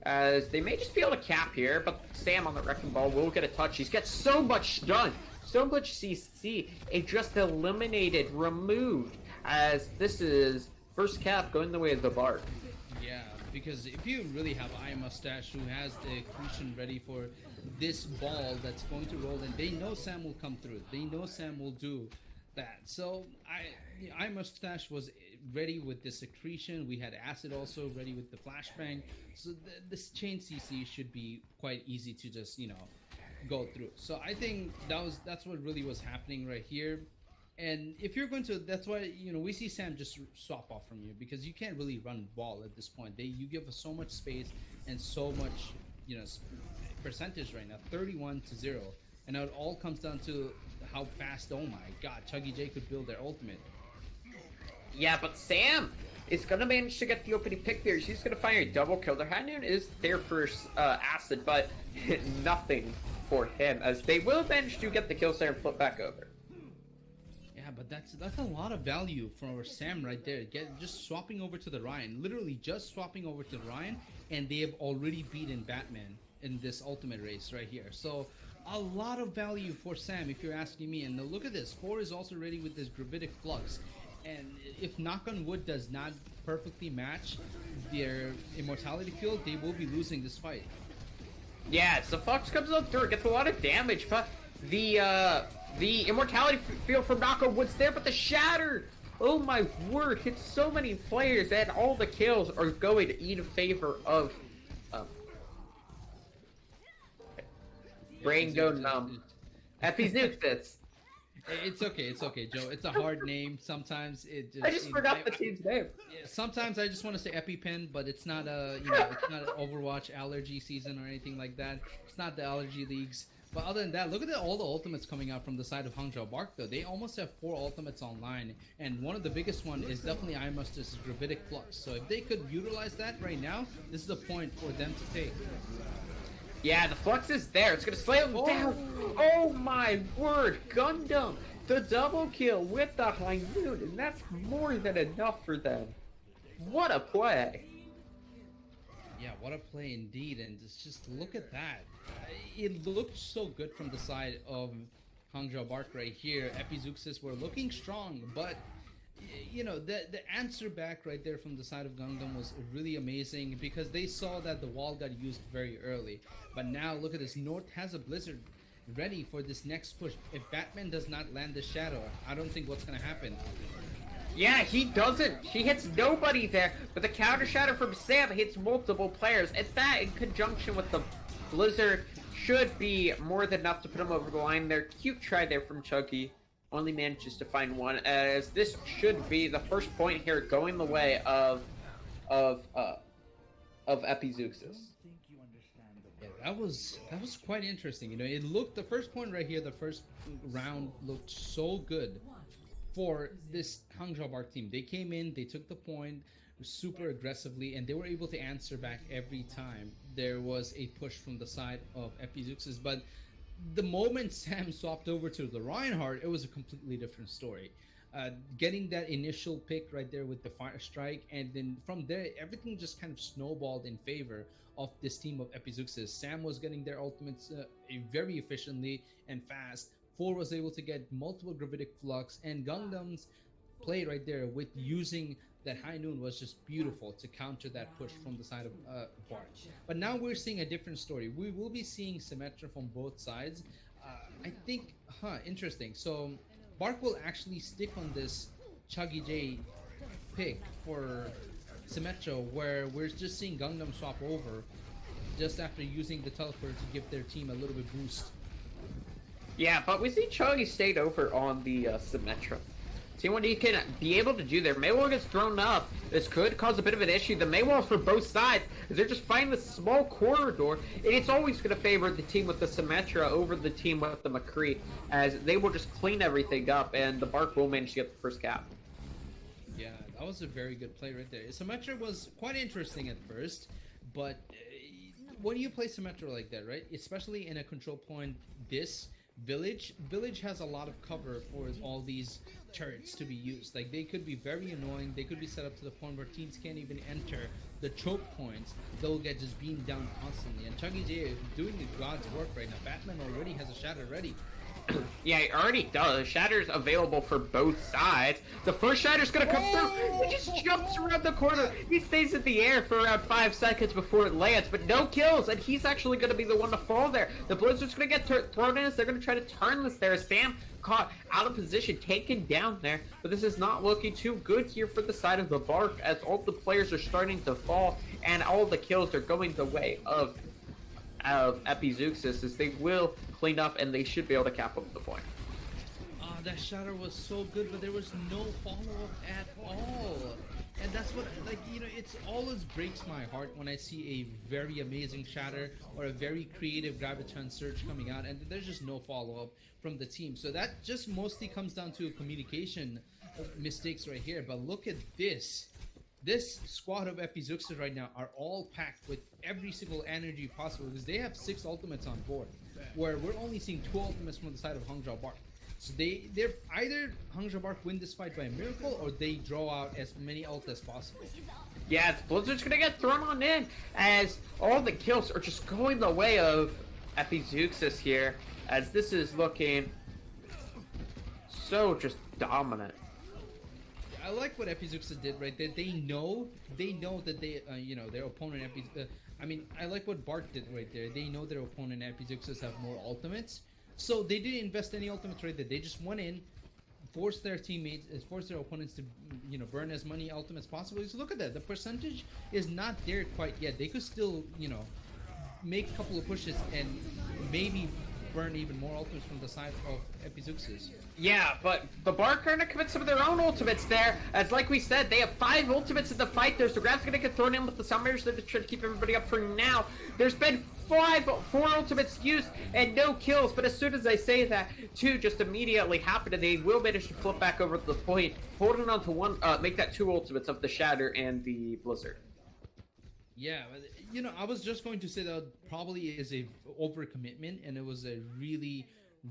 As they may just be able to cap here, but Sam on the wrecking ball will get a touch. He's got so much done, so much CC, and just eliminated, removed, as this is first cap going the way of the Bark. Yeah, because if you really have Eye Mustache who has the accretion ready for this ball that's going to roll in, they know Sam will come through. They know Sam will do that. So Eye Mustache was ready with this accretion. We had Acid also ready with the flashbang. So this chain CC should be quite easy to just go through. So I think that's what really was happening right here. And if you're going to, that's why we see Sam just swap off from you, because you can't really run ball at this point. You give us so much space and so much percentage right now, 31-0, and now it all comes down to how fast. Oh my God, Chuggy J could build their ultimate. Yeah, but Sam is gonna manage to get the opening pick there. She's gonna find a double kill. Their High Noon is their first Acid, but nothing for him, as they will manage to get the kill there and flip back over. Yeah, but that's a lot of value for Sam right there. Just swapping over to the Ryan, literally just swapping over to Ryan, and they have already beaten Batman in this ultimate race right here. So a lot of value for Sam, if you're asking me. And look at this, 4 is also ready with this Gravitic Flux, and if knock on wood does not perfectly match their immortality field, they will be losing this fight. Yeah, so Flux comes up through, gets a lot of damage, but the immortality field from Knocko Wood's there, but the Shatter, oh my word, hits so many players, and all the kills are going in favor of brain go numb. Epizeuxis. It's okay, Joe. It's a hard name. Sometimes I just forgot the team's name. Yeah, sometimes I just want to say EpiPen, but it's not it's not an Overwatch allergy season or anything like that. It's not the allergy leagues. But other than that, look at all the ultimates coming out from the side of Hangzhou Bark, though. They almost have 4 ultimates online, and one of the biggest one is definitely I Mustache's Gravitic Flux. So if they could utilize that right now, this is the point for them to take. Yeah, the Flux is there. It's gonna slow him down. Oh my word, Gundam! The double kill with the High Noon, and that's more than enough for them. What a play! Yeah, what a play indeed, and just look at that. It looked so good from the side of Hangzhou Bark right here. Epizeuxis were looking strong, but the answer back right there from the side of Gundam was really amazing, because they saw that the wall got used very early. But now look at this, North has a Blizzard ready for this next push. If Batman does not land the Shadow, I don't think what's gonna happen. Yeah, he doesn't. He hits nobody there, but the counter shadow from Sam hits multiple players. And that, in conjunction with the Blizzard, should be more than enough to put him over the line there. Cute try there from Chuggy. Only manages to find one, as this should be the first point here going the way of Epizeuxis. Yeah, that was quite interesting. It looked, the first point right here, the first round looked so good for this Hangzhou Bark team. They came in, they took the point super aggressively, and they were able to answer back every time there was a push from the side of Epizeuxis. But the moment Sam swapped over to the Reinhardt, it was a completely different story. Getting that initial pick right there with the fire strike, and then from there everything just kind of snowballed in favor of this team of Epizeuxis. Sam was getting their ultimates very efficiently and fast. 4 was able to get multiple Gravitic Flux, and Gundam's play right there with using that high noon was just beautiful to counter that push from the side of Bart. But now we're seeing a different story. We will be seeing Symmetra from both sides. I think, interesting. So Bark will actually stick on this Chuggy J pick for Symmetra, where we're just seeing Gangnam swap over just after using the teleport to give their team a little bit boost. Yeah, but we see Chuggy stayed over on the Symmetra. See what he can be able to do there. Maywall gets thrown up. This could cause a bit of an issue. The Maywalls for both sides, they're just finding this small corridor, and it's always going to favor the team with the Symmetra over the team with the McCree, as they will just clean everything up, and the Bark will manage to get the first cap. Yeah, that was a very good play right there. Symmetra was quite interesting at first, but when you play Symmetra like that, right, especially in a control point, this Village has a lot of cover for all these turrets to be used. Like, they could be very annoying. They could be set up to the point where teams can't even enter the choke points. They'll get just beamed down constantly. And Chuggy J is doing the God's work right now. Batman already has a shatter ready. Yeah, he already does. Shatter's available for both sides. The first Shatter's gonna come through. He just jumps around the corner. He stays in the air for around 5 seconds before it lands, but no kills, and he's actually gonna be the one to fall there. The Blizzard's gonna get thrown in as they're gonna try to turn this there. Sam caught out of position, taken down there, but this is not looking too good here for the side of the Bark, as all the players are starting to fall, and all the kills are going the way of Epizeuxis, as they will clean up and they should be able to cap up the point. That shatter was so good, but there was no follow-up at all. And that's what, like, you know, it's always breaks my heart when I see a very amazing shatter or a very creative Graviton Surge coming out and there's just no follow-up from the team. So that just mostly comes down to communication mistakes right here. But look at this. This squad of Epizeuxis right now are all packed with every single energy possible, because they have 6 ultimates on board, where we're only seeing 2 ultimates from the side of Hangzhou Bark. So they're either Hangzhou Bark win this fight by a miracle, or they draw out as many ult as possible. Yeah, Blizzard's gonna get thrown on in, as all the kills are just going the way of Epizeuxis here, as this is looking so just dominant. I like what Epizeuxis did right there. They know that they, their opponent I like what Bart did right there. They know their opponent Epizeuxis have more ultimates, so they didn't invest any ultimates right there. They just went in, forced their opponents to, burn as many ultimates possible. So look at that. The percentage is not there quite yet. They could still, make a couple of pushes and maybe burn even more ultimates from the side of Epizeuxis. Yeah, but the Bark are gonna commit some of their own ultimates there, as like we said, they have 5 ultimates in the fight there, so Graf's gonna get thrown in with the Sunbears. They're just trying to keep everybody up for now. There's been 4 ultimates used and no kills, but as soon as I say that, 2 just immediately happen, and they will manage to flip back over to the point, holding on to one, make that 2 ultimates of the Shatter and the Blizzard. Yeah, I was just going to say that probably is a overcommitment, and it was a really,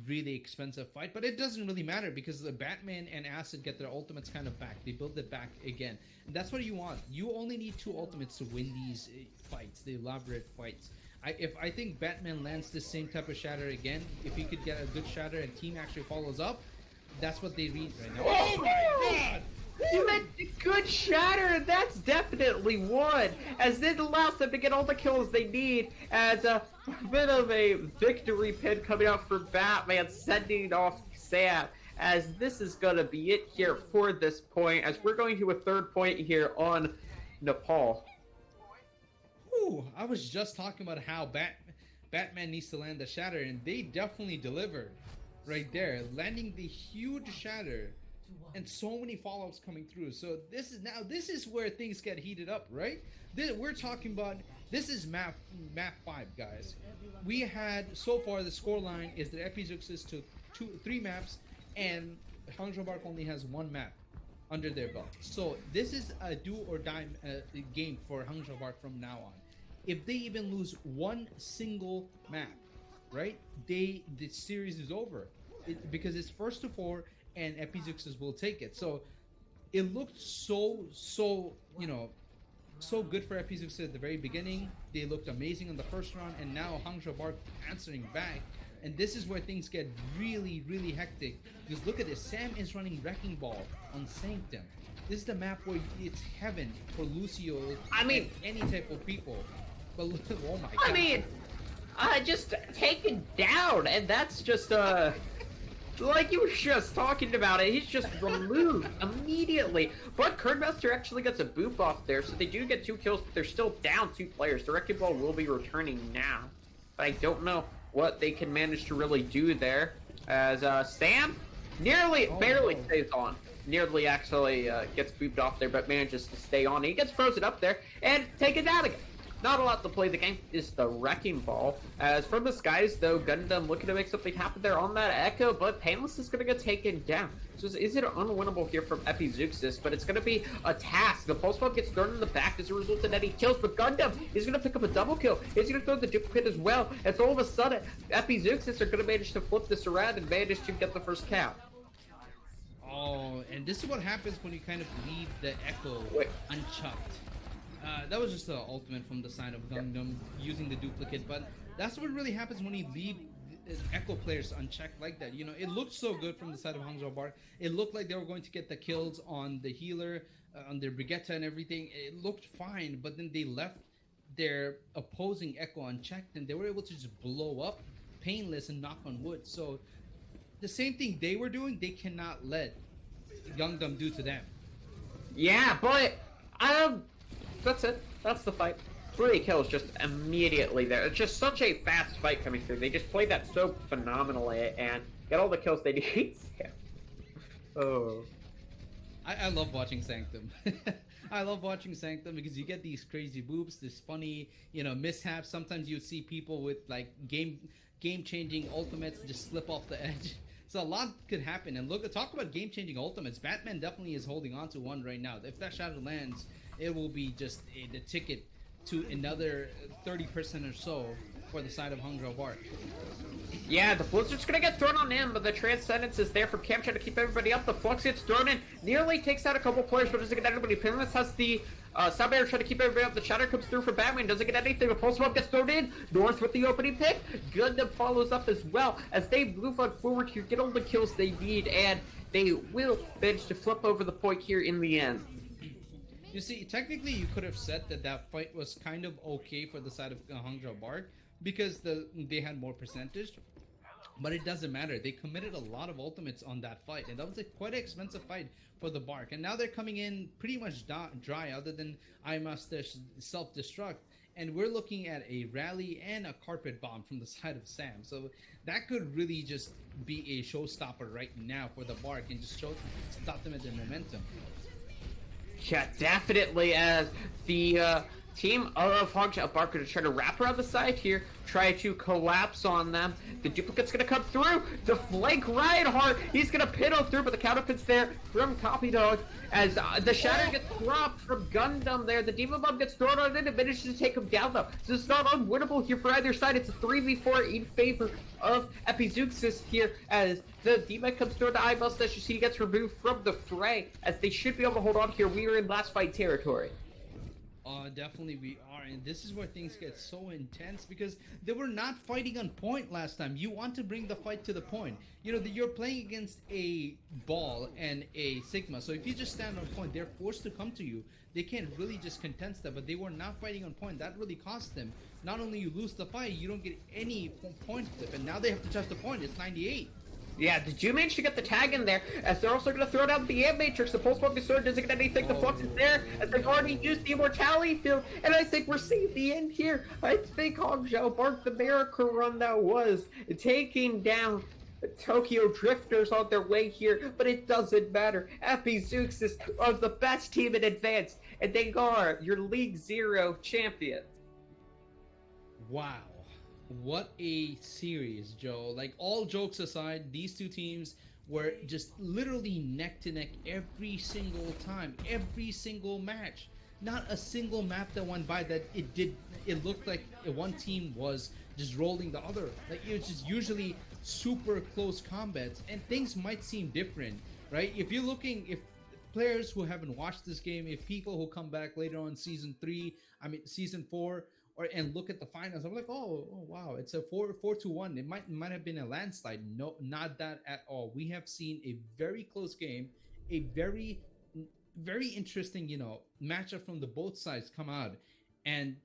really expensive fight, but it doesn't really matter because the Batman and Acid get their ultimates kind of back. They build it back again, and that's what you want. You only need 2 ultimates to win these fights, the elaborate fights. I think Batman lands the same type of shatter again, if he could get a good shatter and team actually follows up, that's what they read right now. Oh my god! You meant a good shatter, and that's definitely one, as it allows them to get all the kills they need, as a bit of a victory pin coming out for Batman, sending off Sam, as this is going to be it here for this point, as we're going to a 3rd point here on Nepal. Ooh, I was just talking about how Batman needs to land the shatter, and they definitely delivered right there, landing the huge shatter. And so many follow-ups coming through. So this is where things get heated up, right? We're talking about, this is map 5, guys. We had, so far, the scoreline is that Epizeuxis took 3 maps, and Hangzhou Bark only has 1 map under their belt. So this is a do or die game for Hangzhou Bark from now on. If they even lose 1 single map, right, the series is over. Because it's 1st to 4, and Epizeuxis will take it. So it looked so good for Epizeuxis at the very beginning. They looked amazing in the first round, and now Hangzhou Bark answering back And this is where things get really, really hectic. Because look at this, Sam is running Wrecking Ball on Sanctum. This is the map where it's heaven for Lucio and any type of people. But look, oh my god. Just taken down, and that's just, like you were just talking about it, he's just removed immediately. But Kernmaster actually gets a boop off there, so they do get 2 kills, but they're still down 2 players. The Wrecking Ball will be returning now, but I don't know what they can manage to really do there, as Sam barely stays on. Nearly actually gets booped off there, but manages to stay on. He gets frozen up there and taken down again. Not a lot to play the game is the Wrecking Ball. As from the skies, though, Gundam looking to make something happen there on that Echo, but Painless is going to get taken down. So is it unwinnable here from Epizeuxis? But it's going to be a task. The Pulse Bomb gets thrown in the back as a result of any kills, but Gundam is going to pick up a double kill. He's going to throw the duplicate as well, as all of a sudden, Epizeuxis are going to manage to flip this around and manage to get the first count. Oh, and this is what happens when you kind of leave the Echo unchucked. That was just the ultimate from the side of Gundam using the duplicate, but that's what really happens when you leave Echo players unchecked like that. You know, it looked so good from the side of Hangzhou Bark. It looked like they were going to get the kills on the healer, on their Brigitte and everything. It looked fine, but then they left their opposing Echo unchecked, and they were able to just blow up Painless and knock on wood. So the same thing they were doing, they cannot let Gundam do to them. Yeah, but that's it. That's the fight. 3 kills just immediately there. It's just such a fast fight coming through. They just played that so phenomenally and get all the kills they need. Oh. I love watching Sanctum. I love watching Sanctum because you get these crazy boops, this funny, mishaps. Sometimes you see people with like game-changing ultimates just slip off the edge. So a lot could happen. And talk about game-changing ultimates. Batman definitely is holding on to one right now. If that shadow lands, it will be just the ticket to another 30% or so for the side of Hangzhou Bark. Yeah, the Blizzard's gonna get thrown on him, but the Transcendence is there for Cam trying to keep everybody up. The Flux gets thrown in, nearly takes out a couple players, but doesn't get anybody. Pinless has the Sound Barrier trying to keep everybody up. The Shatter comes through for Batman, doesn't get anything. The Pulse Bomb gets thrown in. North with the opening pick. Gundam follows up as well as they move on forward here, get all the kills they need, and they will manage to flip over the point here in the end. You see, technically you could have said that fight was kind of okay for the side of Hangzhou Bark because they had more percentage, but it doesn't matter. They committed a lot of ultimates on that fight, and that was quite an expensive fight for the Bark. And now they're coming in pretty much dry, other than I must self-destruct. And we're looking at a rally and a carpet bomb from the side of Sam. So that could really just be a showstopper right now for the Bark and just stop them at their momentum. Yeah, definitely, as the team of Hangzhou Bark are trying to wrap around the side here, try to collapse on them. The duplicate's gonna come through to flank Reinhardt. He's gonna pin on through, but the counterpin's there from Copy Dog as the Shatter gets dropped from Gundam there. The Demon Bomb gets thrown on it and manages to take him down though. So it's not unwinnable here for either side. It's a 3v4 in favor of Epizeuxis here as the Demon comes through the Eye Mustache. You see he gets removed from the fray as they should be able to hold on here. We are in last fight territory. Definitely we are, and this is where things get so intense because they were not fighting on point last time. You want to bring the fight to the point. You're playing against a Ball and a Sigma, so if you just stand on point, they're forced to come to you. They can't really just contest that, but they were not fighting on point. That really cost them. Not only you lose the fight, you don't get any point flip, and now they have to touch the point. It's 98. Yeah, did you manage to get the tag in there? As they're also going to throw down the Ant Matrix. The Pulse Bomb doesn't get anything. The Flux is there as they've already used the Immortality Field. And I think we're seeing the end here. I think Hangzhou Bark, the miracle run that was, taking down Tokyo Drifters on their way here. But it doesn't matter. Epizeuxis are the best team in Advanced. And they are your League Zero champions. Wow. What a series, Joe. Like, all jokes aside, these two teams were just literally neck to neck every single time, every single match. Not a single map that went by that it looked like one team was just rolling the other. Like, it was just usually super close combats, and things might seem different, right? If players who haven't watched this game, if people who come back later on season 4 and look at the finals. I'm like, oh wow, it's a 4-1. It might have been a landslide. No, not that at all. We have seen a very close game, a very interesting, matchup from the both sides come out, and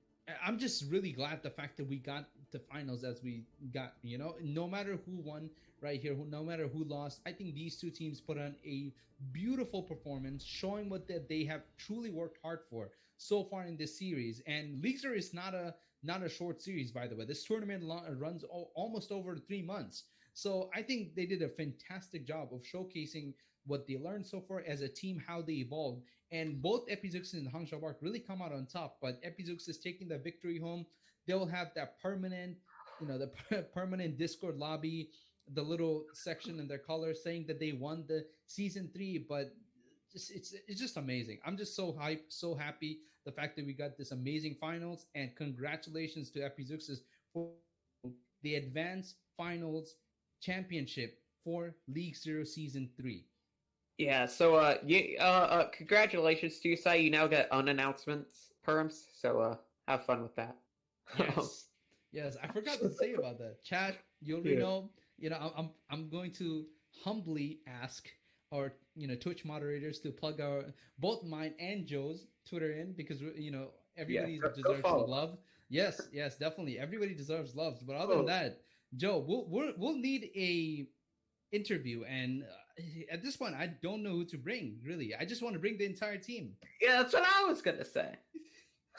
I'm just really glad the fact that we got to finals as we got. No matter who won right here, no matter who lost, I think these two teams put on a beautiful performance, showing what that they have truly worked hard for so far in this series. And League Zero is not a short series, by the way. This tournament runs almost over 3 months. So I think they did a fantastic job of showcasing what they learned so far as a team, how they evolved. And both Epizeuxis and Hangzhou Bark really come out on top. But Epizeuxis is taking the victory home. They'll have that permanent, the permanent Discord lobby, the little section in their color saying that they won the season 3. But it's just amazing. I'm just so hyped, so happy the fact that we got this amazing finals, and congratulations to Epizeuxis for the advanced finals championship for League Zero season 3. Yeah, so congratulations to you, Sai. You now get unannouncements perms, so have fun with that. Yes. Yes, I forgot to say about that. Chat, you already know, I'm going to humbly ask our Twitch moderators to plug our both mine and Joe's Twitter in, because everybody deserves some love. Yes, definitely. Everybody deserves love. But other than that, Joe, we'll need a interview, and at this point I don't know who to bring, really. I just want to bring the entire team. Yeah, that's what I was gonna say.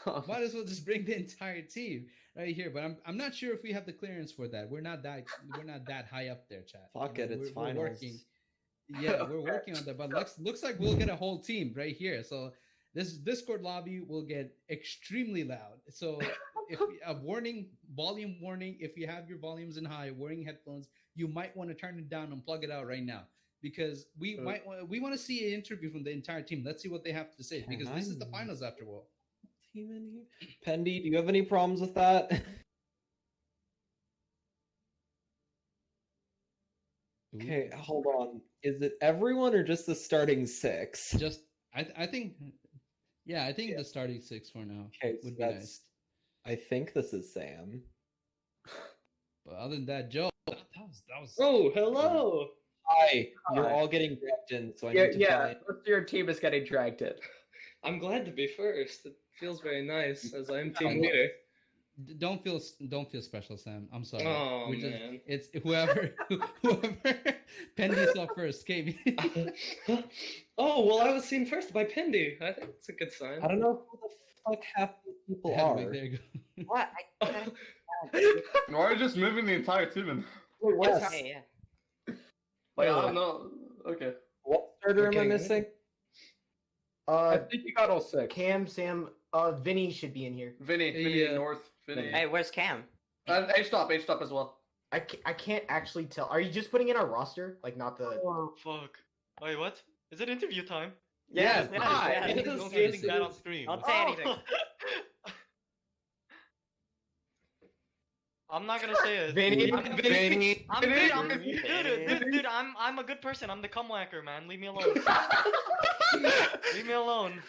Might as well just bring the entire team right here, but I'm not sure if we have the clearance for that. We're not that high up there, chat. Fuck it, it's finals. We're working. Yeah, we're working on that, but looks like we'll get a whole team right here. So this Discord lobby will get extremely loud. So if a volume warning, if you have your volumes in high, wearing headphones, you might want to turn it down and plug it out right now, because we want to see an interview from the entire team. Let's see what they have to say, because this is the finals after all. Team in here. Pendy, do you have any problems with that? Okay, hold on. Is it everyone or just the starting 6? Just I think, yeah, I think the starting 6 for now would be nice. I think this is Sam. But other than that, Joe, that was. Oh, hello. Hi. You're all getting dragged in, so I need to find. Your team is getting dragged in. I'm glad to be first. It feels very nice, as I'm team leader. Don't feel special, Sam. I'm sorry. Oh, man. It's whoever Pendy saw first came. Oh, well, I was seen first by Pendy. I think it's a good sign. I don't know who the fuck half these people are. There you go. What? Why are you just moving the entire team in? Wait, what? Okay, yeah. Wait, I don't know. Okay. What starter am I Okay, missing? I think you got all 6. Cam, Sam, Vinny should be in here. Vinny Yeah. North. Vinny. Hey, where's Cam? H-top as well. I can't actually tell. Are you just putting in our roster? Like, not the... Oh, fuck. Wait, what? Is it interview time? Yes, yes, hi. yes. Don't Yes, say anything it bad on is. stream. Don't say anything. I'm not gonna say it. Vinny, I'm good. Dude, I'm a good person. I'm the cum whacker, man. Leave me alone. Leave me alone.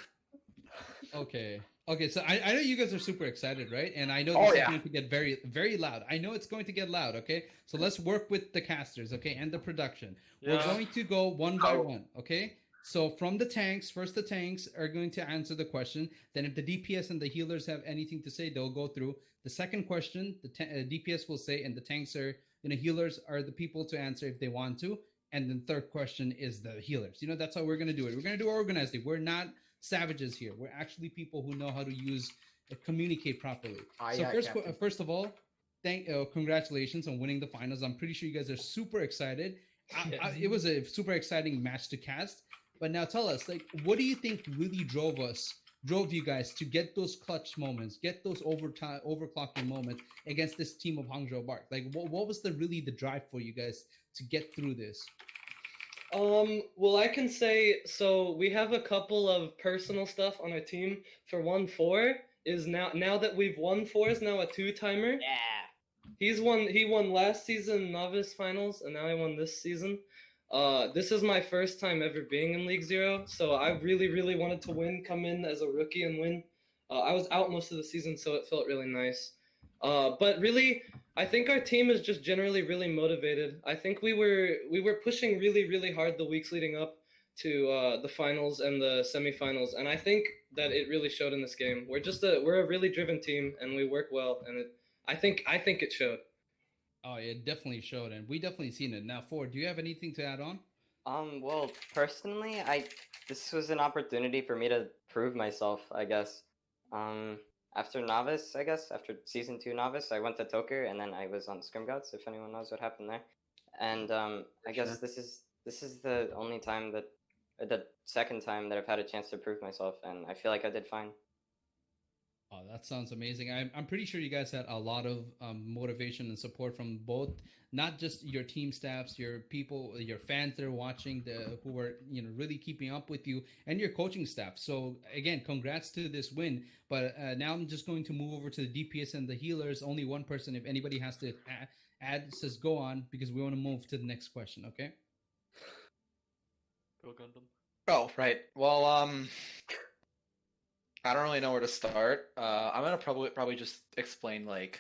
Okay. So I know you guys are super excited, right? And I know this is going to get very, very loud. I know it's going to get loud. Okay. So let's work with the casters, okay, and the production. Yeah. We're going to go one by one. Okay. So from the tanks, first the tanks are going to answer the question. Then if the DPS and the healers have anything to say, they'll go through. The second question, the DPS will say, and the tanks are, healers are the people to answer if they want to. And then third question is the healers. That's how we're going to do it. We're going to do it organizedly. We're not savages here. We're actually people who know how to communicate properly. First of all, congratulations on winning the finals. I'm pretty sure you guys are super excited. It was a super exciting match to cast. But now tell us, what do you think really drove you guys to get those clutch moments, get those overclocking moments against this team of Hangzhou Bark? What was the drive for you guys to get through this? Well, I can say, so we have a couple of personal stuff on our team. For 1-4 is now that we've won 4 is now a 2-timer. Yeah. He won last season novice finals, and now he won this season. This is my first time ever being in League Zero, so I really, really wanted to come in as a rookie and win. I was out most of the season, so it felt really nice. But really, I think our team is just generally really motivated. I think we were pushing really hard the weeks leading up to the finals and the semifinals, and I think that it really showed in this game. We're a really driven team, and we work well, and I think it showed. Oh, it definitely showed, and we definitely seen it. Now, Ford, do you have anything to add on? Well, personally, this was an opportunity for me to prove myself, I guess. After novice, I guess, after season 2 novice, I went to Toker, and then I was on Scrim Gods, if anyone knows what happened there. And I guess this is the only time that, the second time that I've had a chance to prove myself, and I feel like I did fine. Oh, that sounds amazing. I'm pretty sure you guys had a lot of motivation and support from both, not just your team staffs, your people, your fans that are watching, who were really keeping up with you, and your coaching staff. So again, congrats to this win. But now I'm just going to move over to the DPS and the healers. Only one person. If anybody has to add, says go on, because we want to move to the next question. Okay. Go Gundam. Oh, right. Well, I don't really know where to start. I'm gonna probably just explain, like,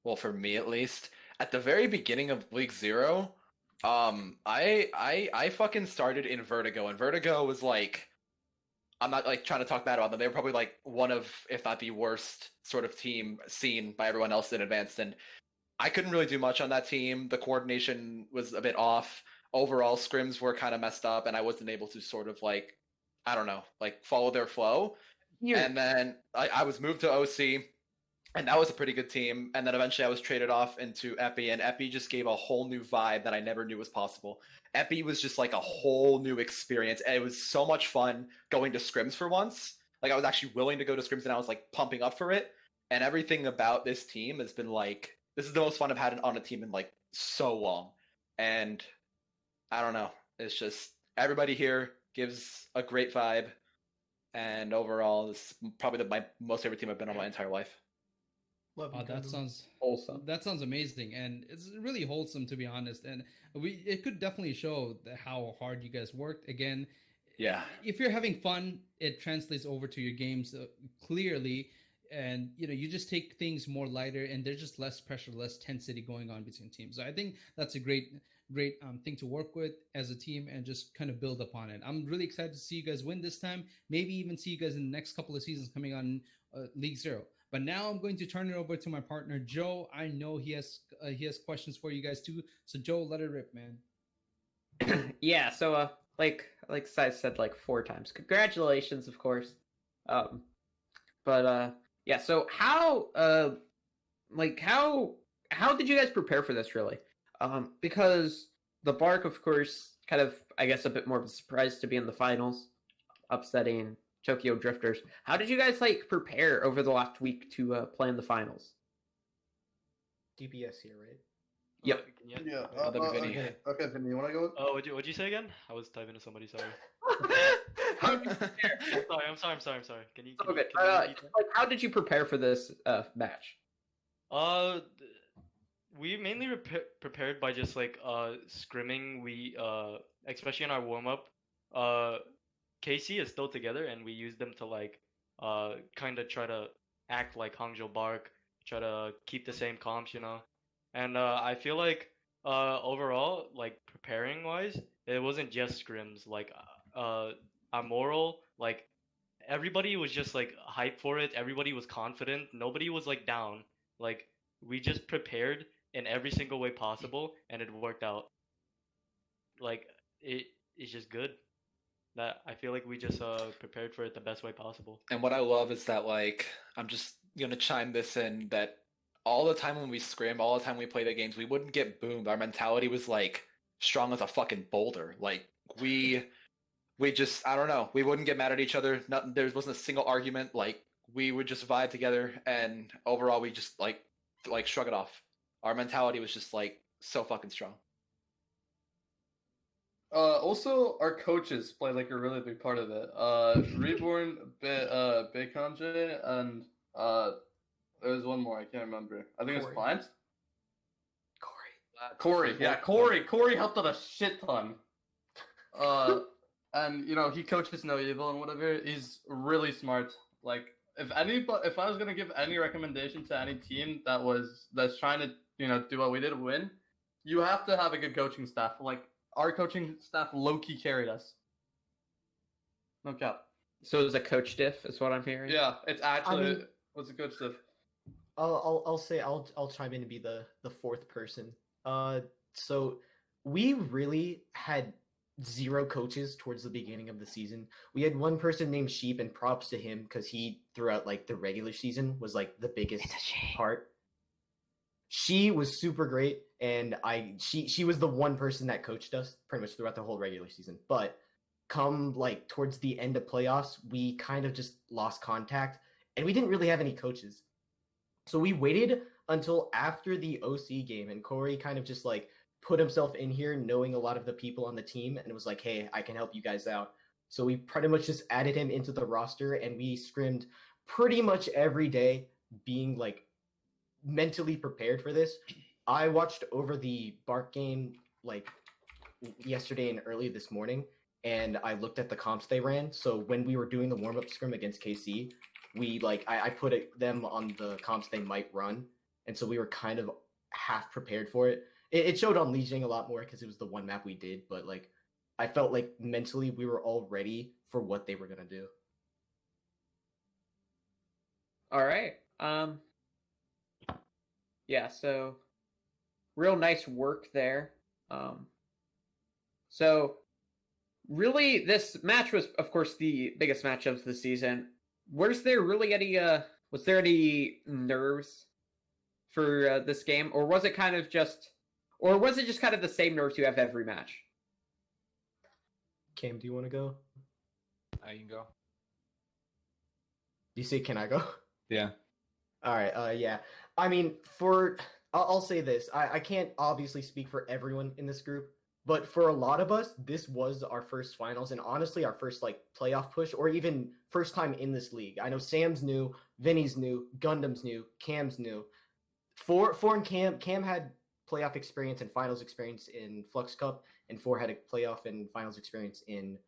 well, for me at least, at the very beginning of League Zero, I fucking started in Vertigo, and Vertigo was like, I'm not like trying to talk bad about them. They were probably like one of, if not the worst sort of team seen by everyone else in Advanced, and I couldn't really do much on that team. The coordination was a bit off. Overall, scrims were kind of messed up, and I wasn't able to sort of like, I don't know, like follow their flow. And then I was moved to OC, and that was a pretty good team. And then eventually I was traded off into Epi, and Epi just gave a whole new vibe that I never knew was possible. Epi was just like a whole new experience, and it was so much fun going to scrims for once. Like, I was actually willing to go to scrims, and I was like pumping up for it. And everything about this team has been like, this is the most fun I've had on a team in like so long. And I don't know, it's just everybody here gives a great vibe. And overall, this is probably my most favorite team I've been on my entire life. Love you, That Gundam. sounds Wholesome. That sounds amazing, and it's really wholesome, to be honest. And it could definitely show how hard you guys worked. Again, Yeah. if you're having fun, it translates over to your games clearly, and you just take things more lighter, and there's just less pressure, less tensity going on between teams. So I think that's a great thing to work with as a team and just kind of build upon it. I'm really excited to see you guys win this time. Maybe even see you guys in the next couple of seasons coming on League Zero. But now I'm going to turn it over to my partner Joe. I know he has questions for you guys too. So Joe, let it rip, man. Yeah, so like I said like 4 times. Congratulations, of course. Yeah, so how did you guys prepare for this really? Because the Bark, of course, kind of, I guess, a bit more of a surprise to be in the finals, upsetting Tokyo Drifters. How did you guys prepare over the last week to play in the finals? DPS here, right? Yep. Yeah. Vinny. Okay, Vinny, you want to go? Oh, what'd you say again? I was typing to somebody. Sorry. How did you prepare? I'm sorry. Can you? Okay. Can you repeat that? How did you prepare for this match? We mainly prepared by just scrimming. We especially in our warm up, KC is still together, and we use them to kind of try to act like Hangzhou Bark, try to keep the same comps, And I feel like overall, preparing wise, it wasn't just scrims. Our moral, everybody was just hyped for it. Everybody was confident. Nobody was down. We just prepared in every single way possible, and it worked out. It's just good. That I feel like we just prepared for it the best way possible. And what I love is that, I'm just gonna chime this in, that all the time when we scrim, all the time we play the games, we wouldn't get boomed. Our mentality was strong as a fucking boulder. We just, I don't know, we wouldn't get mad at each other. There wasn't a single argument. We would just vibe together, and overall we just shrug it off. Our mentality was just so fucking strong. Also, our coaches play a really big part of it. Reborn, Bekanje, and there was one more, I can't remember. I think it was Plant? Corey. Yeah, Corey. Corey helped out a shit ton. And he coaches No Evil and whatever. He's really smart. if I was gonna give any recommendation to any team that's trying to do what we did, win, you have to have a good coaching staff. Like our coaching staff low-key carried us. No cap. So it was a coach diff, is what I'm hearing. Yeah, it's actually mean- what's a good stuff. I'll chime in to be the fourth person. So we really had zero coaches towards the beginning of the season. We had one person named Sheep, and props to him because he throughout like the regular season was like the biggest part. She was super great, and she was the one person that coached us pretty much throughout the whole regular season. But come like towards the end of playoffs, we kind of just lost contact, and we didn't really have any coaches. So we waited until after the OC game, and Corey kind of just like put himself in here knowing a lot of the people on the team, and it was like, hey, I can help you guys out. So we pretty much just added him into the roster, and we scrimmed pretty much every day, being like mentally prepared for this. I watched over the Bark game like yesterday and early this morning, and I looked at the comps they ran. So when we were doing the warm-up scrim against KC, we like I put them on the comps they might run, and so we were kind of half prepared for it. It showed on Legion a lot more because it was the one map we did, but like I felt like mentally we were all ready for what they were gonna do. All right. Yeah, so real nice work there. So really this match was of course the biggest match of the season. Was there really any was there any nerves for this game, or was it kind of just kind of the same nerves you have every match? Cam, do you want to go? You can go. Do you say can I go? Yeah. All right. Yeah. I mean, I'll say this. I can't obviously speak for everyone in this group, but for a lot of us, this was our first finals, and honestly, our first like playoff push, or even first time in this league. I know Sam's new, Vinny's new, Gundam's new, Cam's new. Four and Cam had playoff experience and finals experience in Flux Cup, and Four had a playoff and finals experience in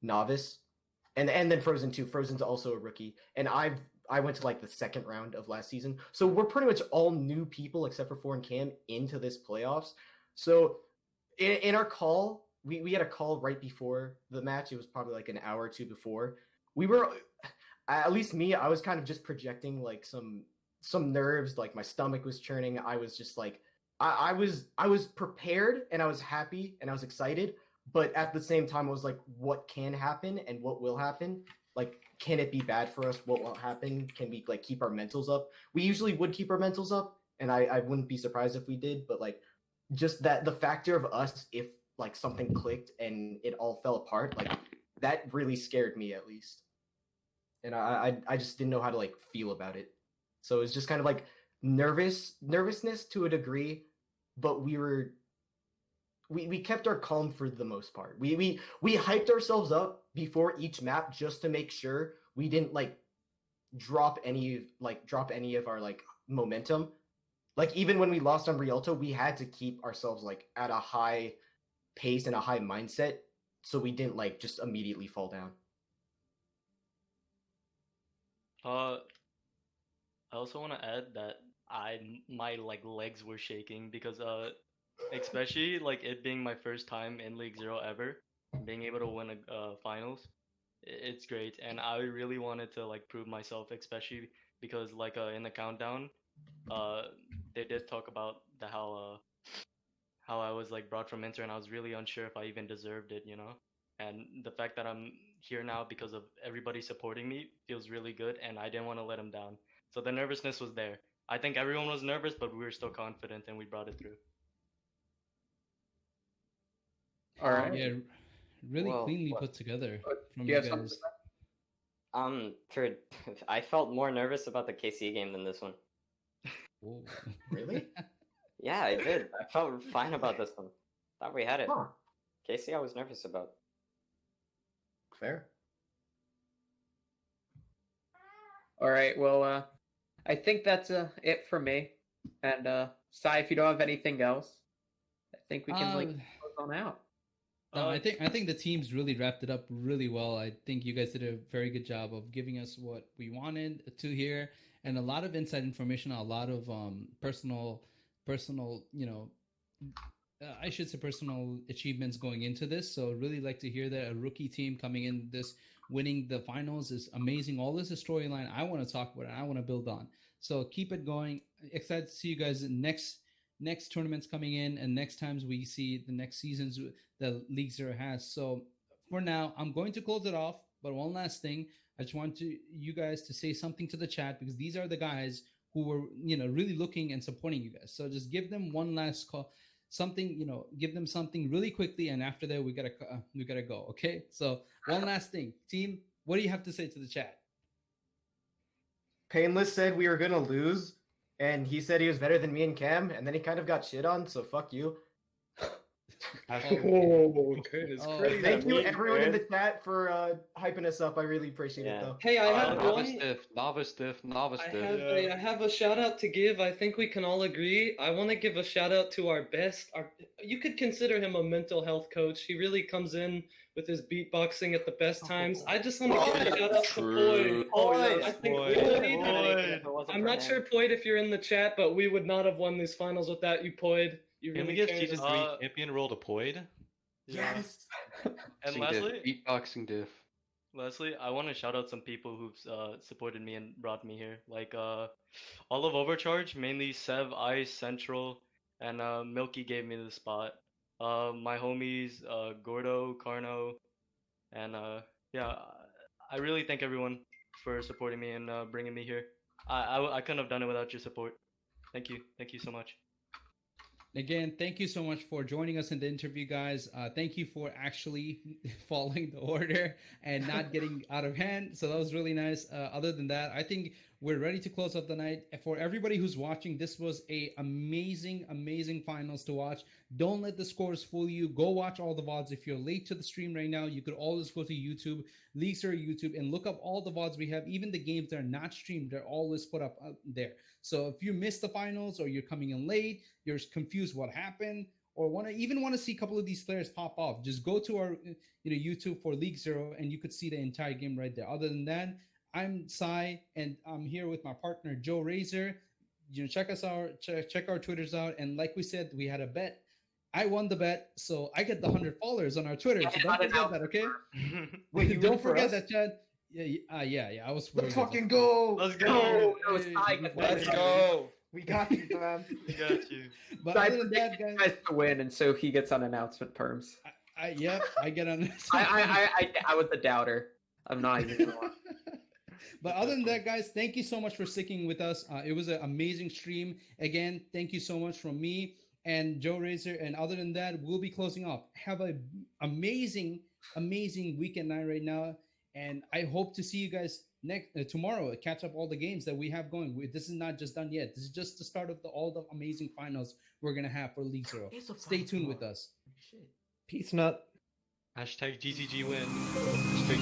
Novice, and then Frozen too. Frozen's also a rookie, and I went to like the second round of last season, so we're pretty much all new people except for Four and Cam into this playoffs. So in our call, we had a call right before the match. It was probably like an hour or two before. We were, at least me, I was kind of just projecting like some nerves, like my stomach was churning. I was just like, I was prepared, and I was happy, and I was excited, but at the same time I was like, what can happen and what will happen? Like, can it be bad for us? What will happen? Can we like keep our mentals up? We usually would keep our mentals up, and I wouldn't be surprised if we did, but like just that the factor of us, if like something clicked and it all fell apart, like that really scared me at least. And I just didn't know how to like feel about it. So it was just kind of like nervousness to a degree, but we kept our calm for the most part. We hyped ourselves up before each map just to make sure we didn't like drop any of our like momentum. Like even when we lost on Rialto, we had to keep ourselves like at a high pace and a high mindset so we didn't like just immediately fall down. I also want to add that my like legs were shaking because especially like it being my first time in League Zero ever, being able to win a finals, it's great, and I really wanted to like prove myself, especially because like in the countdown, they did talk about how I was like brought from Inter, and I was really unsure if I even deserved it, you know. And the fact that I'm here now because of everybody supporting me feels really good, and I didn't want to let them down. So the nervousness was there. I think everyone was nervous, but we were still confident, and we brought it through. All right. Yeah, really Well, cleanly what- put together from Do you you have guys. something? For I felt more nervous about the KC game than this one. Whoa. Really? Yeah, I did. I felt fine about this one. Thought we had it. Huh. KC, I was nervous about. Fair. All right. Well, I think that's it for me. And Sai, if you don't have anything else, I think we can like close on out. I think the teams really wrapped it up really well. I think you guys did a very good job of giving us what we wanted to hear, and a lot of inside information, a lot of personal, I should say personal achievements going into this. So really like to hear that a rookie team coming in this winning the finals is amazing. All this is storyline I want to talk about and I want to build on. So keep it going. Excited to see you guys next tournaments coming in and next times we see the next seasons that League Zero has. So for now, I'm going to close it off. But one last thing, I just want you guys to say something to the chat because these are the guys who were really looking and supporting you guys. So just give them one last call. Something, give them something really quickly, and after that we gotta go. Okay, so one last thing, team, what do you have to say to the chat? Painless said we were gonna lose, and he said he was better than me and Cam, and then he kind of got shit on. So fuck you. Goodness Oh, gracious. Thank you everyone in the chat for hyping us up. I really appreciate it though. Hey, I have Novice diff. I have a shout out to give. I think we can all agree. I want to give a shout out to our you could consider him a mental health coach. He really comes in with his beatboxing at the best times. I just want to give a shout out to Poyd. I think Poyd. I'm not sure, Poyd, if you're in the chat, but we would not have won these finals without you, Poyd. You Can we really get carried season us. 3 champion role to Poyd? Yes. And Beatboxing lastly, diff. Beatboxing diff. Lastly, I want to shout out some people who've supported me and brought me here, like all of Overcharge, mainly Sev, Ice, Central, and Milky gave me the spot. My homies, Gordo, Carno, and yeah, I really thank everyone for supporting me and bringing me here. I couldn't have done it without your support. Thank you so much. Again, thank you so much for joining us in the interview, guys. Thank you for actually following the order and not getting out of hand. So that was really nice. Other than that, I think we're ready to close up the night. For everybody who's watching, this was a amazing finals to watch. Don't let the scores fool you. Go watch all the VODs. If you're late to the stream right now, you could always go to YouTube, League Zero YouTube, and look up all the VODs we have. Even the games that are not streamed, they're always put up there. So if you missed the finals or you're coming in late, you're confused what happened, or want to see a couple of these players pop off, just go to our YouTube for League Zero and you could see the entire game right there. Other than that, I'm Sai and I'm here with my partner Joe Razor. Check us out, check our Twitters out, and like we said, we had a bet. I won the bet, so I get the 100 followers on our Twitter. So don't forget that, okay? Wait, don't forget that, Chad. Yeah. I was. Let's fucking go. Let's go. Let's go. We got you, man. We got you. But I other than that, predict you guys, guys to win, and so he gets on announcement terms. I get on. I was a doubter. I'm not even gonna lie. But other than that, guys, thank you so much for sticking with us. It was an amazing stream. Again, thank you so much from me and Joe Razor. And other than that, we'll be closing off. Have an amazing weekend night right now. And I hope to see you guys tomorrow. Catch up all the games that we have going. This is not just done yet. This is just the start of all the amazing finals we're gonna have for League Zero. Stay tuned with us. Peace nut. Hashtag GCG win. Straight.